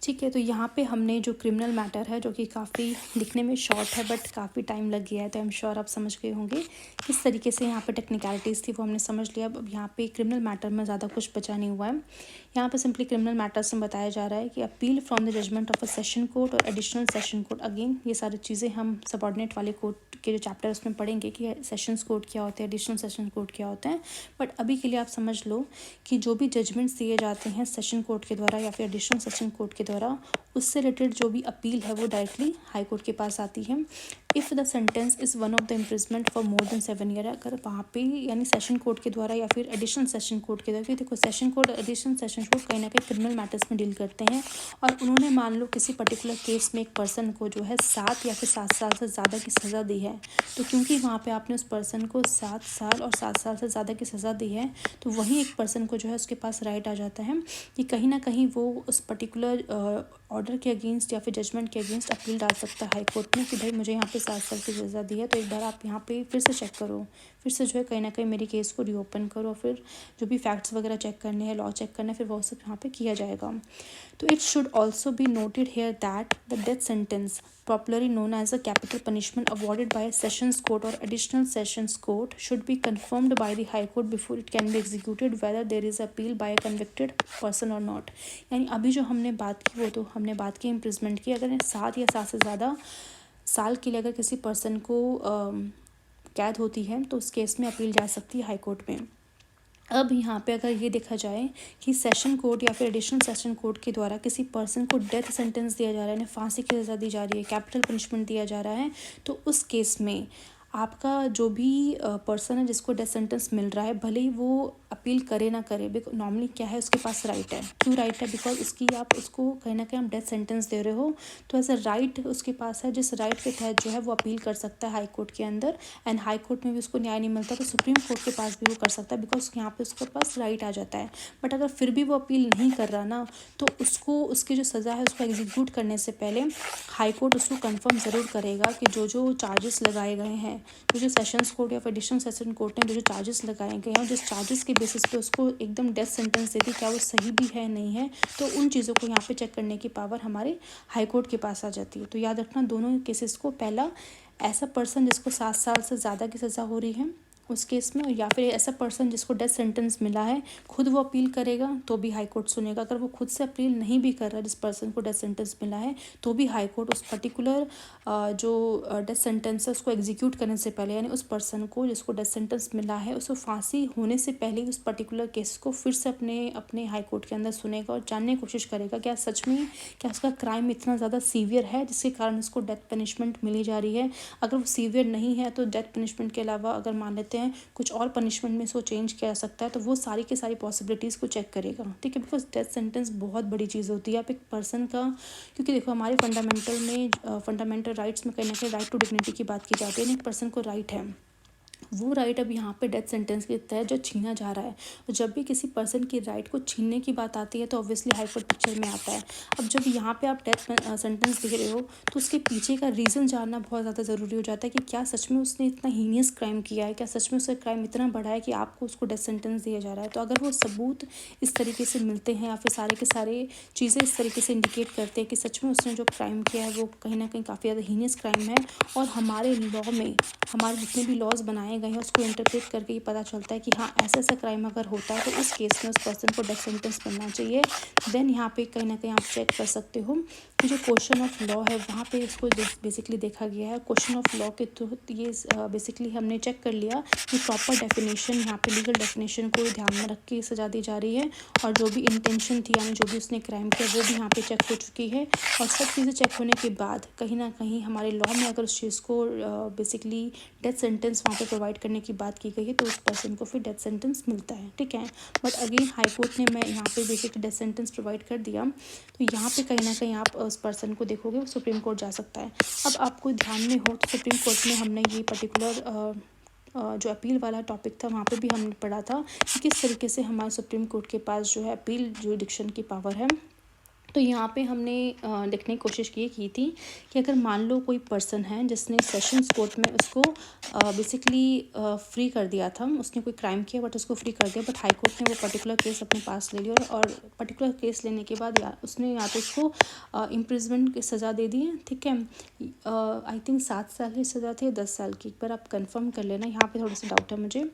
ठीक है, तो यहाँ पे हमने जो क्रिमिनल मैटर है जो कि काफ़ी दिखने में शॉर्ट है बट काफ़ी टाइम लग गया है, तो आई एम श्योर आप समझ गए होंगे किस तरीके से यहाँ पे टेक्निकलिटीज़ थी वो हमने समझ लिया। अब यहाँ पे क्रिमिनल मैटर में ज़्यादा कुछ बचा नहीं हुआ है। यहाँ पे सिंपली क्रिमिनल मैटर्स में बताया जा रहा है कि appeal from the judgment of a session court और एडिशनल सेशन कोर्ट। अगेन ये सारी चीज़ें हम सबॉर्डिनेट वाले कोर्ट के जो चैप्टर उसमें पढ़ेंगे कि सेशंस कोर्ट क्या होते हैं, एडिशनल सेशन कोर्ट क्या होते हैं। बट अभी के लिए आप समझ लो कि जो भी जजमेंट्स दिए जाते हैं सेशन कोर्ट के द्वारा या फिर एडिशनल सेशन कोर्ट के द्वारा, उससे रिलेटेड जो भी अपील है वो डायरेक्टली हाई कोर्ट के पास आती है। If the sentence is one of the imprisonment for more than 7 year, अगर वहाँ पे यानी सेशन कोर्ट के द्वारा या फिर एडिशनल सेशन कोर्ट के द्वारा, देखो session court additional session court कहीं ना कहीं क्रिमिनल मैटर्स में डील करते हैं, और उन्होंने मान लो किसी पर्टिकुलर केस में एक पर्सन को जो है 7 या फिर 7 साल से ज़्यादा की सज़ा दी है, तो क्योंकि वहाँ पे आपने उस पर्सन को 7 साल और 7 साल से ज़्यादा की सज़ा दी है, तो वहीं एक पर्सन को जो है उसके पास राइट आ जाता है कि कहीं ना कहीं वो उस पर्टिकुलर ऑर्डर के अगेंस्ट या फिर जजमेंट के अगेंस्ट अपील डाल सकता है हाई कोर्ट में कि भाई मुझे यहाँ पे 7 साल की सज़ा दी है, तो एक बार आप यहाँ पे फिर से चेक करो, फिर से जो है कहीं ना कहीं मेरी केस को रीओपन करो और फिर जो भी फैक्ट्स वगैरह चेक करने हैं, लॉ चेक करना है, फिर वो सब यहाँ पे किया जाएगा। तो it should also be noted here that the death sentence popularly known as a capital punishment awarded by a sessions court or additional sessions court should be confirmed by the high court before it can be executed whether there is appeal by a convicted person or not। यानी अभी जो हमने बात की वो तो हमने बात की इम्प्रिजमेंट की। अगर 7 या 7 से ज़्यादा साल के लिए अगर किसी पर्सन को कैद होती है तो उस केस में अपील जा सकती है हाई कोर्ट में। अब यहाँ पे अगर ये देखा जाए कि सेशन कोर्ट या फिर एडिशनल सेशन कोर्ट के द्वारा किसी पर्सन को डेथ सेंटेंस दिया जा रहा है, यानी फांसी की सज़ा दी जा रही है, कैपिटल पनिशमेंट दिया जा रहा है, तो उस केस में आपका जो भी पर्सन है जिसको डेथ सेंटेंस मिल रहा है, भले ही वो अपील करे ना करे, बिकॉज नॉर्मली क्या है उसके पास राइट है। क्यों राइट है? बिकॉज उसकी आप उसको कहीं ना कहीं आप डेथ सेंटेंस दे रहे हो, तो ऐसा राइट उसके पास है जिस राइट के तहत जो है वो अपील कर सकता है हाई कोर्ट के अंदर। एंड हाई कोर्ट में भी उसको न्याय नहीं मिलता तो सुप्रीम कोर्ट के पास भी वो कर सकता है, बिकॉज यहाँ पे उसके पास राइट आ जाता है। बट अगर फिर भी वो अपील नहीं कर रहा ना, तो उसको उसकी जो सज़ा है उसको एग्जीक्यूट करने से पहले हाई कोर्ट उसको कंफर्म ज़रूर करेगा कि जो चार्जेस लगाए गए हैं, जो सेशंस कोर्ट या फिर एडिशनल सेशन कोर्ट ने जो चार्जेस लगाए गए हैं, जिस चार्जेस के बेसिस पे उसको एकदम डेथ सेंटेंस देती, क्या वो सही भी है नहीं है, तो उन चीज़ों को यहाँ पे चेक करने की पावर हमारे हाई कोर्ट के पास आ जाती है। तो याद रखना दोनों केसेस को, पहला ऐसा पर्सन जिसको 7 साल से ज़्यादा की सज़ा हो रही है उस केस में, या फिर ऐसा पर्सन जिसको डेथ सेंटेंस मिला है, खुद वो अपील करेगा तो भी हाई कोर्ट सुनेगा। अगर वो खुद से अपील नहीं भी कर रहा है, जिस पर्सन को डेथ सेंटेंस मिला है, तो भी हाई कोर्ट उस पर्टिकुलर जो डेथ सेंटेंस है उसको एग्जीक्यूट करने से पहले, यानी उस पर्सन को जिसको डेथ सेंटेंस मिला है उसको फांसी होने से पहले उस पर्टिकुलर केस को फिर से अपने हाई कोर्ट के अंदर सुनेगा और जानने की कोशिश करेगा क्या सच में क्या उसका क्राइम इतना ज़्यादा सीवियर है जिसके कारण उसको डेथ पनिशमेंट मिली जा रही है। अगर वो सीवियर नहीं है तो डेथ पनिशमेंट के अलावा अगर मान लेते हैं कुछ और पनिशमेंट में इसको चेंज किया जा सकता है, तो वो सारी की सारी पॉसिबिलिटीज़ को चेक करेगा। ठीक है, बिकॉज डेथ सेंटेंस बहुत बड़ी चीज़ होती है। आप एक पर्सन का, क्योंकि देखो हमारे फंडामेंटल राइट्स में कहीं ना कहीं राइट टू डिग्निटी की बात की जाती है। एक पर्सन को राइट है, वो राइट अब यहाँ पे डेथ सेंटेंस के तहत जो छीना जा रहा है, तो जब भी किसी पर्सन की राइट को छीनने की बात आती है तो ऑब्वियसली हाई कोर्ट पिक्चर में आता है। अब जब यहाँ पे आप डेथ सेंटेंस दे रहे हो तो उसके पीछे का रीज़न जानना बहुत ज़्यादा ज़रूरी हो जाता है कि क्या सच में उसने इतना हीनियस क्राइम किया है, क्या सच में उसका क्राइम इतना बड़ा है कि आपको उसको डेथ सेंटेंस दिया जा रहा है। तो अगर वो सबूत इस तरीके से मिलते हैं या फिर सारे के सारे चीज़ें इस तरीके से इंडिकेट करते हैं कि सच में उसने जो क्राइम किया है वो कहीं ना कहीं काफ़ी ज़्यादा हीनियस क्राइम है, और हमारे लॉ में हमारे जितने भी लॉज बनाए गए हैं उसको इंटरप्रेट करके ये पता चलता है कि हाँ ऐसा ऐसा क्राइम अगर होता है तो उस केस में उस पर्सन को डेथ सेंटेंस मिलना चाहिए। देन यहाँ पे कहीं ना कहीं आप चेक कर सकते हो कि जो क्वेश्चन ऑफ लॉ है वहाँ पे इसको बेसिकली देखा गया है। क्वेश्चन ऑफ लॉ के थ्रू ये बेसिकली हमने चेक कर लिया कि प्रॉपर डेफिनेशन, यहाँ पे लीगल डेफिनेशन को ध्यान में रख के सजा दी जा रही है, और जो भी इंटेंशन थी यानी जो भी उसने क्राइम किया वो भी यहाँ पे चेक हो चुकी है। और सब चीज़ें चेक होने के बाद कहीं ना कहीं हमारे लॉ में अगर उस चीज़ को बेसिकली डेथ सेंटेंस वहाँ पे प्रोवाइड करने की बात की गई है तो उस पर्सन को फिर डेथ सेंटेंस मिलता है। ठीक है, बट अगेन हाई कोर्ट ने मैं यहाँ पे बेसिकली डेथ सेंटेंस प्रोवाइड कर दिया, तो यहाँ पे कहीं ना कहीं आप उस पर्सन को देखोगे वो सुप्रीम कोर्ट जा सकता है। अब आपको ध्यान में हो तो सुप्रीम कोर्ट में हमने ये पर्टिकुलर जो अपील वाला टॉपिक था वहाँ पे भी हमने पढ़ा था कि किस तरीके से हमारे सुप्रीम कोर्ट के पास जो है अपील जुरिडिक्शन की पावर है। तो यहाँ पे हमने देखने की कोशिश की थी कि अगर मान लो कोई पर्सन है जिसने सेशंस कोर्ट में उसको बेसिकली फ्री कर दिया था, उसने कोई क्राइम किया बट उसको फ्री कर दिया, बट हाई कोर्ट ने वो पर्टिकुलर केस अपने पास ले लिया और पर्टिकुलर केस लेने के बाद उसने या तो उसको इम्प्रिजमेंट की सज़ा दे दी है। ठीक है, आई थिंक 7 साल की सज़ा थी या 10 साल की, एक बार आप कंफर्म कर लेना, यहाँ पे थोड़ा सा डाउट है मुझे।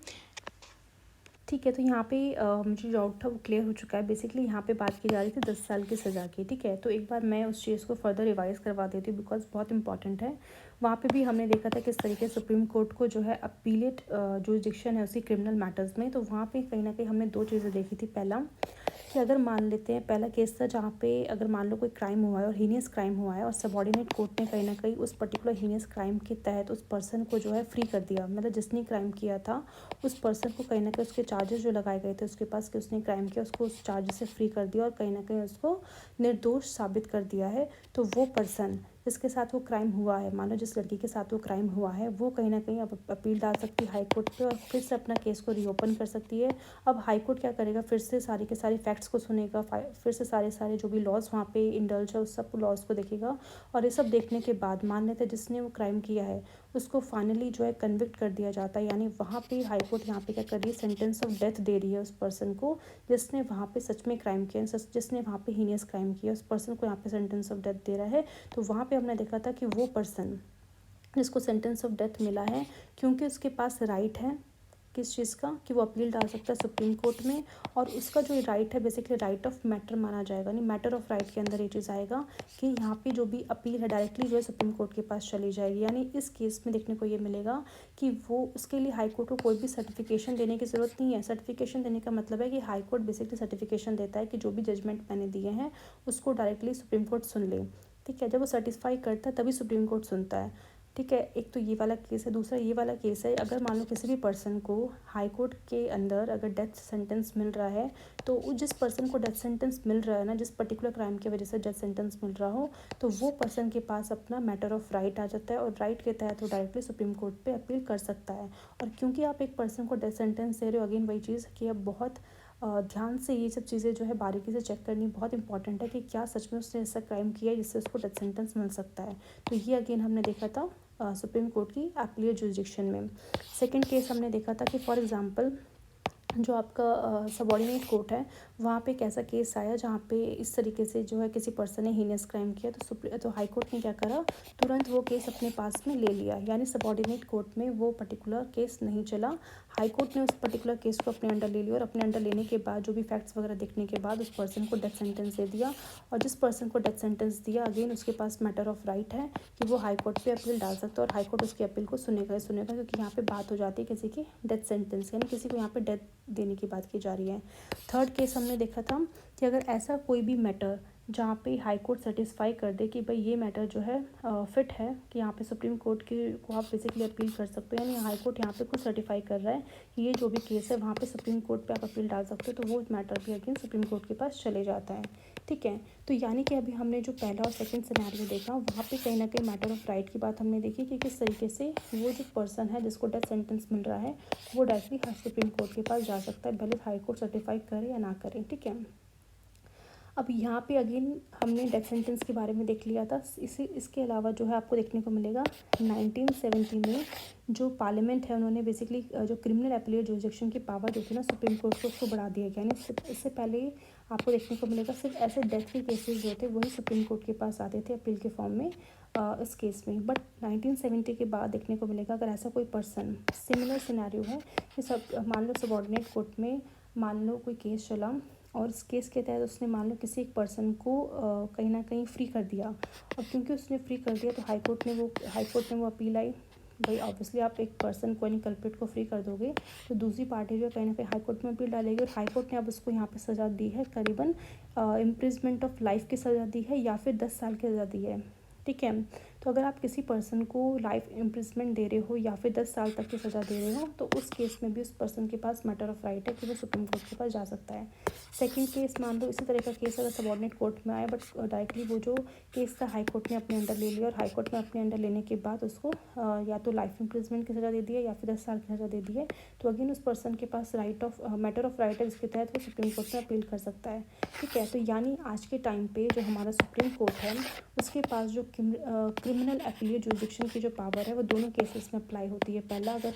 ठीक है, तो यहाँ पे मुझे डाउट था वो क्लियर हो चुका है। बेसिकली यहाँ पे बात की जा रही थी 10 साल की सज़ा की। ठीक है, तो एक बार मैं उस चीज़ को फर्दर रिवाइज़ करवा देती हूँ बिकॉज बहुत इंपॉर्टेंट है। वहाँ पे भी हमने देखा था किस तरीके से सुप्रीम कोर्ट को जो है अपीलेट जुरिडिक्शन है उसकी क्रिमिनल मैटर्स में। तो वहाँ पे कहीं ना कहीं हमने 2 चीज़ें देखी थी। पहला कि अगर मान लेते हैं, पहला केस था जहाँ पे अगर मान लो कोई क्राइम हुआ है और हीनियस क्राइम हुआ है और सबॉर्डिनेट कोर्ट ने कहीं ना कहीं उस पर्टिकुलर हीनियस क्राइम के तहत उस पर्सन को जो है फ्री कर दिया, मतलब जिसने क्राइम किया था उस पर्सन को कहीं ना कहीं उसके चार्जेस जो लगाए गए थे उसके पास कि उसने क्राइम किया उसको उस चार्जेस से फ्री कर दिया और कहीं ना कहीं उसको निर्दोष साबित कर दिया है। तो वो पर्सन जिसके साथ वो क्राइम हुआ है, मान लो जिस लड़की के साथ वो क्राइम हुआ है, वो कहीं ना कहीं अब अपील डाल सकती है हाई कोर्ट पे और फिर से अपना केस को रीओपन कर सकती है। अब हाई कोर्ट क्या करेगा, फिर से सारे के सारे फैक्ट्स को सुनेगा, फिर से सारे जो भी लॉज वहाँ पे इंडल्ज है उस सब लॉज को देखेगा, और ये सब देखने के बाद मान लेते हैं जिसने वो क्राइम किया है उसको फाइनली जो है कन्विक्ट कर दिया जाता है, यानी वहाँ पे हाई कोर्ट यहाँ पे क्या कर रही है, सेंटेंस ऑफ डेथ दे रही है उस पर्सन को जिसने वहाँ पे सच में क्राइम किया, जिसने वहाँ पे हीनियस क्राइम किया, उस पर्सन को यहाँ पे सेंटेंस ऑफ डेथ दे रहा है। तो वहाँ पे हमने देखा था कि वो पर्सन जिसको सेंटेंस ऑफ डेथ मिला है, क्योंकि उसके पास राइट है किस चीज़ का, कि वो अपील डाल सकता है सुप्रीम कोर्ट में, और उसका जो राइट है बेसिकली राइट ऑफ मैटर माना जाएगा, नहीं मैटर ऑफ राइट के अंदर ये चीज़ आएगा कि यहाँ पे जो भी अपील है डायरेक्टली जो है सुप्रीम कोर्ट के पास चली जाएगी। यानी इस केस में देखने को ये मिलेगा कि वो उसके लिए हाई कोर्ट को कोई भी सर्टिफिकेशन देने की ज़रूरत नहीं है। सर्टिफिकेशन देने का मतलब है कि हाई कोर्ट बेसिकली सर्टिफिकेशन देता है कि जो भी जजमेंट मैंने दिए हैं उसको डायरेक्टली सुप्रीम कोर्ट सुन ले, ठीक है। जब वो सर्टिफाई करता है तभी सुप्रीम कोर्ट सुनता है, ठीक है। एक तो ये वाला केस है। दूसरा ये वाला केस है, अगर मान लो किसी भी पर्सन को हाई कोर्ट के अंदर अगर डेथ सेंटेंस मिल रहा है, तो जिस पर्सन को डेथ सेंटेंस मिल रहा है ना, जिस पर्टिकुलर क्राइम की वजह से डेथ सेंटेंस मिल रहा हो, तो वो पर्सन के पास अपना मैटर ऑफ राइट आ जाता है और राइट के तहत वो डायरेक्टली सुप्रीम कोर्ट पे अपील कर सकता है। और क्योंकि आप एक पर्सन को डेथ सेंटेंस दे रहे हो, अगेन वही चीज़ कि अब बहुत ध्यान से ये सब चीज़ें जो है बारीकी से चेक करनी बहुत इंपॉर्टेंट है कि क्या सच में उसने ऐसा क्राइम किया है जिससे उसको डेथ सेंटेंस मिल सकता है। तो ये अगेन हमने देखा था सुप्रीम कोर्ट की एपीलेट जुरिडिक्शन में। सेकंड केस हमने देखा था कि फॉर एग्जांपल जो आपका सबॉर्डिनेट कोर्ट है, वहाँ पे एक ऐसा केस आया जहाँ पे इस तरीके से जो है किसी पर्सन ने हीनियस क्राइम किया, तो हाई कोर्ट ने क्या करा, तुरंत वो केस अपने पास में ले लिया। यानी सबॉर्डिनेट कोर्ट में वो पर्टिकुलर केस नहीं चला, हाई कोर्ट ने उस पर्टिकुलर केस को अपने अंडर ले लिया, और अपने अंडर लेने के बाद जो भी फैक्ट्स वगैरह देखने के बाद उस पर्सन को डेथ सेंटेंस दे दिया। और जिस पर्सन को डेथ सेंटेंस दिया, अगेन उसके पास मैटर ऑफ राइट है कि वो हाई कोर्ट पे अपील डाल सकता है, और हाई कोर्ट उसकी अपील को सुनेगा, क्योंकि यहाँ पे बात हो जाती है किसी की डेथ सेंटेंस, यानी किसी को यहाँ पे डेथ देने की बात की जा रही है। थर्ड केस हमने देखा था कि अगर ऐसा कोई भी मैटर जहाँ पे हाई कोर्ट सेटिस्फाई कर दे कि भाई ये मैटर जो है फिट है कि यहाँ पे सुप्रीम कोर्ट की को आप बेसिकली अपील कर सकते हो, यानी हाई कोर्ट यहाँ पे खुद सर्टिफाई कर रहा है कि ये जो भी केस है वहाँ पे सुप्रीम कोर्ट पे आप अपील डाल सकते हो, तो वो मैटर भी अगेन सुप्रीम कोर्ट के पास चले जाता है, ठीक है। तो यानी कि अभी हमने जो पहला और सेकंड सिनेरियो देखा, वहाँ पे कहीं ना कहीं मैटर ऑफ राइट की बात हमने देखी कि किस तरीके से वो जो पर्सन है जिसको डेथ सेंटेंस मिल रहा है वो डायरेक्टली सुप्रीम कोर्ट के पास जा सकता है, भले हाई कोर्ट सर्टिफाई करे या ना करे, ठीक है। अब यहाँ पे अगेन हमने डेथ सेंटेंस के बारे में देख लिया था। इसके अलावा जो है आपको देखने को मिलेगा 1970 में जो पार्लियामेंट है उन्होंने बेसिकली जो क्रिमिनल अपीलेट जुरिडिक्शन की पावर जो थी ना सुप्रीम कोर्ट को, उसको बढ़ा दिया गया। यानी इससे पहले आपको देखने को मिलेगा सिर्फ ऐसे डेथ के केसेस जो थे वही सुप्रीम कोर्ट के पास आते थे अपील के फॉर्म में इस केस में। बट 1970 के बाद देखने को मिलेगा अगर ऐसा कोई पर्सन, सिमिलर सिनेरियो है कि मान लो सबऑर्डिनेट कोर्ट में मान लो कोई केस चला, और इस केस के तहत उसने मान लो किसी एक पर्सन को कहीं ना कहीं फ्री कर दिया, और क्योंकि उसने फ्री कर दिया तो हाई कोर्ट में वो अपील आई। भाई ऑब्वियसली आप एक पर्सन को यानी कल्प्रिट को फ्री कर दोगे तो दूसरी पार्टी जो है कहीं ना कहीं हाई कोर्ट में अपील डालेगी, और हाई कोर्ट ने अब उसको यहाँ पे सज़ा दी है, करीबन इम्प्रिजमेंट ऑफ लाइफ की सज़ा दी है या फिर 10 साल की सज़ा दी है, ठीक है। तो अगर आप किसी पर्सन को लाइफ इम्प्रिजमेंट दे रहे हो या फिर 10 साल तक की सज़ा दे रहे हो, तो उस केस में भी उस पर्सन के पास मैटर ऑफ राइट है कि वो सुप्रीम कोर्ट के पास जा सकता है। सेकंड केस मान लो इसी तरह का केस अगर सबऑर्डिनेट कोर्ट में आया, बट डायरेक्टली वो जो केस था हाई कोर्ट ने अपने अंडर ले लिया, और हाई कोर्ट ने अपने अंडर लेने के बाद उसको या तो लाइफ इम्प्रिजमेंट की सज़ा दे दी है या फिर 10 साल की सज़ा दे दी है, तो अगेन उस पर्सन के पास मैटर ऑफ राइट है जिसके तहत वो सुप्रीम कोर्ट में अपील कर सकता है, ठीक है। तो यानी आज के टाइम पे जो हमारा सुप्रीम कोर्ट है उसके पास जो क्रिमिनल अपीलेट जुरिडिक्शन की जो पावर है वो दोनों केसेस में अप्लाई होती है। पहला अगर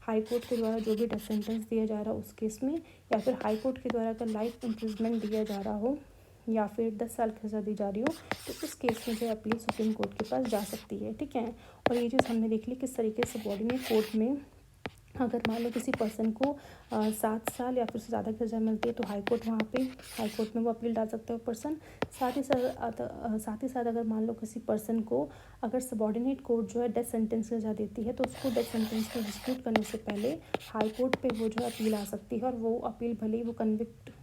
हाई कोर्ट के द्वारा जो भी डेथ सेंटेंस दिया जा रहा है उस केस में, या फिर हाई कोर्ट के द्वारा अगर लाइफ इम्प्रिजमेंट दिया जा रहा हो या फिर 10 साल की सज़ा दी जा रही हो, तो उस केस में जो अपील सुप्रीम कोर्ट के पास जा सकती है, ठीक है। और ये चीज़ हमने देख ली किस तरीके से सबऑर्डिनेट कोर्ट में अगर मान लो किसी पर्सन को 7 साल या फिर उससे ज़्यादा की सज़ा मिलती है, तो हाई कोर्ट में वो अपील डाल सकता है पर्सन। साथ ही साथ अगर मान लो किसी पर्सन को अगर सबऑर्डिनेट कोर्ट जो है डेथ सेंटेंस की सज़ा देती है, तो उसको डेथ सेंटेंस को डिस्प्यूट करने से पहले हाई कोर्ट पे वो जो है अपील आ सकती है, और वो अपील भले ही वो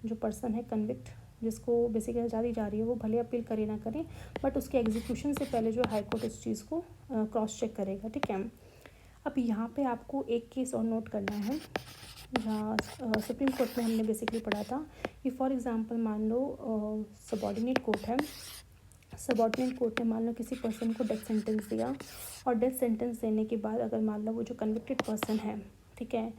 जो पर्सन है कन्विक्ट जिसको बेसिकली सज़ा दी जा रही है वो भले अपील करे ना करें, बट उसके एग्जीक्यूशन से पहले जो हाई कोर्ट उस चीज़ को क्रॉस चेक करेगा, ठीक है। अब यहाँ पे आपको एक केस और नोट करना है जहाँ सुप्रीम कोर्ट में हमने बेसिकली पढ़ा था कि फॉर एग्जांपल मान लो सबऑर्डिनेट कोर्ट है, सबऑर्डिनेट कोर्ट ने मान लो किसी पर्सन को डेथ सेंटेंस दिया, और डेथ सेंटेंस देने के बाद अगर मान लो वो जो कन्विक्टेड पर्सन है, ठीक है,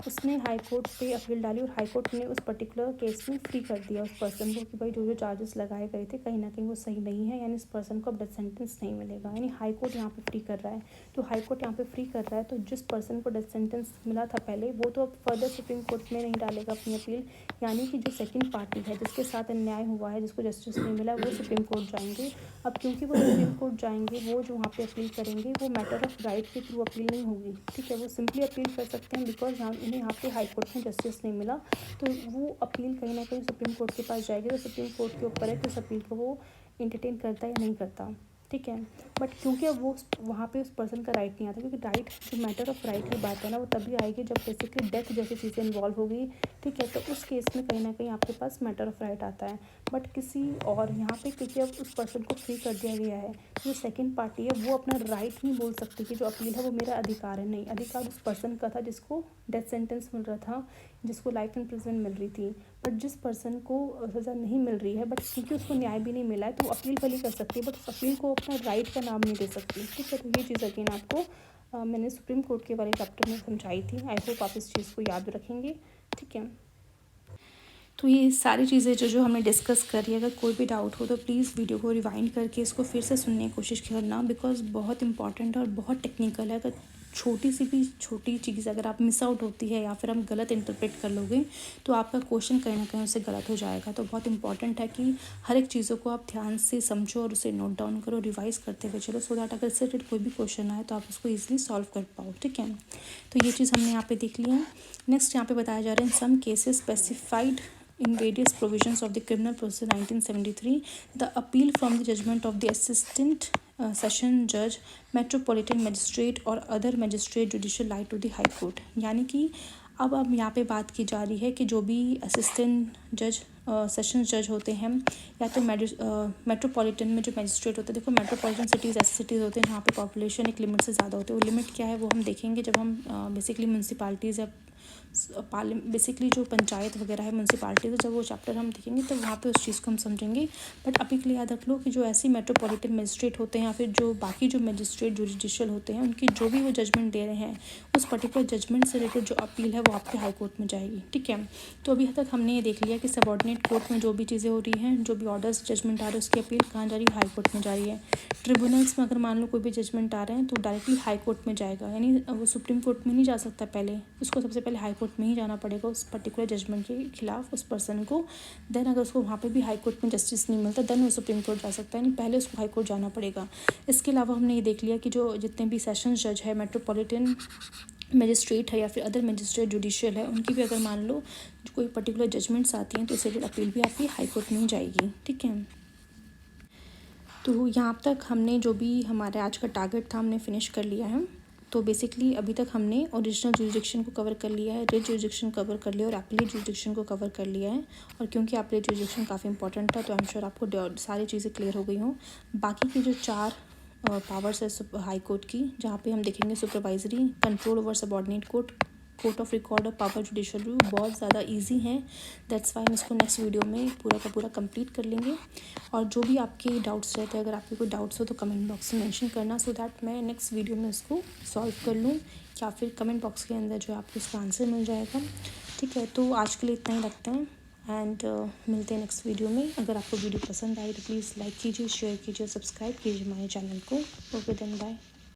उसने हाई कोर्ट पे अपील डाली और हाई कोर्ट ने उस पर्टिकुलर केस में फ्री कर दिया उस पर्सन को कि भाई जो जो चार्जेस लगाए गए थे कहीं ना कहीं वो सही नहीं है, यानी इस पर्सन को अब डेथ सेंटेंस नहीं मिलेगा। यानी हाई कोर्ट यहाँ पे फ्री कर रहा है। तो हाई कोर्ट यहाँ पे फ्री कर रहा है, तो जिस पर्सन को डेथ सेंटेंस मिला था पहले, वो तो अब फर्दर सुप्रीम कोर्ट में नहीं डालेगा अपनी अपील। यानी कि जो सेकंड पार्टी है जिसके साथ अन्याय हुआ है, जिसको जस्टिस नहीं मिला, वो सुप्रीम कोर्ट जाएंगे। अब क्योंकि वो सुप्रीम कोर्ट जाएंगे, वो जो वहाँ पे अपील करेंगे वो मैटर ऑफ राइट के थ्रू अपील नहीं होगी, ठीक है। वो सिंपली अपील कर सकते हैं बिकॉज उन्हें यहाँ पे हाई कोर्ट में जस्टिस नहीं मिला, तो वो अपील कहीं ना कहीं सुप्रीम कोर्ट के पास जाएगी। तो सुप्रीम कोर्ट के ऊपर है कि उस अपील को वो इंटरटेन करता है या नहीं करता, ठीक है। बट क्योंकि अब वो वहाँ पे उस पर्सन का राइट नहीं आता, क्योंकि राइट जो मैटर ऑफ राइट की बात है ना, वो तभी आएगी जब बेसिकली डेथ जैसी चीज़ें इन्वॉल्व होगी, ठीक है। तो उस केस में कहीं ना कहीं आपके पास मैटर ऑफ राइट आता है। बट किसी और यहाँ पे क्योंकि अब उस पर्सन को फ्री कर दिया गया है, जो सेकंड पार्टी है वो अपना राइट नहीं बोल सकती कि जो अपील है वो मेरा अधिकार है। नहीं, अधिकार उस पर्सन का था जिसको डेथ सेंटेंस मिल रहा था, जिसको लाइफ इम्प्रिजनमेंट मिल रही थी। बट जिस पर्सन को सज़ा नहीं मिल रही है, बट क्योंकि उसको न्याय भी नहीं मिला है, तो वो अपील भली कर सकती है, बट उस अपील को अपना राइट का नाम नहीं दे सकती, ठीक है। तो ये चीज़ अगेन आपको मैंने सुप्रीम कोर्ट के वाले चैप्टर में समझाई थी। आई होप आप इस चीज़ को याद रखेंगे, ठीक है। तो ये सारी चीज़ें जो हमने डिस्कस करी, अगर कोई भी डाउट हो तो प्लीज़ वीडियो को रिवाइंड करके इसको फिर से सुनने की कोशिश करना, बिकॉज बहुत इंपॉर्टेंट और बहुत टेक्निकल है। अगर छोटी सी भी छोटी चीज़ अगर आप मिस आउट होती है या फिर हम गलत इंटरप्रेट कर लोगे, तो आपका क्वेश्चन कहीं ना कहीं उससे गलत हो जाएगा। तो बहुत इंपॉर्टेंट है कि हर एक चीज़ों को आप ध्यान से समझो और उसे नोट डाउन करो, रिवाइज करते हुए चलो, सो दैट अगर इससे रिलेटेड कोई भी क्वेश्चन आए तो आप उसको ईजिली सॉल्व कर पाओ, ठीक है। तो ये चीज़ हमने यहाँ पे देख लिया है। नेक्स्ट यहाँ पे बताया जा रहा है, in some cases specified in various provisions of the Criminal Procedure 1973, the appeal from the judgment of the Assistant Session Judge, Metropolitan Magistrate or other Magistrate Judicial lie to the High Court। यानी कि अब यहाँ पे बात की जा रही है कि जो भी असिस्टेंट जज सेशन जज होते हैं या तो मेट्रोपॉलिटन में जो मैजिस्ट्रेट होते हैं, देखो मेट्रोपॉलिटन सिटीज़ ऐसी सिटीज़ होते हैं जहाँ पे पॉपुलेशन एक लिमिट से ज़्यादा होती है। वो लिमिट क्या है वो हम देखेंगे जब हम बेसिकली म्यूनसिपालिटीज़ या बेसिकली जो पंचायत वगैरह है म्यूनसिपालिटी, तो जब वो चैप्टर हम देखेंगे तो वहाँ पे उस चीज़ को हम समझेंगे। बट अभी के लिए याद रख लो कि जो ऐसी मेट्रोपॉलिटन मजिस्ट्रेट होते हैं या फिर जो बाकी जो मजिस्ट्रेट जुडिशियल होते हैं, उनकी जो भी वो जजमेंट दे रहे हैं, उस पर्टिकुलर जजमेंट से रिलेटेड जो अपील है वो आपके हाई कोर्ट में जाएगी, ठीक है। तो अभी तक हमने ये देख लिया कि सबऑर्डिनेट कोर्ट में जो भी चीज़ें हो रही हैं, जो भी ऑर्डर्स जजमेंट आ रहे हैं, उसकी अपील कहाँ जा रही है, हाई कोर्ट में जा रही है। ट्रिब्यूनल्स में अगर मान लो कोई भी जजमेंट आ रहे हैं तो डायरेक्टली हाई कोर्ट में जाएगा, यानी वो सुप्रीम कोर्ट में नहीं जा सकता, पहले उसको सबसे पहले हाई कोर्ट में ही जाना पड़ेगा उस पर्टिकुलर जजमेंट के खिलाफ उस पर्सन को। देन अगर उसको वहाँ पे भी हाई कोर्ट में जस्टिस नहीं मिलता, देन वो सुप्रीम कोर्ट जा सकता है, यानी पहले उसको हाई कोर्ट जाना पड़ेगा। इसके अलावा हमने ये देख लिया कि जो जितने भी सेशंस जज है, मेट्रोपॉलिटन मजिस्ट्रेट है या फिर अदर मजिस्ट्रेट जुडिशियल है, उनकी भी अगर मान लो कोई पर्टिकुलर जजमेंट्स आती हैं तो इससे अपील भी आपकी हाई कोर्ट में ही जाएगी, ठीक है। तो यहाँ तक हमने जो भी हमारे आज का टारगेट था हमने फिनिश कर लिया है। तो बेसिकली अभी तक हमने ओरिजिनल जुरिडिक्शन को कवर कर लिया है, रिट जुरिडिक्शन कवर कर लिया और एपीलेट जुरिडिक्शन को कवर कर लिया है। और क्योंकि एपीलेट जुरिडिक्शन काफ़ी इंपॉर्टेंट था तो आई एम श्योर आपको सारी चीज़ें क्लियर हो गई हों। बाकी की जो 4 पावर्स है हाई कोर्ट की, जहाँ पे हम देखेंगे supervisory, control over subordinate court, court of record और पावर जुडिशियल रिव्यू, बहुत ज़्यादा इजी हैं। दैट्स वाई हम इसको नेक्स्ट वीडियो में पूरा का पूरा कंप्लीट कर लेंगे। और जो भी आपके डाउट्स रहते हैं, अगर आपके कोई डाउट्स हो तो कमेंट बॉक्स में मेंशन करना, सो दैट मैं नेक्स्ट वीडियो में इसको सॉल्व कर लूँ, या फिर कमेंट बॉक्स के अंदर जो आपको इसका आंसर मिल जाएगा, ठीक है। तो आज के लिए इतना ही रखते हैं एंड मिलते हैं नेक्स्ट वीडियो में। अगर आपको वीडियो पसंद आई तो प्लीज़ लाइक कीजिए, शेयर कीजिए, सब्सक्राइब कीजिए हमारे चैनल को। Okay then bye.